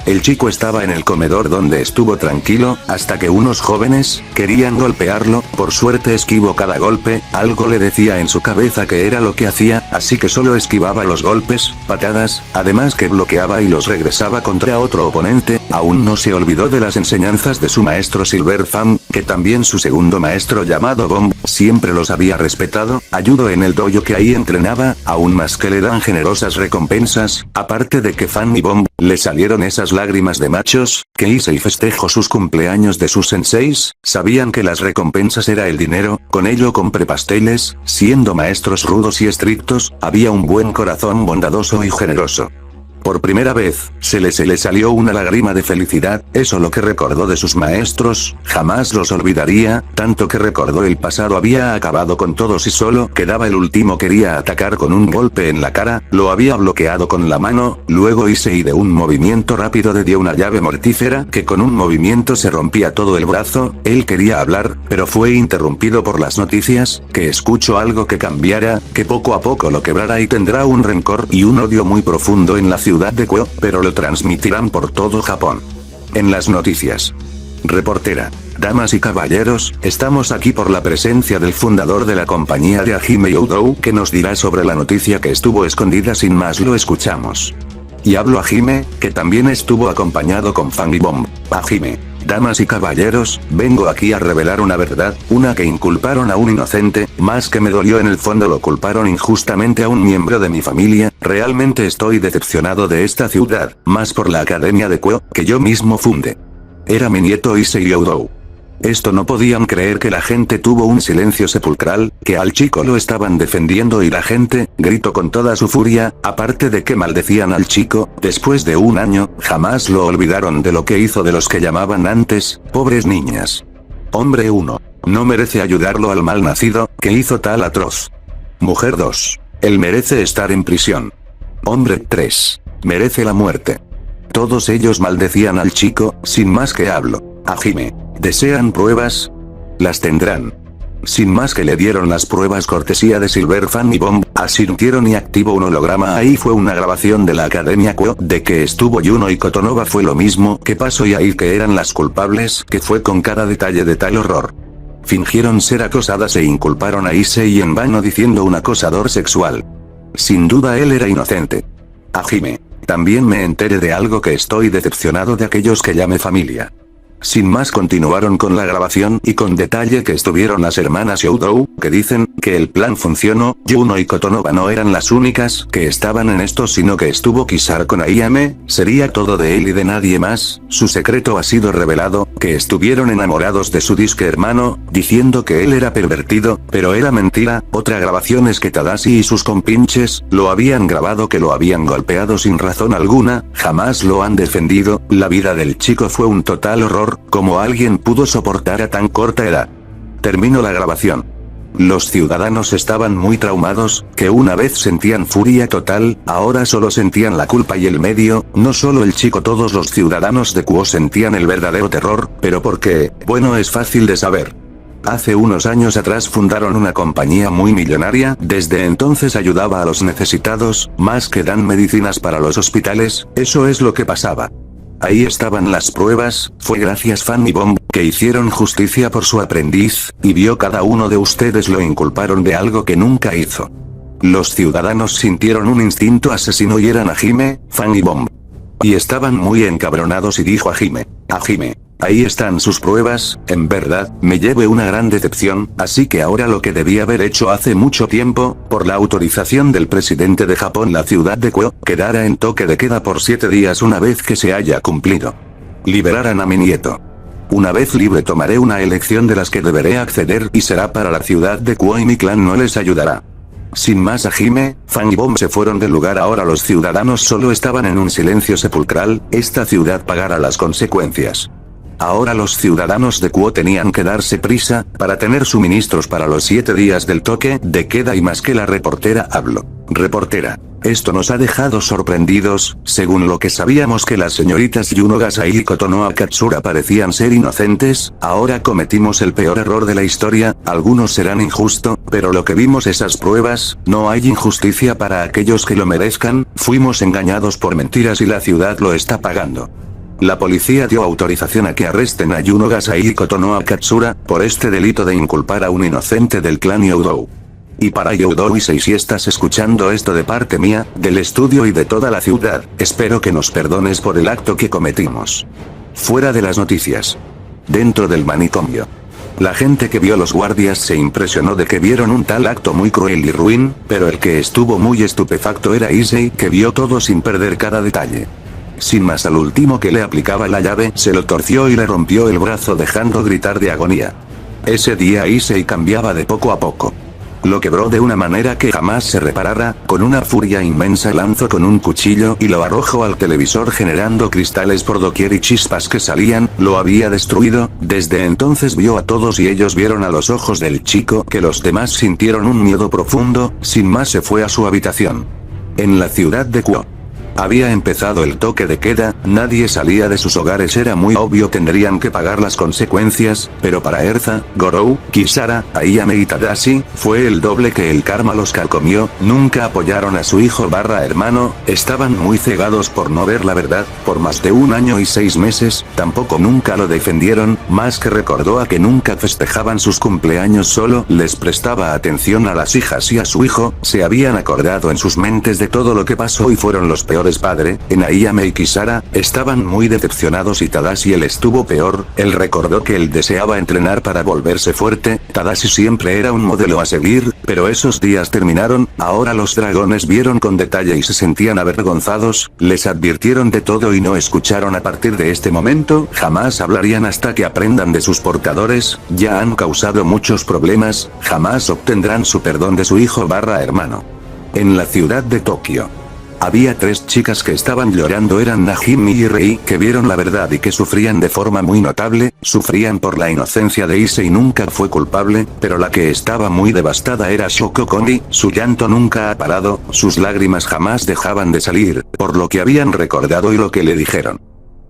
El chico estaba en el comedor donde estuvo tranquilo, hasta que unos jóvenes querían golpearlo. Por suerte esquivó cada golpe, algo le decía en su cabeza que era lo que hacía, así que solo esquivaba los golpes, patadas, además que bloqueaba y los regresaba contra otro oponente. Aún no se olvidó de las enseñanzas de su maestro Silver Fan, que también su segundo maestro llamado Bomb, siempre los había respetado. Ayudó en el dojo que ahí entrenaba, aún más que le dan generosas recompensas, aparte de que Fan y Bomb le salieron esas lágrimas de machos, que Issei festejó sus cumpleaños de sus senseis, sabían que las recompensas era el dinero, con ello compré pasteles. Siendo maestros rudos y estrictos, había un buen corazón bondadoso y generoso. Por primera vez, se le salió una lágrima de felicidad, eso lo que recordó de sus maestros, jamás los olvidaría, tanto que recordó el pasado había acabado con todos y solo quedaba el último. Quería atacar con un golpe en la cara, lo había bloqueado con la mano, luego Issei de un movimiento rápido le dio una llave mortífera que con un movimiento se rompía todo el brazo. Él quería hablar, pero fue interrumpido por las noticias, que escuchó algo que cambiara, que poco a poco lo quebrará y tendrá un rencor y un odio muy profundo en la ciudad de Kuo, pero lo transmitirán por todo Japón. En las noticias. Reportera. Damas y caballeros, estamos aquí por la presencia del fundador de la compañía de Hajime Youdou, que nos dirá sobre la noticia que estuvo escondida. Sin más lo escuchamos. Y hablo a Hajime, que también estuvo acompañado con Fan y Bomb. Hajime. Damas y caballeros, vengo aquí a revelar una verdad, una que inculparon a un inocente, más que me dolió en el fondo lo culparon injustamente a un miembro de mi familia. Realmente estoy decepcionado de esta ciudad, más por la Academia de Kuo, que yo mismo fundé. Era mi nieto Issei Youdou. Esto no podían creer que la gente tuvo un silencio sepulcral, que al chico lo estaban defendiendo y la gente gritó con toda su furia, aparte de que maldecían al chico. Después de un año, jamás lo olvidaron de lo que hizo de los que llamaban antes, pobres niñas. Hombre 1. No merece ayudarlo al mal nacido, que hizo tal atroz. Mujer 2. Él merece estar en prisión. Hombre 3. Merece la muerte. Todos ellos maldecían al chico, sin más que hablo. Hajime. ¿Desean pruebas? Las tendrán. Sin más que le dieron las pruebas cortesía de Silver Fan y Bomb, asintieron y activó un holograma. Ahí fue una grabación de la Academia Kuo, de que estuvo Yuno y Kotonova. Fue lo mismo que pasó y ahí que eran las culpables, que fue con cada detalle de tal horror. Fingieron ser acosadas e inculparon a Issei en vano diciendo un acosador sexual. Sin duda él era inocente. Hajime. También me enteré de algo que estoy decepcionado de aquellos que llamé familia. Sin más continuaron con la grabación y con detalle que estuvieron las hermanas Youdou, que dicen que el plan funcionó. Yuno y Kotonova no eran las únicas que estaban en esto, sino que estuvo Kisar con Ayame, sería todo de él y de nadie más. Su secreto ha sido revelado, que estuvieron enamorados de su disque hermano, diciendo que él era pervertido, pero era mentira. Otra grabación es que Tadashi y sus compinches lo habían grabado, que lo habían golpeado sin razón alguna, jamás lo han defendido. La vida del chico fue un total horror. ¿Cómo alguien pudo soportar a tan corta edad? Terminó la grabación. Los ciudadanos estaban muy traumados, que una vez sentían furia total, ahora solo sentían la culpa y el medio. No solo el chico, todos los ciudadanos de Kuo sentían el verdadero terror. ¿Pero por qué? Bueno, es fácil de saber. Hace unos años atrás fundaron una compañía muy millonaria, desde entonces ayudaba a los necesitados, más que dan medicinas para los hospitales, eso es lo que pasaba. Ahí estaban las pruebas, fue gracias Fan y Bomb, que hicieron justicia por su aprendiz, y vio cada uno de ustedes lo inculparon de algo que nunca hizo. Los ciudadanos sintieron un instinto asesino y eran Hajime, Fan y Bomb. Y estaban muy encabronados y dijo Hajime, ahí están sus pruebas. En verdad, me llevé una gran decepción, así que ahora lo que debí haber hecho hace mucho tiempo, por la autorización del presidente de Japón, la ciudad de Kuo quedará en toque de queda por 7 días una vez que se haya cumplido. Liberaran a mi nieto. Una vez libre tomaré una elección de las que deberé acceder y será para la ciudad de Kuo y mi clan no les ayudará. Sin más, Hajime, Fan y Bomb se fueron del lugar. Ahora los ciudadanos solo estaban en un silencio sepulcral, esta ciudad pagará las consecuencias. Ahora los ciudadanos de Kuo tenían que darse prisa, para tener suministros para los 7 días del toque de queda y más que la reportera habló. Reportera. Esto nos ha dejado sorprendidos, según lo que sabíamos que las señoritas Yuno Gasai y Kotonoha Katsura parecían ser inocentes, ahora cometimos el peor error de la historia. Algunos serán injusto, pero lo que vimos esas pruebas, no hay injusticia para aquellos que lo merezcan, fuimos engañados por mentiras y la ciudad lo está pagando. La policía dio autorización a que arresten a Yuno Gasai y Kotonoha Katsura, por este delito de inculpar a un inocente del clan Youdou. Y para Youdou Issei, si estás escuchando esto de parte mía, del estudio y de toda la ciudad, espero que nos perdones por el acto que cometimos. Fuera de las noticias. Dentro del manicomio. La gente que vio los guardias se impresionó de que vieron un tal acto muy cruel y ruin, pero el que estuvo muy estupefacto era Issei, que vio todo sin perder cada detalle. Sin más, al último que le aplicaba la llave, se lo torció y le rompió el brazo dejando gritar de agonía. Ese día Issei cambiaba de poco a poco. Lo quebró de una manera que jamás se reparara, con una furia inmensa lanzó con un cuchillo y lo arrojó al televisor generando cristales por doquier y chispas que salían, lo había destruido. Desde entonces vio a todos y ellos vieron a los ojos del chico que los demás sintieron un miedo profundo, sin más se fue a su habitación. En la ciudad de Kuo. Había empezado el toque de queda, nadie salía de sus hogares, era muy obvio tendrían que pagar las consecuencias, pero para Erza, Gorou, Kisara, Ayame y Tadashi, fue el doble que el karma los carcomió, nunca apoyaron a su hijo / hermano, estaban muy cegados por no ver la verdad, por más de 1 año y 6 meses, tampoco nunca lo defendieron, más que recordó a que nunca festejaban sus cumpleaños, solo les prestaba atención a las hijas y a su hijo, se habían acordado en sus mentes de todo lo que pasó y fueron los peores padre. En Ayame y Kisara, estaban muy decepcionados y Tadashi él estuvo peor, él recordó que él deseaba entrenar para volverse fuerte, Tadashi siempre era un modelo a seguir, pero esos días terminaron, ahora los dragones vieron con detalle y se sentían avergonzados, les advirtieron de todo y no escucharon. A partir de este momento, jamás hablarían hasta que aprendan de sus portadores, ya han causado muchos problemas, jamás obtendrán su perdón de su hijo / hermano. En la ciudad de Tokio. Había 3 chicas que estaban llorando, eran Najimi y Rei, que vieron la verdad y que sufrían de forma muy notable, sufrían por la inocencia de Issei, nunca fue culpable, pero la que estaba muy devastada era Shoko Kondi, su llanto nunca ha parado, sus lágrimas jamás dejaban de salir, por lo que habían recordado y lo que le dijeron.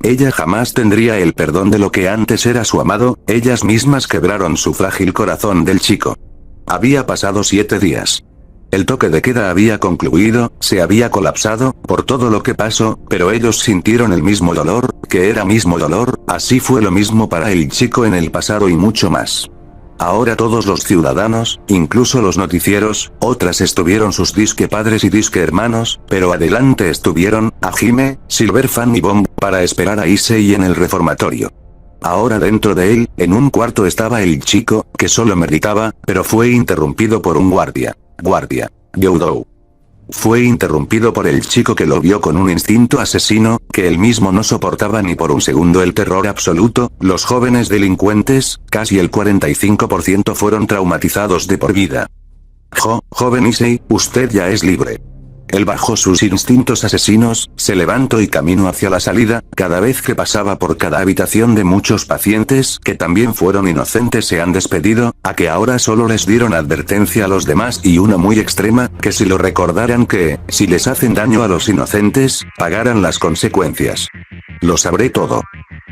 Ella jamás tendría el perdón de lo que antes era su amado, ellas mismas quebraron su frágil corazón del chico. Había pasado 7 días. El toque de queda había concluido, se había colapsado, por todo lo que pasó, pero ellos sintieron el mismo dolor, que era mismo dolor, así fue lo mismo para el chico en el pasado y mucho más. Ahora todos los ciudadanos, incluso los noticieros, otras estuvieron sus disque padres y disque hermanos, pero adelante estuvieron, Hajime, Silverfan y Bomb, para esperar a Issei en el reformatorio. Ahora dentro de él, en un cuarto estaba el chico, que solo meditaba, pero fue interrumpido por un guardia. Guardia. Youdou. Fue interrumpido por el chico que lo vio con un instinto asesino, que él mismo no soportaba ni por un segundo el terror absoluto, los jóvenes delincuentes, casi el 45% fueron traumatizados de por vida. Joven Issei, usted ya es libre. Él bajó sus instintos asesinos, se levantó y caminó hacia la salida, cada vez que pasaba por cada habitación de muchos pacientes que también fueron inocentes se han despedido, a que ahora solo les dieron advertencia a los demás y una muy extrema, que si lo recordaran que, si les hacen daño a los inocentes, pagaran las consecuencias. Lo sabré todo.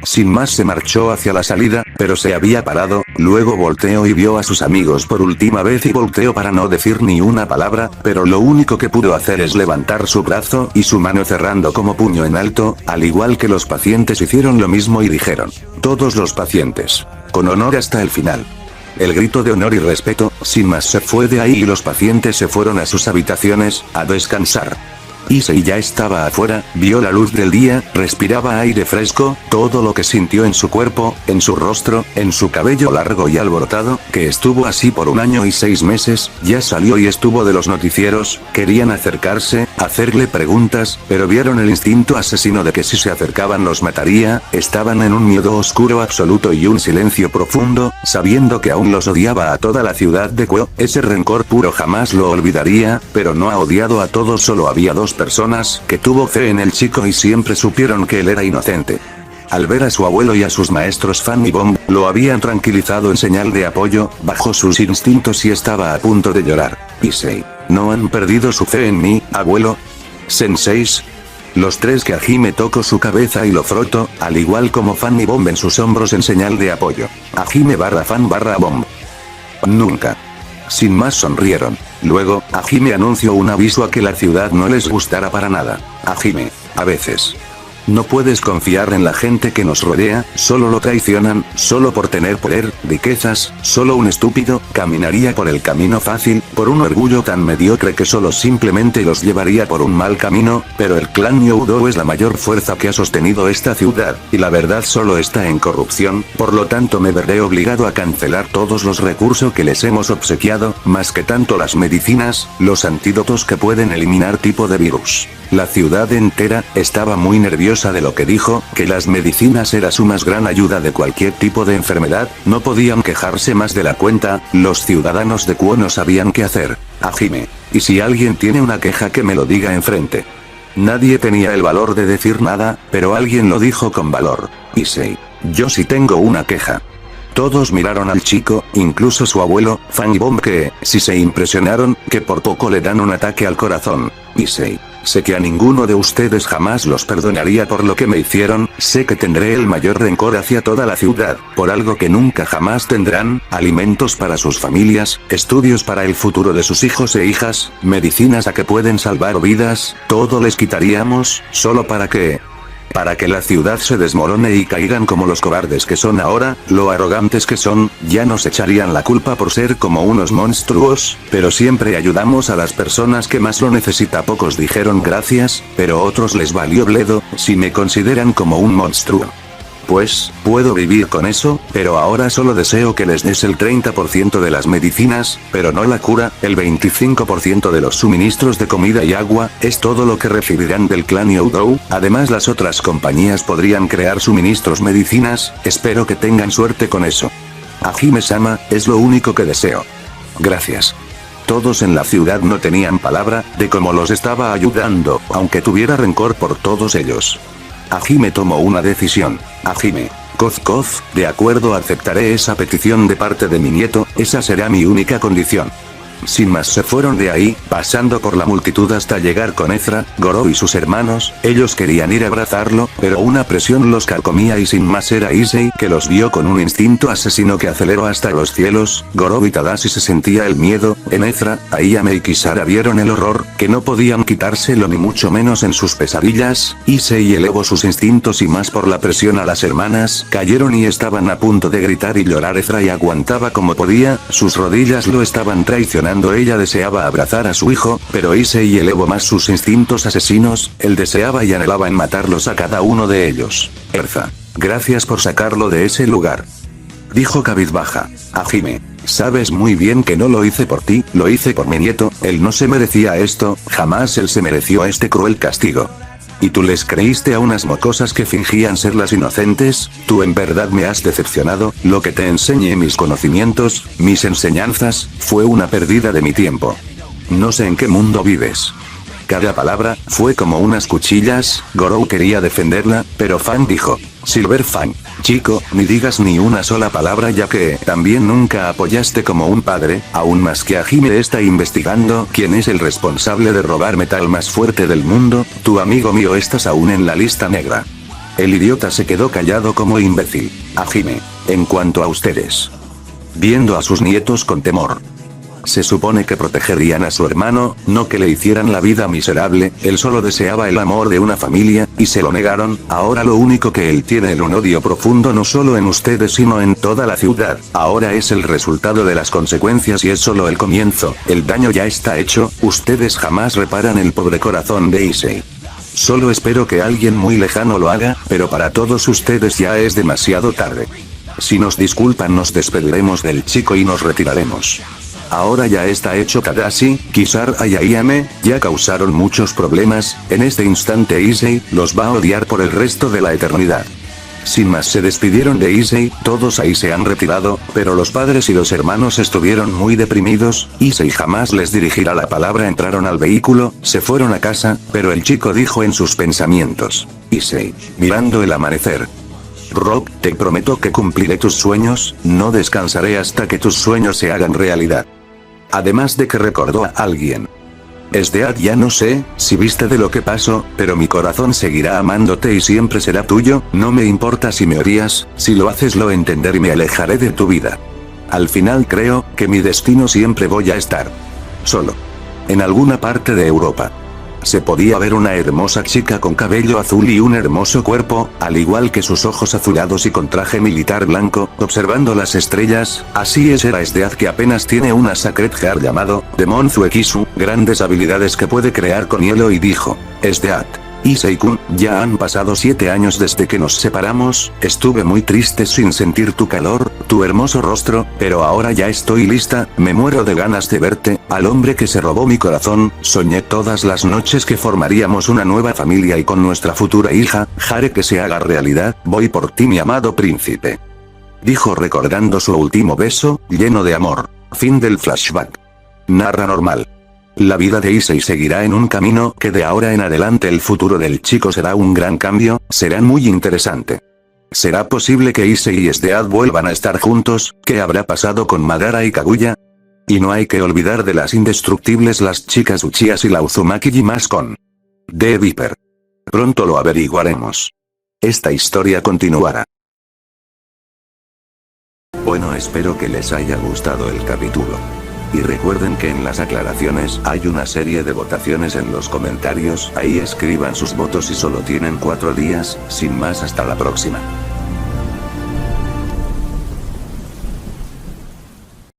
Sin más se marchó hacia la salida, pero se había parado, luego volteó y vio a sus amigos por última vez y volteó para no decir ni una palabra, pero lo único que pudo hacer es levantar su brazo y su mano cerrando como puño en alto, al igual que los pacientes hicieron lo mismo y dijeron, todos los pacientes, con honor hasta el final. El grito de honor y respeto, sin más se fue de ahí y los pacientes se fueron a sus habitaciones, a descansar. Issei ya estaba afuera, vio la luz del día, respiraba aire fresco, todo lo que sintió en su cuerpo, en su rostro, en su cabello largo y alborotado, que estuvo así por 1 año y 6 meses, ya salió y estuvo de los noticieros, querían acercarse, hacerle preguntas, pero vieron el instinto asesino de que si se acercaban los mataría, estaban en un miedo oscuro absoluto y un silencio profundo, sabiendo que aún los odiaba a toda la ciudad de Kuo, ese rencor puro jamás lo olvidaría, pero no ha odiado a todos, solo había 2 personas que tuvo fe en el chico y siempre supieron que él era inocente. Al ver a su abuelo y a sus maestros Fan y Bomb, lo habían tranquilizado en señal de apoyo, bajó sus instintos y estaba a punto de llorar. Issei, ¿no han perdido su fe en mí, abuelo? ¿Senseis? Los 3 que Hajime tocó su cabeza y lo frotó, al igual como Fan y Bomb en sus hombros en señal de apoyo. Hajime/Fan/Bomb. Nunca. Sin más sonrieron. Luego, Hajime anunció un aviso a que la ciudad no les gustara para nada. Hajime, a veces. No puedes confiar en la gente que nos rodea, solo lo traicionan, solo por tener poder, riquezas, solo un estúpido, caminaría por el camino fácil, por un orgullo tan mediocre que solo simplemente los llevaría por un mal camino, pero el clan Youdou es la mayor fuerza que ha sostenido esta ciudad, y la verdad solo está en corrupción, por lo tanto me veré obligado a cancelar todos los recursos que les hemos obsequiado, más que tanto las medicinas, los antídotos que pueden eliminar tipo de virus. La ciudad entera estaba muy nerviosa de lo que dijo, que las medicinas era su más gran ayuda de cualquier tipo de enfermedad, no podían quejarse más de la cuenta, los ciudadanos de Kuo no sabían qué hacer. Hajime. Y si alguien tiene una queja que me lo diga enfrente. Nadie tenía el valor de decir nada, pero alguien lo dijo con valor. Issei. Yo sí tengo una queja. Todos miraron al chico, incluso su abuelo, Fang y Bomb que, si se impresionaron, que por poco le dan un ataque al corazón. Issei. Sé que a ninguno de ustedes jamás los perdonaría por lo que me hicieron, sé que tendré el mayor rencor hacia toda la ciudad, por algo que nunca jamás tendrán, alimentos para sus familias, estudios para el futuro de sus hijos e hijas, medicinas a que pueden salvar vidas, todo les quitaríamos, solo para que la ciudad se desmorone y caigan como los cobardes que son ahora, lo arrogantes que son, ya nos echarían la culpa por ser como unos monstruos, pero siempre ayudamos a las personas que más lo necesita. Pocos dijeron gracias, pero otros les valió bledo, si me consideran como un monstruo. Pues, puedo vivir con eso, pero ahora solo deseo que les des el 30% de las medicinas, pero no la cura, el 25% de los suministros de comida y agua, es todo lo que recibirán del clan Youdou, además las otras compañías podrían crear suministros medicinas, espero que tengan suerte con eso. Hajime-sama, es lo único que deseo. Gracias. Todos en la ciudad no tenían palabra, de cómo los estaba ayudando, aunque tuviera rencor por todos ellos. Hajime tomó una decisión. Hajime. Koz, de acuerdo, aceptaré esa petición de parte de mi nieto, esa será mi única condición. Sin más se fueron de ahí, pasando por la multitud hasta llegar con Ezra, Gorou y sus hermanos, ellos querían ir a abrazarlo, pero una presión los carcomía y sin más era Issei que los vio con un instinto asesino que aceleró hasta los cielos, Gorou y Tadashi se sentía el miedo, en Ezra, Ayame y Kisara vieron el horror, que no podían quitárselo ni mucho menos en sus pesadillas, Issei elevó sus instintos y más por la presión a las hermanas, cayeron y estaban a punto de gritar y llorar. Ezra y aguantaba como podía, sus rodillas lo estaban traicionando. Ella deseaba abrazar a su hijo, pero Issei elevó más sus instintos asesinos, él deseaba y anhelaba en matarlos a cada uno de ellos. Erza. Gracias por sacarlo de ese lugar. Dijo cabizbaja. Hajime. Sabes muy bien que no lo hice por ti, lo hice por mi nieto, él no se merecía esto, jamás él se mereció este cruel castigo. ¿Y tú les creíste a unas mocosas que fingían ser las inocentes? Tú en verdad me has decepcionado, lo que te enseñé, mis conocimientos, mis enseñanzas, fue una pérdida de mi tiempo. No sé en qué mundo vives. Cada palabra, fue como unas cuchillas, Gorou quería defenderla, pero Fang dijo. Silver Fang, chico, ni digas ni una sola palabra ya que también nunca apoyaste como un padre, aún más que Hajime está investigando quién es el responsable de robar metal más fuerte del mundo, tu amigo mío estás aún en la lista negra. El idiota se quedó callado como imbécil. Hajime, en cuanto a ustedes. Viendo a sus nietos con temor. Se supone que protegerían a su hermano, no que le hicieran la vida miserable, él solo deseaba el amor de una familia, y se lo negaron, ahora lo único que él tiene es un odio profundo no solo en ustedes sino en toda la ciudad, ahora es el resultado de las consecuencias y es solo el comienzo, el daño ya está hecho, ustedes jamás reparan el pobre corazón de Issei. Solo espero que alguien muy lejano lo haga, pero para todos ustedes ya es demasiado tarde. Si nos disculpan nos despediremos del chico y nos retiraremos. Ahora ya está hecho. Tadashi, Kisara y Ayame, ya causaron muchos problemas, en este instante Issei los va a odiar por el resto de la eternidad. Sin más se despidieron de Issei, todos ahí se han retirado, pero los padres y los hermanos estuvieron muy deprimidos, Issei jamás les dirigirá la palabra. Entraron al vehículo, se fueron a casa, pero el chico dijo en sus pensamientos. Issei, mirando el amanecer. Rob, te prometo que cumpliré tus sueños, no descansaré hasta que tus sueños se hagan realidad. Además de que recordó a alguien. Esdead, ya no sé si viste de lo que pasó, pero mi corazón seguirá amándote y siempre será tuyo, no me importa si me odias, si lo haces lo entenderé y me alejaré de tu vida. Al final creo que mi destino siempre voy a estar solo. En alguna parte de Europa. Se podía ver una hermosa chica con cabello azul y un hermoso cuerpo, al igual que sus ojos azulados y con traje militar blanco, observando las estrellas. Así es, era Esdeath, que apenas tiene una Sacred Heart llamado Demon Zuekisu, grandes habilidades que puede crear con hielo, y dijo: Esdeath, Issei-kun, ya han pasado 7 años desde que nos separamos, estuve muy triste sin sentir tu calor, tu hermoso rostro, pero ahora ya estoy lista, me muero de ganas de verte, al hombre que se robó mi corazón. Soñé todas las noches que formaríamos una nueva familia y con nuestra futura hija, Hare, que se haga realidad, voy por ti, mi amado príncipe. Dijo recordando su último beso, lleno de amor. Fin del flashback. Narra normal. La vida de Issei seguirá en un camino que de ahora en adelante el futuro del chico será un gran cambio, será muy interesante. ¿Será posible que Issei y Esdeath vuelvan a estar juntos? ¿Qué habrá pasado con Madara y Kaguya? Y no hay que olvidar de las indestructibles, las chicas Uchihas y la Uzumaki, y más con The Viper. Pronto lo averiguaremos. Esta historia continuará. Bueno, espero que les haya gustado el capítulo. Y recuerden que en las aclaraciones hay una serie de votaciones en los comentarios, ahí escriban sus votos y solo tienen 4 días, sin más, hasta la próxima.